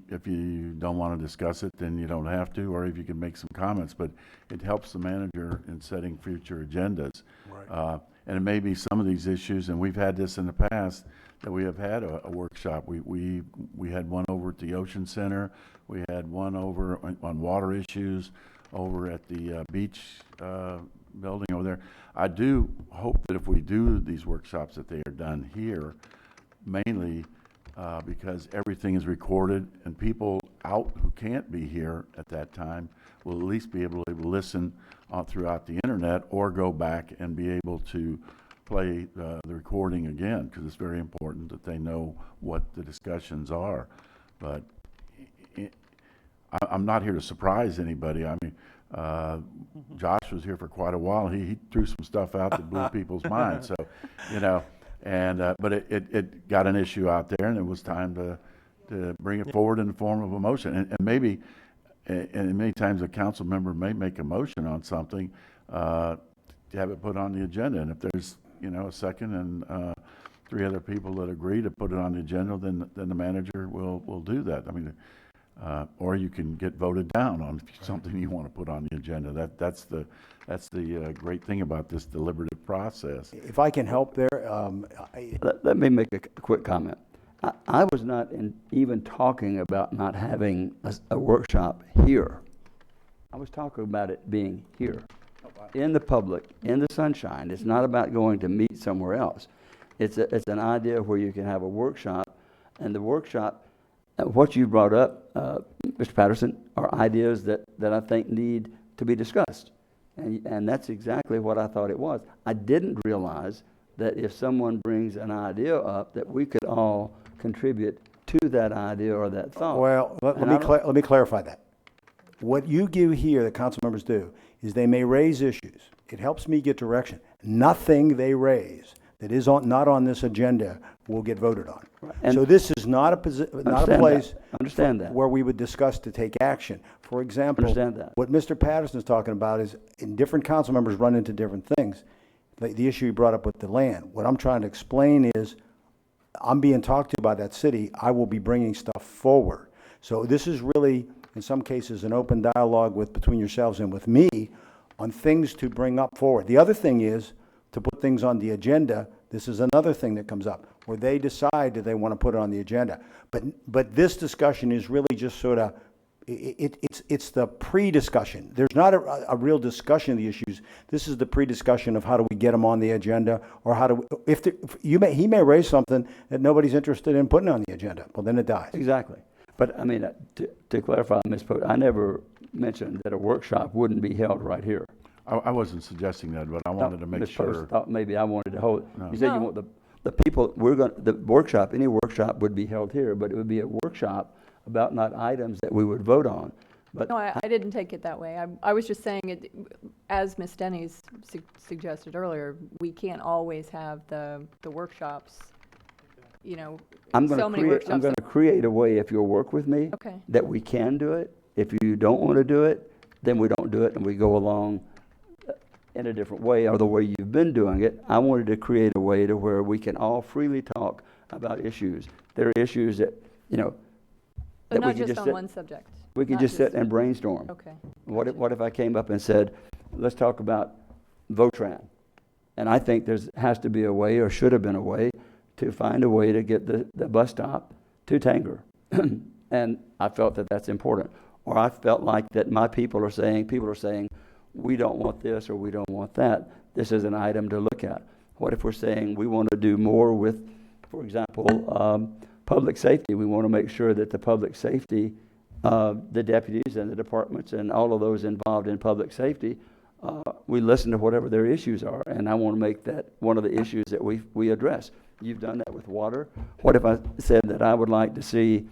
if you don't want to discuss it, then you don't have to, or if you can make some comments, but it helps the manager in setting future agendas. Right. And it may be some of these issues, and we've had this in the past, that we have had a workshop. We had one over at the Ocean Center. We had one over on water issues over at the beach building over there. I do hope that if we do these workshops, that they are done here, mainly because everything is recorded, and people out who can't be here at that time will at least be able to listen throughout the internet, or go back and be able to play the recording again, because it's very important that they know what the discussions are. But I'm not here to surprise anybody. I mean, Josh was here for quite a while. He threw some stuff out that blew people's minds. So, And, but it got an issue out there, and it was time to bring it forward in the form of a motion. And maybe, and many times a council member may make a motion on something, to have it put on the agenda. And if there's, a second and, 3 other people that agree to put it on the agenda, then the manager will do that. I mean, or you can get voted down on something you want to put on the agenda. That's the great thing about this deliberative process. If I can help there, Let me make a quick comment. I was not even talking about not having a workshop here. I was talking about it being here, in the public, in the sunshine. It's not about going to meet somewhere else. It's an idea where you can have a workshop, and the workshop, what you brought up, Mr. Patterson, are ideas that I think need to be discussed. And that's exactly what I thought it was. I didn't realize that if someone brings an idea up, that we could all contribute to that idea or that thought. well, let me clarify that. What you do here, that council members do, is they may raise issues. It helps me get direction. Nothing they raise that is not on this agenda will get voted on. And so this is not a place Understand that. where we would discuss to take action. For example, Understand that. what Mr. Patterson is talking about is, in different council members run into different things. The issue he brought up with the land. What I'm trying to explain is, I'm being talked to by that city. I will be bringing stuff forward. So this is really, in some cases, an open dialogue between yourselves and with me on things to bring up forward. The other thing is to put things on the agenda. This is another thing that comes up where they decide that they want to put it on the agenda. But this discussion is really just sort of, it's the pre-discussion. There's not a real discussion of the issues. This is the pre-discussion of how do we get them on the agenda, or how do we, he may raise something that nobody's interested in putting on the agenda. Well, then it dies. Exactly. But I mean, to clarify, Ms. Pope, I never mentioned that a workshop wouldn't be held right here. I wasn't suggesting that, but I wanted to make Ms. sure. Post thought maybe I wanted to hold. No. You said you want the people. The workshop. Any workshop would be held here, but it would be a workshop about not items that we would vote on. But No, I didn't take it that way. I was just saying, it, as Ms. Denny's suggested earlier, we can't always have the workshops, I'm so going many to workshops. I'm going to create a way, if you'll work with me, Okay. that we can do it. If you don't want to do it, then we don't do it, and we go along in a different way, or the way you've been doing it. I wanted to create a way to where we can all freely talk about issues. There are issues that, But that we not can just on sit, one subject. we can Not just sit and brainstorm. Okay. What if I came up and said, let's talk about Votran? And I think has to be a way, or should have been a way, to find a way to get the bus stop to Tanger. And I felt that that's important. Or I felt like that my people are saying, we don't want this or we don't want that. This is an item to look at. What if we're saying we want to do more with, for example, public safety? We want to make sure that the public safety, the deputies and the departments and all of those involved in public safety, we listen to whatever their issues are. And I want to make that one of the issues that we address. You've done that with water. What if I said that I would like to see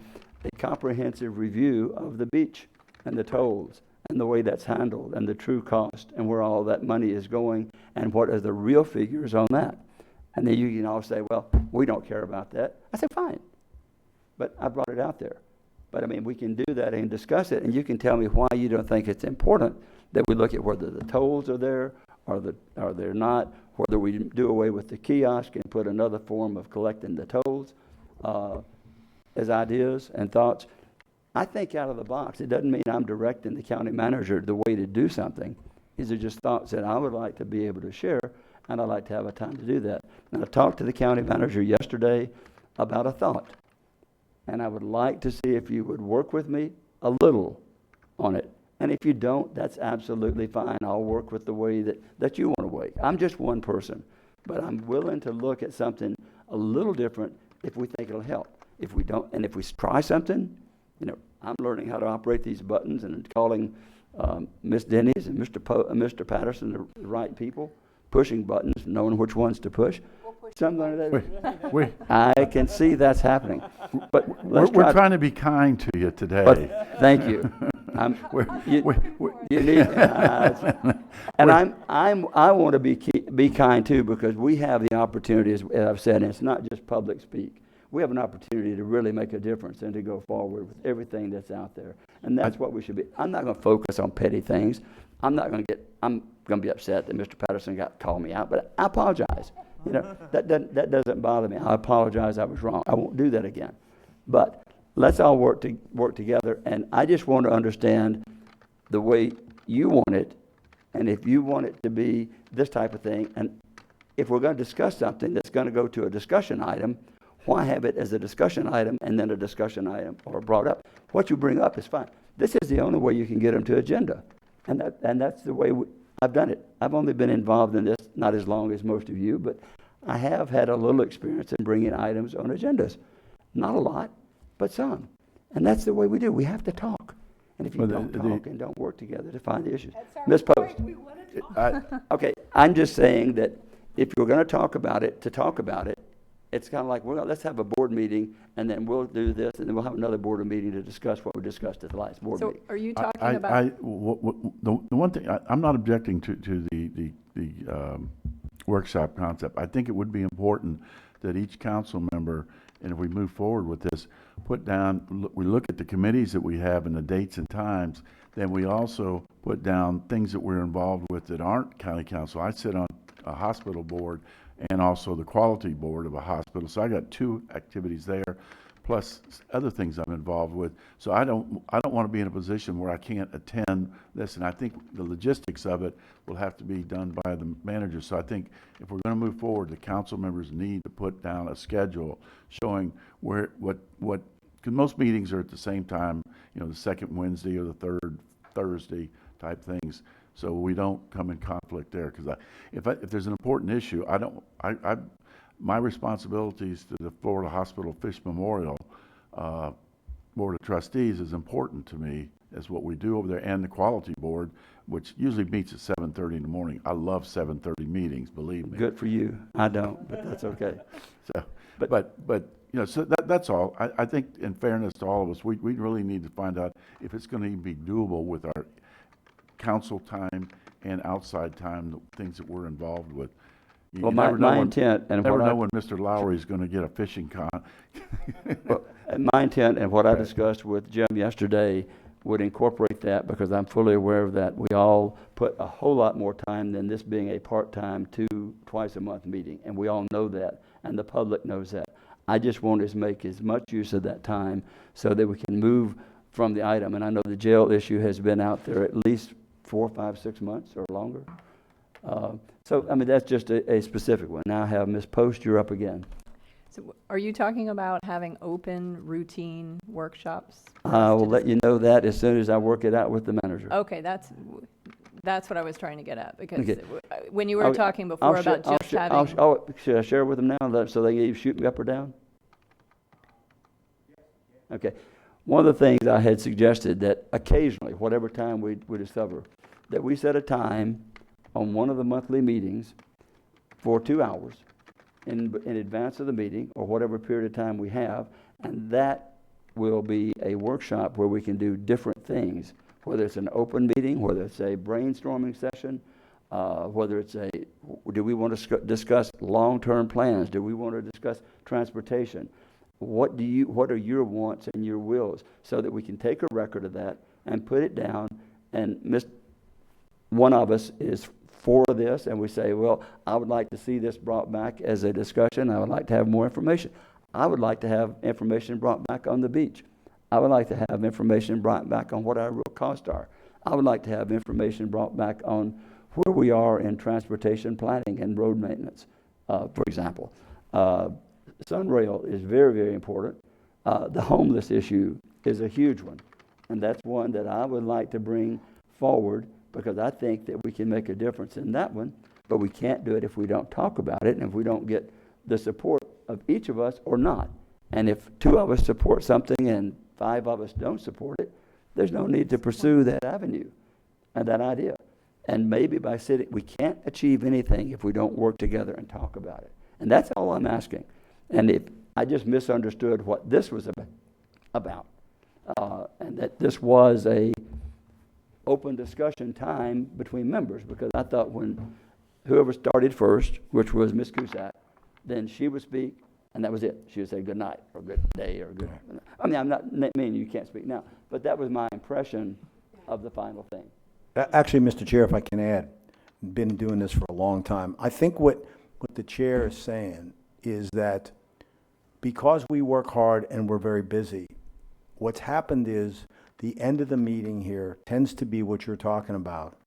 a comprehensive review of the beach and the tolls and the way that's handled and the true cost and where all that money is going and what are the real figures on that? And then you can all say, well, we don't care about that. I said, fine. But I brought it out there. But I mean, we can do that and discuss it, and you can tell me why you don't think it's important that we look at whether the tolls are there or they're not, whether we do away with the kiosk and put another form of collecting the tolls as ideas and thoughts. I think out of the box. It doesn't mean I'm directing the county manager the way to do something. These are just thoughts that I would like to be able to share, and I'd like to have a time to do that. And I talked to the county manager yesterday about a thought, and I would like to see if you would work with me a little on it. And if you don't, that's absolutely fine. I'll work with the way that you want to work. I'm just one person, but I'm willing to look at something a little different if we think it'll help. If we don't, and if we try something, I'm learning how to operate these buttons and calling Miss Denny's and Mr. Patterson the right people, pushing buttons, knowing which ones to push. Something like that. I can see that's happening. But we're trying to be kind to you today. But thank you. You need, and I want to be kind too, because we have the opportunity, as I've said, and it's not just public speak. We have an opportunity to really make a difference and to go forward with everything that's out there. And that's what we should be. I'm not going to focus on petty things. I'm going to be upset that Mr. Patterson called me out, but I apologize. You know, that doesn't bother me. I apologize. I was wrong. I won't do that again. But let's all work together. And I just want to understand the way you want it, and if you want it to be this type of thing, and if we're going to discuss something that's going to go to a discussion item, why have it as a discussion item and then a discussion item or brought up? What you bring up is fine. This is the only way you can get them to agenda, and that's the way I've done it. I've only been involved in this not as long as most of you, but I have had a little experience in bringing items on agendas. Not a lot, but some. And that's the way we do. We have to talk. And if you don't talk and don't work together to find the issues. Ms. Post. Okay, I'm just saying that if you're going to talk about it, it's kind of like, well, let's have a board meeting, and then we'll do this, and then we'll have another board meeting to discuss what we discussed at the last board meeting. So are you talking about? The one thing, I'm not objecting to the workshop concept. I think it would be important that each council member, and if we move forward with this, we look at the committees that we have and the dates and times, then we also put down things that we're involved with that aren't county council. I sit on a hospital board and also the quality board of a hospital, so I got 2 activities there, plus other things I'm involved with. So I don't want to be in a position where I can't attend this, and I think the logistics of it will have to be done by the manager. So I think if we're going to move forward, the council members need to put down a schedule showing what, because most meetings are at the same time, you know, the second Wednesday or the third Thursday type things. So we don't come in conflict there, because if there's an important issue, my responsibilities to the Florida Hospital Fish Memorial Board of Trustees is important to me, as what we do over there, and the Quality Board, which usually meets at 7:30 in the morning. I love 7:30 meetings, believe me. Good for you. I don't, but that's okay. So, but you know, so that's all. I think, in fairness to all of us, we really need to find out if it's going to even be doable with our council time and outside time, the things that we're involved with. Well, my intent, and never know when Mr. Lowry is going to get a fishing con. Well, my intent and what I discussed with Jim yesterday would incorporate that, because I'm fully aware of that. We all put a whole lot more time than this being a part-time twice a month meeting, and we all know that, and the public knows that. I just want to make as much use of that time so that we can move from the item. And I know the jail issue has been out there at least 4, 5, 6 months or longer. So, I mean, that's just a specific one. Now I have Ms. Post, you're up again. So are you talking about having open, routine workshops? I will let you know that as soon as I work it out with the manager. Okay, that's what I was trying to get at, because Okay. when you were talking before about just having. Should I share with them now so they can either shoot me up or down? Okay. One of the things I had suggested, that occasionally, whatever time we discover, that we set a time on one of the monthly meetings for 2 hours in advance of the meeting, or whatever period of time we have, and that will be a workshop where we can do different things, whether it's an open meeting, whether it's a brainstorming session, whether it's do we want to discuss long-term plans? Do we want to discuss transportation? What are your wants and your wills, so that we can take a record of that and put it down, and one of us is for this, and we say, well, I would like to see this brought back as a discussion. I would like to have more information. I would like to have information brought back on the beach. I would like to have information brought back on what our real costs are. I would like to have information brought back on where we are in transportation planning and road maintenance, for example. Sunrail is very, very important. The homeless issue is a huge one, and that's one that I would like to bring forward, because I think that we can make a difference in that one, but we can't do it if we don't talk about it, and if we don't get the support of each of us or not. And if 2 of us support something and 5 of us don't support it, there's no need to pursue that avenue and that idea. And maybe by sitting, we can't achieve anything if we don't work together and talk about it. And that's all I'm asking. And if I just misunderstood what this was about, and that this was open discussion time between members, because I thought when whoever started first, which was Ms. Cusack, then she would speak, and that was it. She would say good night, or good day, or good. I mean, I'm not meaning you can't speak now, but that was my impression of the final thing. Actually, Mr. Chair, if I can add, been doing this for a long time. I think what the chair is saying is that because we work hard and we're very busy, what's happened is the end of the meeting here tends to be what you're talking about.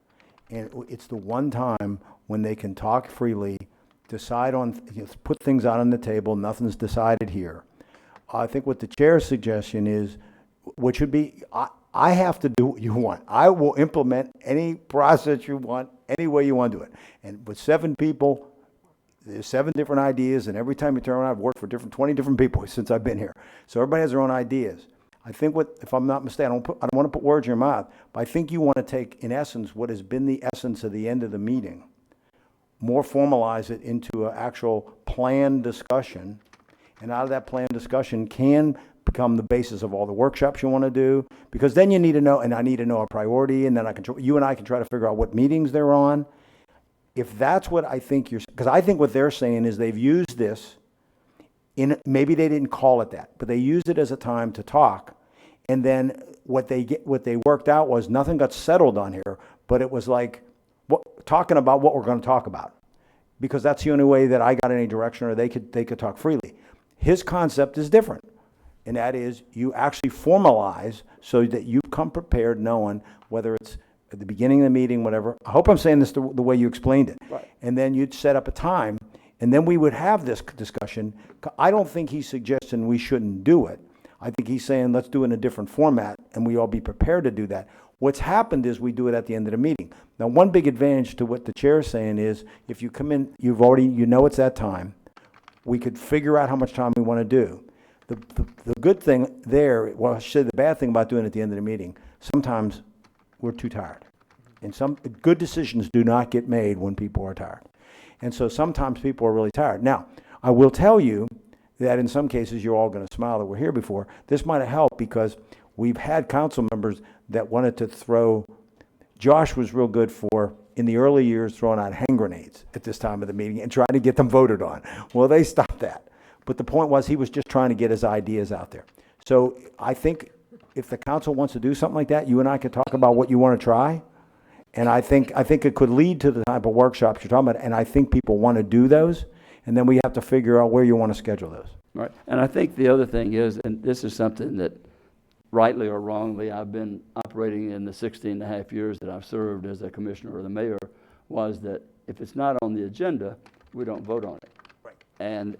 And it's the one time when they can talk freely, decide on, put things out on the table, nothing's decided here. I think what the chair's suggestion is, what should be, I have to do what you want. I will implement any process you want, any way you want to do it. And with 7 people, there's 7 different ideas, and every time you turn around, I've worked for 20 different people since I've been here. So everybody has their own ideas. I think if I'm not mistaken, I don't want to put words in your mouth, but I think you want to take, in essence, what has been the essence of the end of the meeting, more formalize it into an actual planned discussion, and out of that planned discussion can become the basis of all the workshops you want to do, because then you need to know, and I need to know a priority, and then you and I can try to figure out what meetings they're on. If that's what I think because I think what they're saying is they've used this maybe they didn't call it that, but they used it as a time to talk, and then what they worked out was nothing got settled on here, but it was like talking about what we're going to talk about, because that's the only way that I got any direction, or they could talk freely. His concept is different, and that is you actually formalize so that you come prepared, knowing whether it's at the beginning of the meeting, whatever. I hope I'm saying this the way you explained it. Right. And then you'd set up a time, and then we would have this discussion. I don't think he's suggesting we shouldn't do it. I think he's saying let's do it in a different format, and we all be prepared to do that. What's happened is we do it at the end of the meeting. Now, one big advantage to what the chair is saying is if you come in, you know it's that time. We could figure out how much time we want to do. The good thing there, well, I should say the bad thing about doing it at the end of the meeting, sometimes we're too tired. And some good decisions do not get made when people are tired. And so sometimes people are really tired. Now, I will tell you that in some cases you're all going to smile that we're here before. This might have helped because we've had council members that wanted to throw. Josh was real good for, in the early years, throwing out hand grenades at this time of the meeting and trying to get them voted on. Well, they stopped that. But the point was he was just trying to get his ideas out there. So I think if the council wants to do something like that, you and I could talk about what you want to try. And I think it could lead to the type of workshops you're talking about, and I think people want to do those, and then we have to figure out where you want to schedule those. Right. And I think the other thing is, and this is something that rightly or wrongly I've been operating in the 16 and a half years that I've served as a commissioner or the mayor, was that if it's not on the agenda, we don't vote on it. Right. And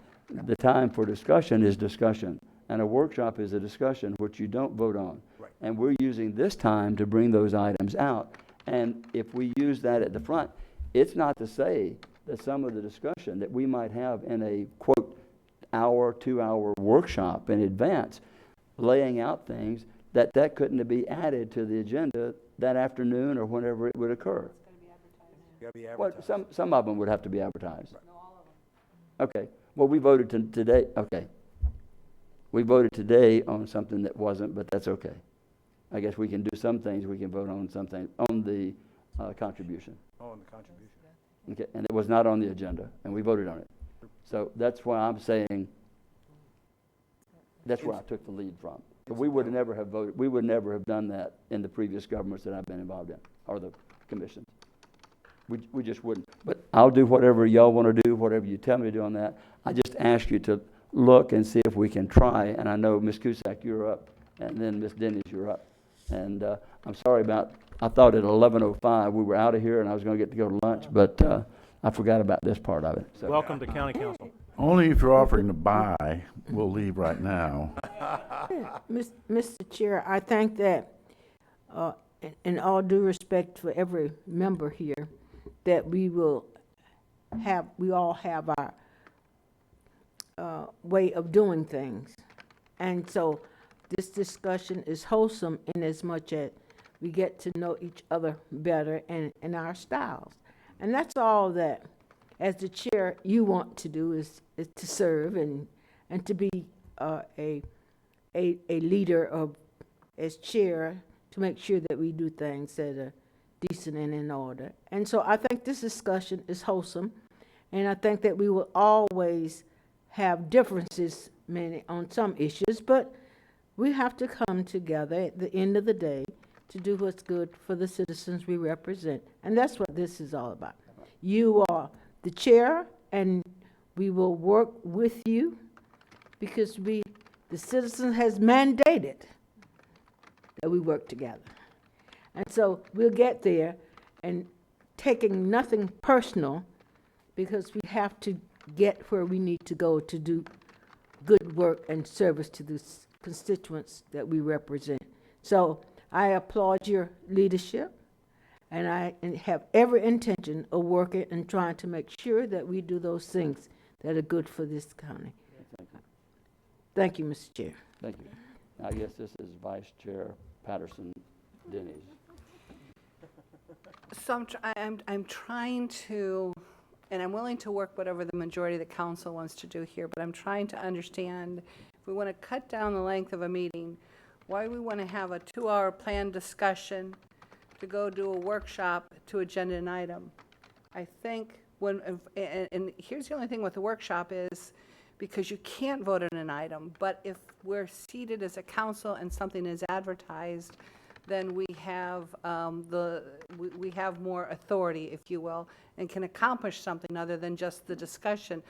the time for discussion is discussion. And a workshop is a discussion which you don't vote on. Right. And we're using this time to bring those items out. And if we use that at the front, it's not to say that some of the discussion that we might have in a, quote, hour, 2-hour workshop in advance, laying out things, that couldn't be added to the agenda that afternoon or whenever it would occur. It's gotta be advertised. Well, some of them would have to be advertised. Right. No, all of them. Okay. Well, we voted today. Okay. We voted today on something that wasn't, but that's okay. I guess we can do some things, we can vote on some things, on the contribution. Oh, on the contribution. Okay, and it was not on the agenda, and we voted on it. So that's why I'm saying, that's where I took the lead from. But we would never have voted, we would never have done that in the previous governments that I've been involved in, or the commissions. We just wouldn't. But I'll do whatever y'all want to do, whatever you tell me to do on that. I just ask you to look and see if we can try, and I know Ms. Cusack, you're up, and then Ms. Dennis, you're up. And I'm sorry about, I thought at 11:05 we were out of here and I was going to get to go to lunch, but I forgot about this part of it. So. Welcome to County Council. Only if you're offering to buy, we'll leave right now. Mr. Chair, I think that, in all due respect for every member here, that we all have our way of doing things. And so this discussion is wholesome in as much as we get to know each other better and our styles. And that's all that, as the chair, you want to do is to serve and to be a leader of, as chair, to make sure that we do things that are decent and in order. And so I think this discussion is wholesome, and I think that we will always have differences many on some issues, but we have to come together at the end of the day to do what's good for the citizens we represent. And that's what this is all about. You are the chair, and we will work with you because the citizen has mandated that we work together. And so we'll get there, and taking nothing personal, because we have to get where we need to go to do good work and service to the constituents that we represent. So I applaud your leadership, and I have every intention of working and trying to make sure that we do those things that are good for this county. Thank you, Mr. Chair. Thank you. I guess this is Vice Chair Patterson Denny's. So I'm trying to, and I'm willing to work whatever the majority of the council wants to do here, but I'm trying to understand, if we want to cut down the length of a meeting, why we want to have a 2-hour planned discussion to go do a workshop to agenda an item. I think and here's the only thing with the workshop is, because you can't vote on an item, but if we're seated as a council and something is advertised, then we have we have more authority, if you will, and can accomplish something other than just the discussion.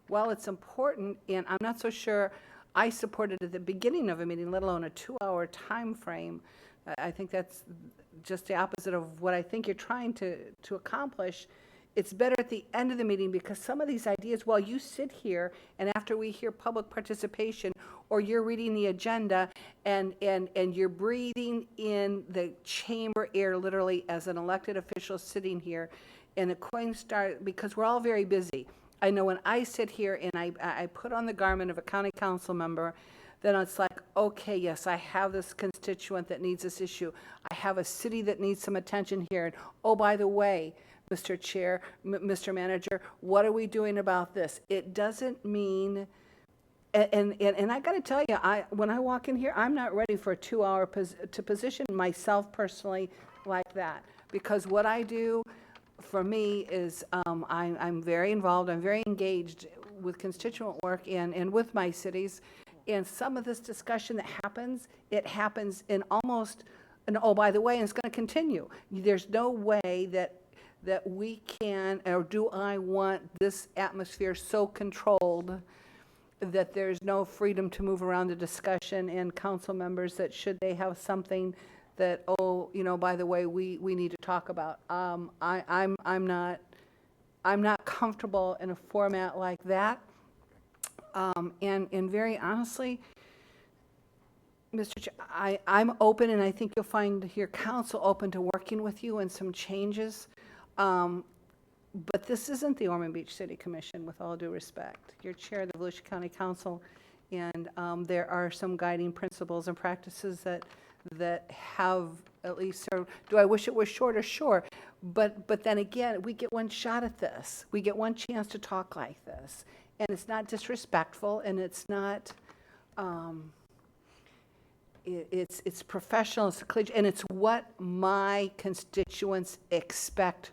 While it's important, and I'm not so sure I support it at the beginning of a meeting, let alone a 2-hour time frame, I think that's just the opposite of what I think you're trying to accomplish. It's better at the end of the meeting, because some of these ideas, while you sit here and after we hear public participation, or you're reading the agenda and you're breathing in the chamber air literally as an elected official sitting here, and the coins start, because we're all very busy. I know when I sit here and I put on the garment of a county council member, then it's like, okay, yes, I have this constituent that needs this issue. I have a city that needs some attention here. And oh, by the way, Mr. Chair, Mr. Manager, what are we doing about this? It doesn't mean, and I got to tell you, when I walk in here, I'm not ready for a 2-hour to position myself personally like that, because what I do for me is I'm very involved, I'm very engaged with constituent work and with my cities, and some of this discussion that happens, it happens in almost, and oh, by the way, and it's going to continue. There's no way that we can, or do I want this atmosphere so controlled that there's no freedom to move around the discussion, and council members that should they have something that, oh, you know, by the way, we need to talk about. I'm not comfortable in a format like that. And very honestly, Mr. Chair, I'm open, and I think you'll find your council open to working with you and some changes. But this isn't the Ormond Beach City Commission, with all due respect. You're chair of the Volusia County Council, and there are some guiding principles and practices that have at least served. Do I wish it was shorter? Sure. But then again, we get one shot at this. We get one chance to talk like this. And it's not disrespectful, and it's not, it's professional, it's collegiate, and it's what my constituents expect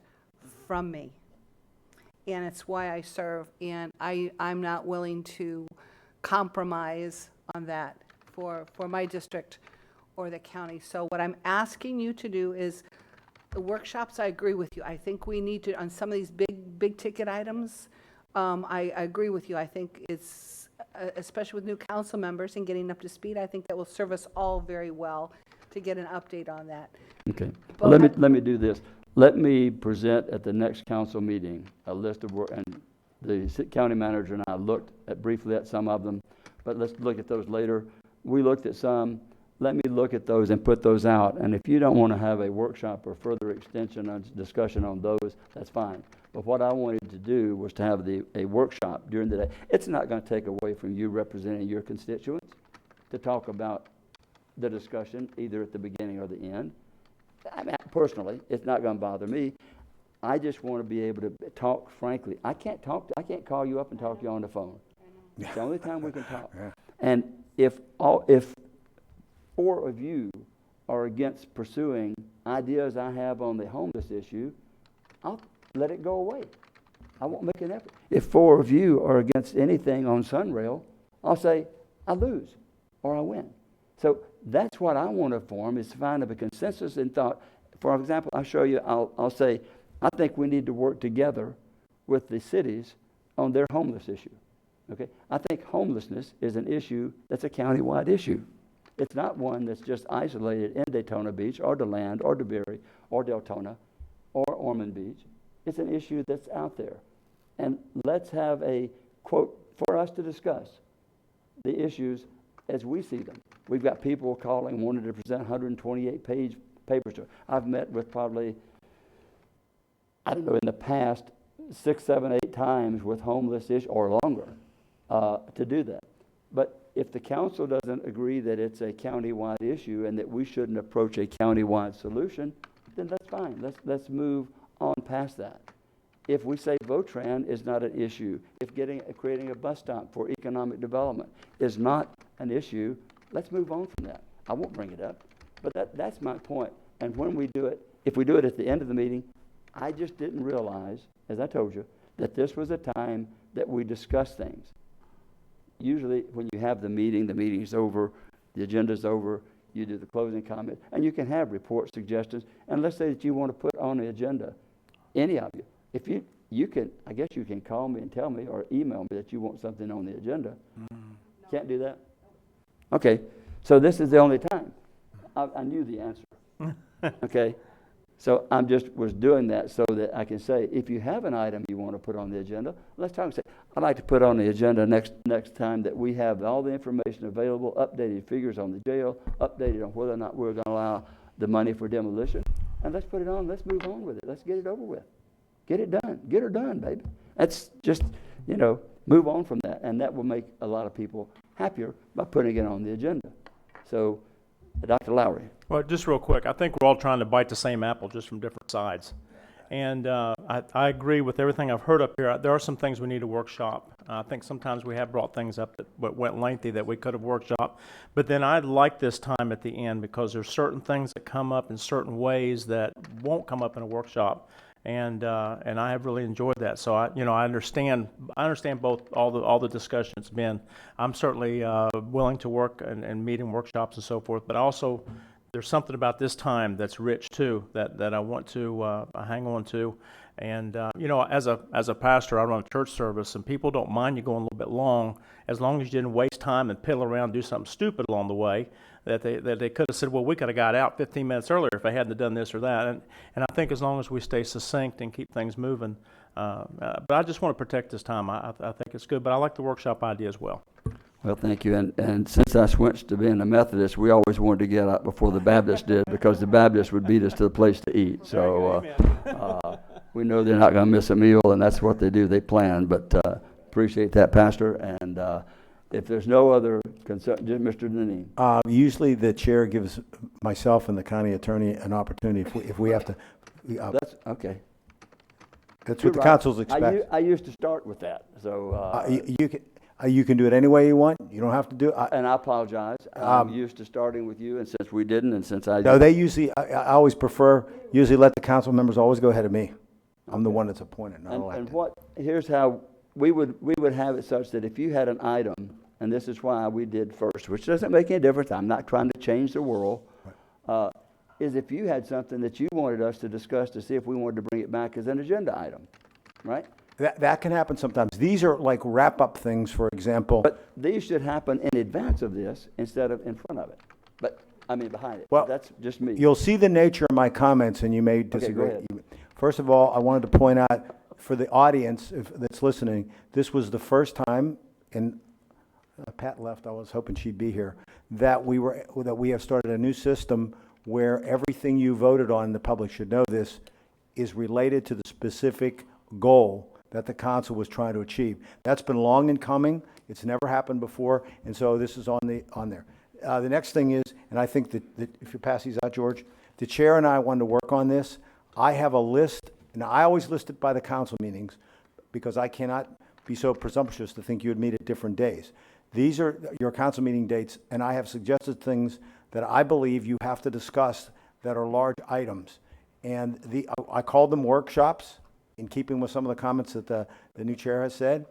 from me. And it's why I serve, and I'm not willing to compromise on that for my district or the county. So what I'm asking you to do is, the workshops, I agree with you. I think we need to, on some of these big ticket items, I agree with you. I think it's, especially with new council members and getting up to speed, I think that will serve us all very well to get an update on that. Okay. Well, let me do this. Let me present at the next council meeting a list of work, and the county manager and I looked briefly at some of them, but let's look at those later. We looked at some. Let me look at those and put those out. And if you don't want to have a workshop or further extension on discussion on those, that's fine. But what I wanted to do was to have a workshop during the day. It's not going to take away from you representing your constituents to talk about the discussion either at the beginning or the end. I mean, personally, it's not going to bother me. I just want to be able to talk frankly. I can't call you up and talk to you on the phone. It's the only time we can talk. And if 4 of you are against pursuing ideas I have on the homeless issue, I'll let it go away. I won't make an effort. If 4 of you are against anything on Sunrail, I'll say, I lose or I win. So that's what I want to form, is to find a consensus in thought. For example, I'll show you, I'll say, I think we need to work together with the cities on their homeless issue. Okay? I think homelessness is an issue that's a county-wide issue. It's not one that's just isolated in Daytona Beach or DeLand or DeBerry or Deltona or Ormond Beach. It's an issue that's out there. And let's have a quote for us to discuss the issues as we see them. We've got people calling, wanting to present 128-page papers to. I've met with probably, I don't know, in the past 6, 7, 8 times with homeless issues or longer to do that. But if the council doesn't agree that it's a county-wide issue and that we shouldn't approach a county-wide solution, then that's fine. Let's move on past that. If we say Votran is not an issue, if creating a bus stop for economic development is not an issue, let's move on from that. I won't bring it up, but that's my point. And when we do it, if we do it at the end of the meeting, I just didn't realize, as I told you, that this was a time that we discuss things. Usually when you have the meeting's over, the agenda's over, you do the closing comment, and you can have report suggestions. And let's say that you want to put on the agenda, any of you. If you can, I guess you can call me and tell me or email me that you want something on the agenda. Can't do that? Okay, so this is the only time. I knew the answer. Okay, so I'm was doing that so that I can say, if you have an item you want to put on the agenda, let's talk and say, I'd like to put on the agenda next time that we have all the information available, updated figures on the jail, updated on whether or not we're going to allow the money for demolition. And let's put it on, let's move on with it. Let's get it over with. Get it done. Get her done, baby. That's just, move on from that. And that will make a lot of people happier by putting it on the agenda. So, Dr. Lowry. Well, just real quick, I think we're all trying to bite the same apple just from different sides. And I agree with everything I've heard up here. There are some things we need to workshop. I think sometimes we have brought things up that went lengthy that we could have workshopped. But then I like this time at the end because there's certain things that come up in certain ways that won't come up in a workshop. And I have really enjoyed that. So I understand all the discussion it's been. I'm certainly willing to work and meet in workshops and so forth. But also, there's something about this time that's rich too that I want to hang on to. And as a pastor, I run a church service, and people don't mind you going a little bit long as you didn't waste time and piddle around and do something stupid along the way. That they could have said, well, we could have got out 15 minutes earlier if I hadn't done this or that. And I think as long as we stay succinct and keep things moving, but I just want to protect this time. I think it's good, but I like the workshop idea as well. Well, thank you. And since I switched to being a Methodist, we always wanted to get out before the Baptists did, because the Baptists would beat us to the place to eat. So we know they're not going to miss a meal, and that's what they do. They plan. But appreciate that, Pastor. And if there's no other concern, Mr. Deneen. Usually the chair gives myself and the county attorney an opportunity if we have to. That's okay. That's what the councils expect. I used to start with that. So you can do it any way you want. You don't have to do it. And I apologize. I'm used to starting with you, and since we didn't, and since I no, they usually. I always prefer. Usually, let the council members always go ahead of me. I'm the one that's appointed, not elected. And here's how we would have it such that if you had an item, and this is why we did first, which doesn't make any difference. I'm not trying to change the world. Is if you had something that you wanted us to discuss to see if we wanted to bring it back as an agenda item, right? That can happen sometimes. These are like wrap-up things, for example. But these should happen in advance of this instead of in front of it. But, behind it. Well, that's just me. You'll see the nature of my comments, and you may disagree. Okay, go ahead. First of all, I wanted to point out for the audience that's listening, this was the first time, and Pat left, I was hoping she'd be here, that we have started a new system where everything you voted on, the public should know this, is related to the specific goal that the council was trying to achieve. That's been long in coming. It's never happened before, and so this is on there. The next thing is, and I think that if you pass these out, George, the chair and I wanted to work on this. I have a list, and I always list it by the council meetings because I cannot be so presumptuous to think you would meet at different days. These are your council meeting dates, and I have suggested things that I believe you have to discuss that are large items. And I called them workshops, in keeping with some of the comments that the new chair has said.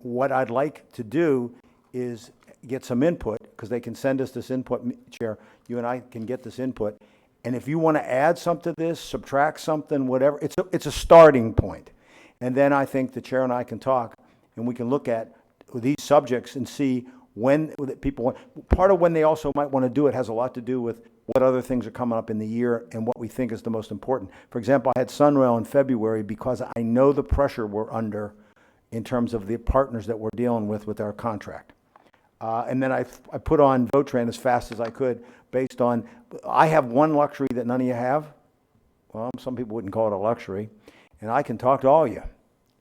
What I'd like to do is get some input, because they can send us this input, Chair, you and I can get this input. And if you want to add something to this, subtract something, whatever, it's a starting point. And then I think the chair and I can talk, and we can look at these subjects and see when people want. Part of when they also might want to do it has a lot to do with what other things are coming up in the year and what we think is the most important. For example, I had Sunrail in February because I know the pressure we're under in terms of the partners that we're dealing with our contract. And then I put on Votran as fast as I could based on, I have one luxury that none of you have. Well, some people wouldn't call it a luxury. And I can talk to all of you.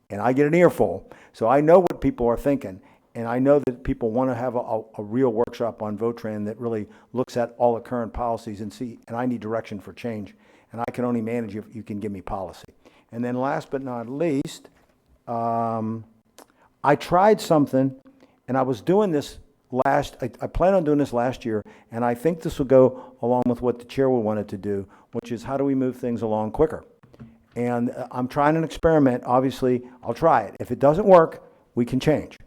And I get an earful. So I know what people are thinking. And I know that people want to have a real workshop on Votran that really looks at all the current policies and I need direction for change. And I can only manage if you can give me policy. And then last but not least, I tried something, and I was doing this I plan on doing this last year, and I think this will go along with what the chair would want it to do, which is how do we move things along quicker? And I'm trying an experiment. Obviously, I'll try it. If it doesn't work, we can change.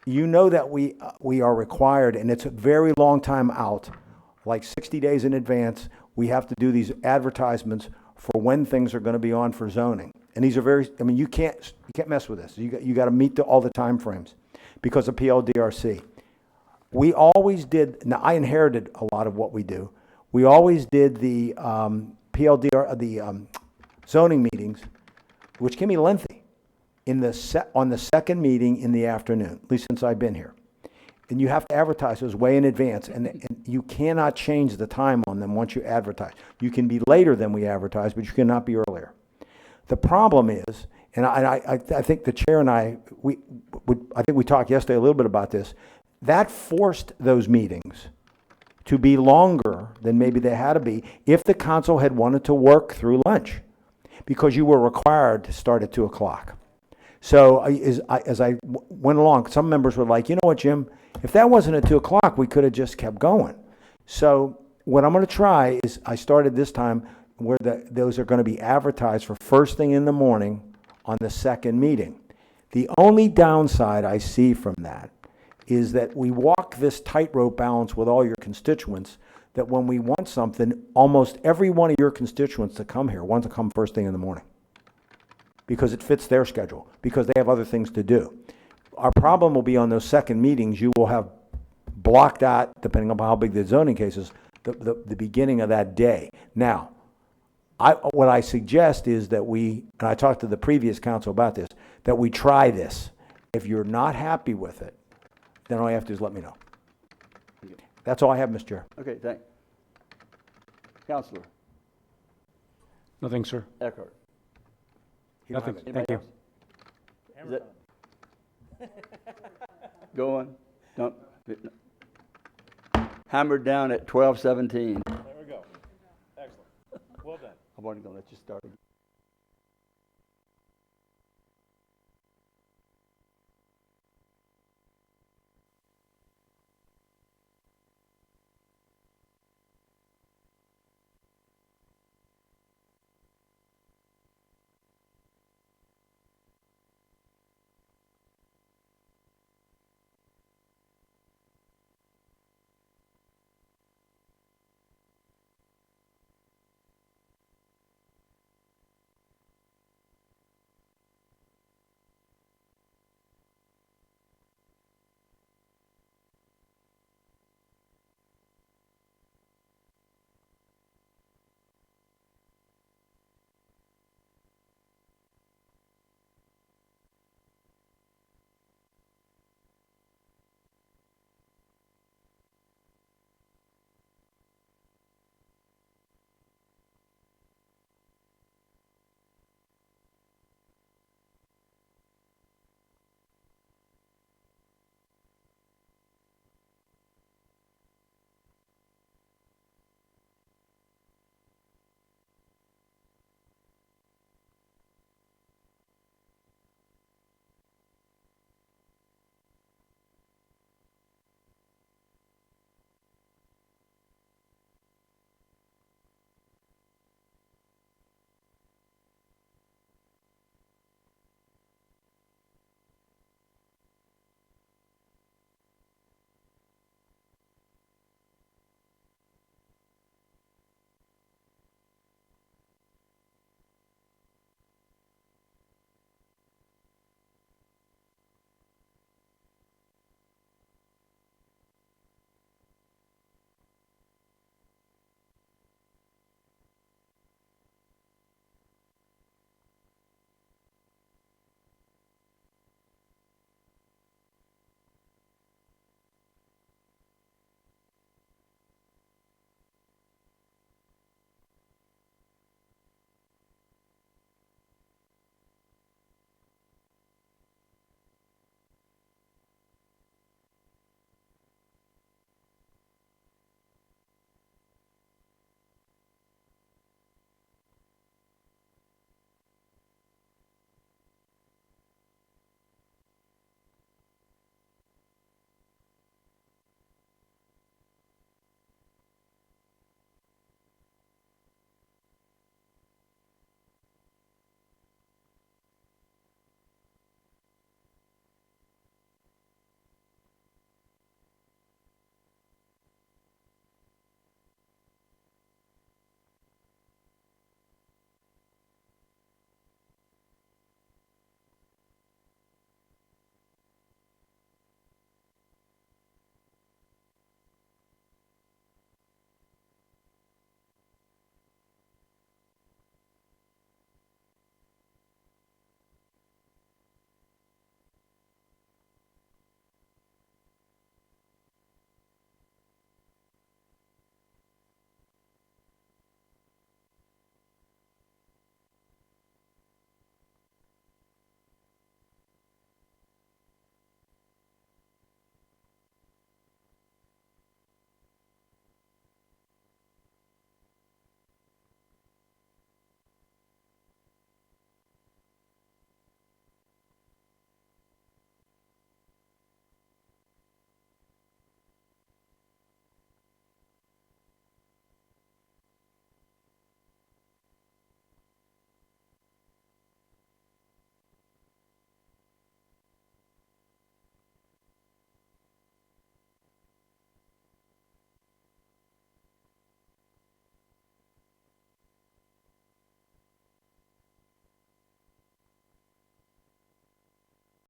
You know that we are required, and it's a very long time out, like 60 days in advance, we have to do these advertisements for when things are going to be on for zoning. And these are very, I mean, you can't mess with this. You got to meet all the time frames because of PLDRC. We always did, now I inherited a lot of what we do. We always did the zoning meetings, which can be lengthy, on the second meeting in the afternoon, at least since I've been here. And you have to advertise those way in advance, and you cannot change the time on them once you advertise. You can be later than we advertise, but you cannot be earlier. The problem is, and I think the chair and I think we talked yesterday a little bit about this, that forced those meetings to be longer than maybe they had to be if the council had wanted to work through lunch, because you were required to start at 2 o'clock. So as I went along, some members were like, you know what, Jim, if that wasn't at 2 o'clock, we could have just kept going. So what I'm going to try is, I started this time where those are going to be advertised for first thing in the morning on the second meeting. The only downside I see from that is that we walk this tightrope balance with all your constituents, that when we want something, almost every one of your constituents that come here wants to come first thing in the morning because it fits their schedule, because they have other things to do. Our problem will be on those second meetings, you will have blocked out, depending on how big the zoning case is, the beginning of that day. Now, what I suggest is that and I talked to the previous council about this, that we try this. If you're not happy with it, then all you have to do is let me know. That's all I have, Mr. Chair. Okay, thanks. Counselor Nothing, sir. Eckhart. Nothing. Anybody Thank you. else? Is it? Go on. Don't. Hammered down at 12:17. There we go. Excellent. Well done. I'm only going to let you start again.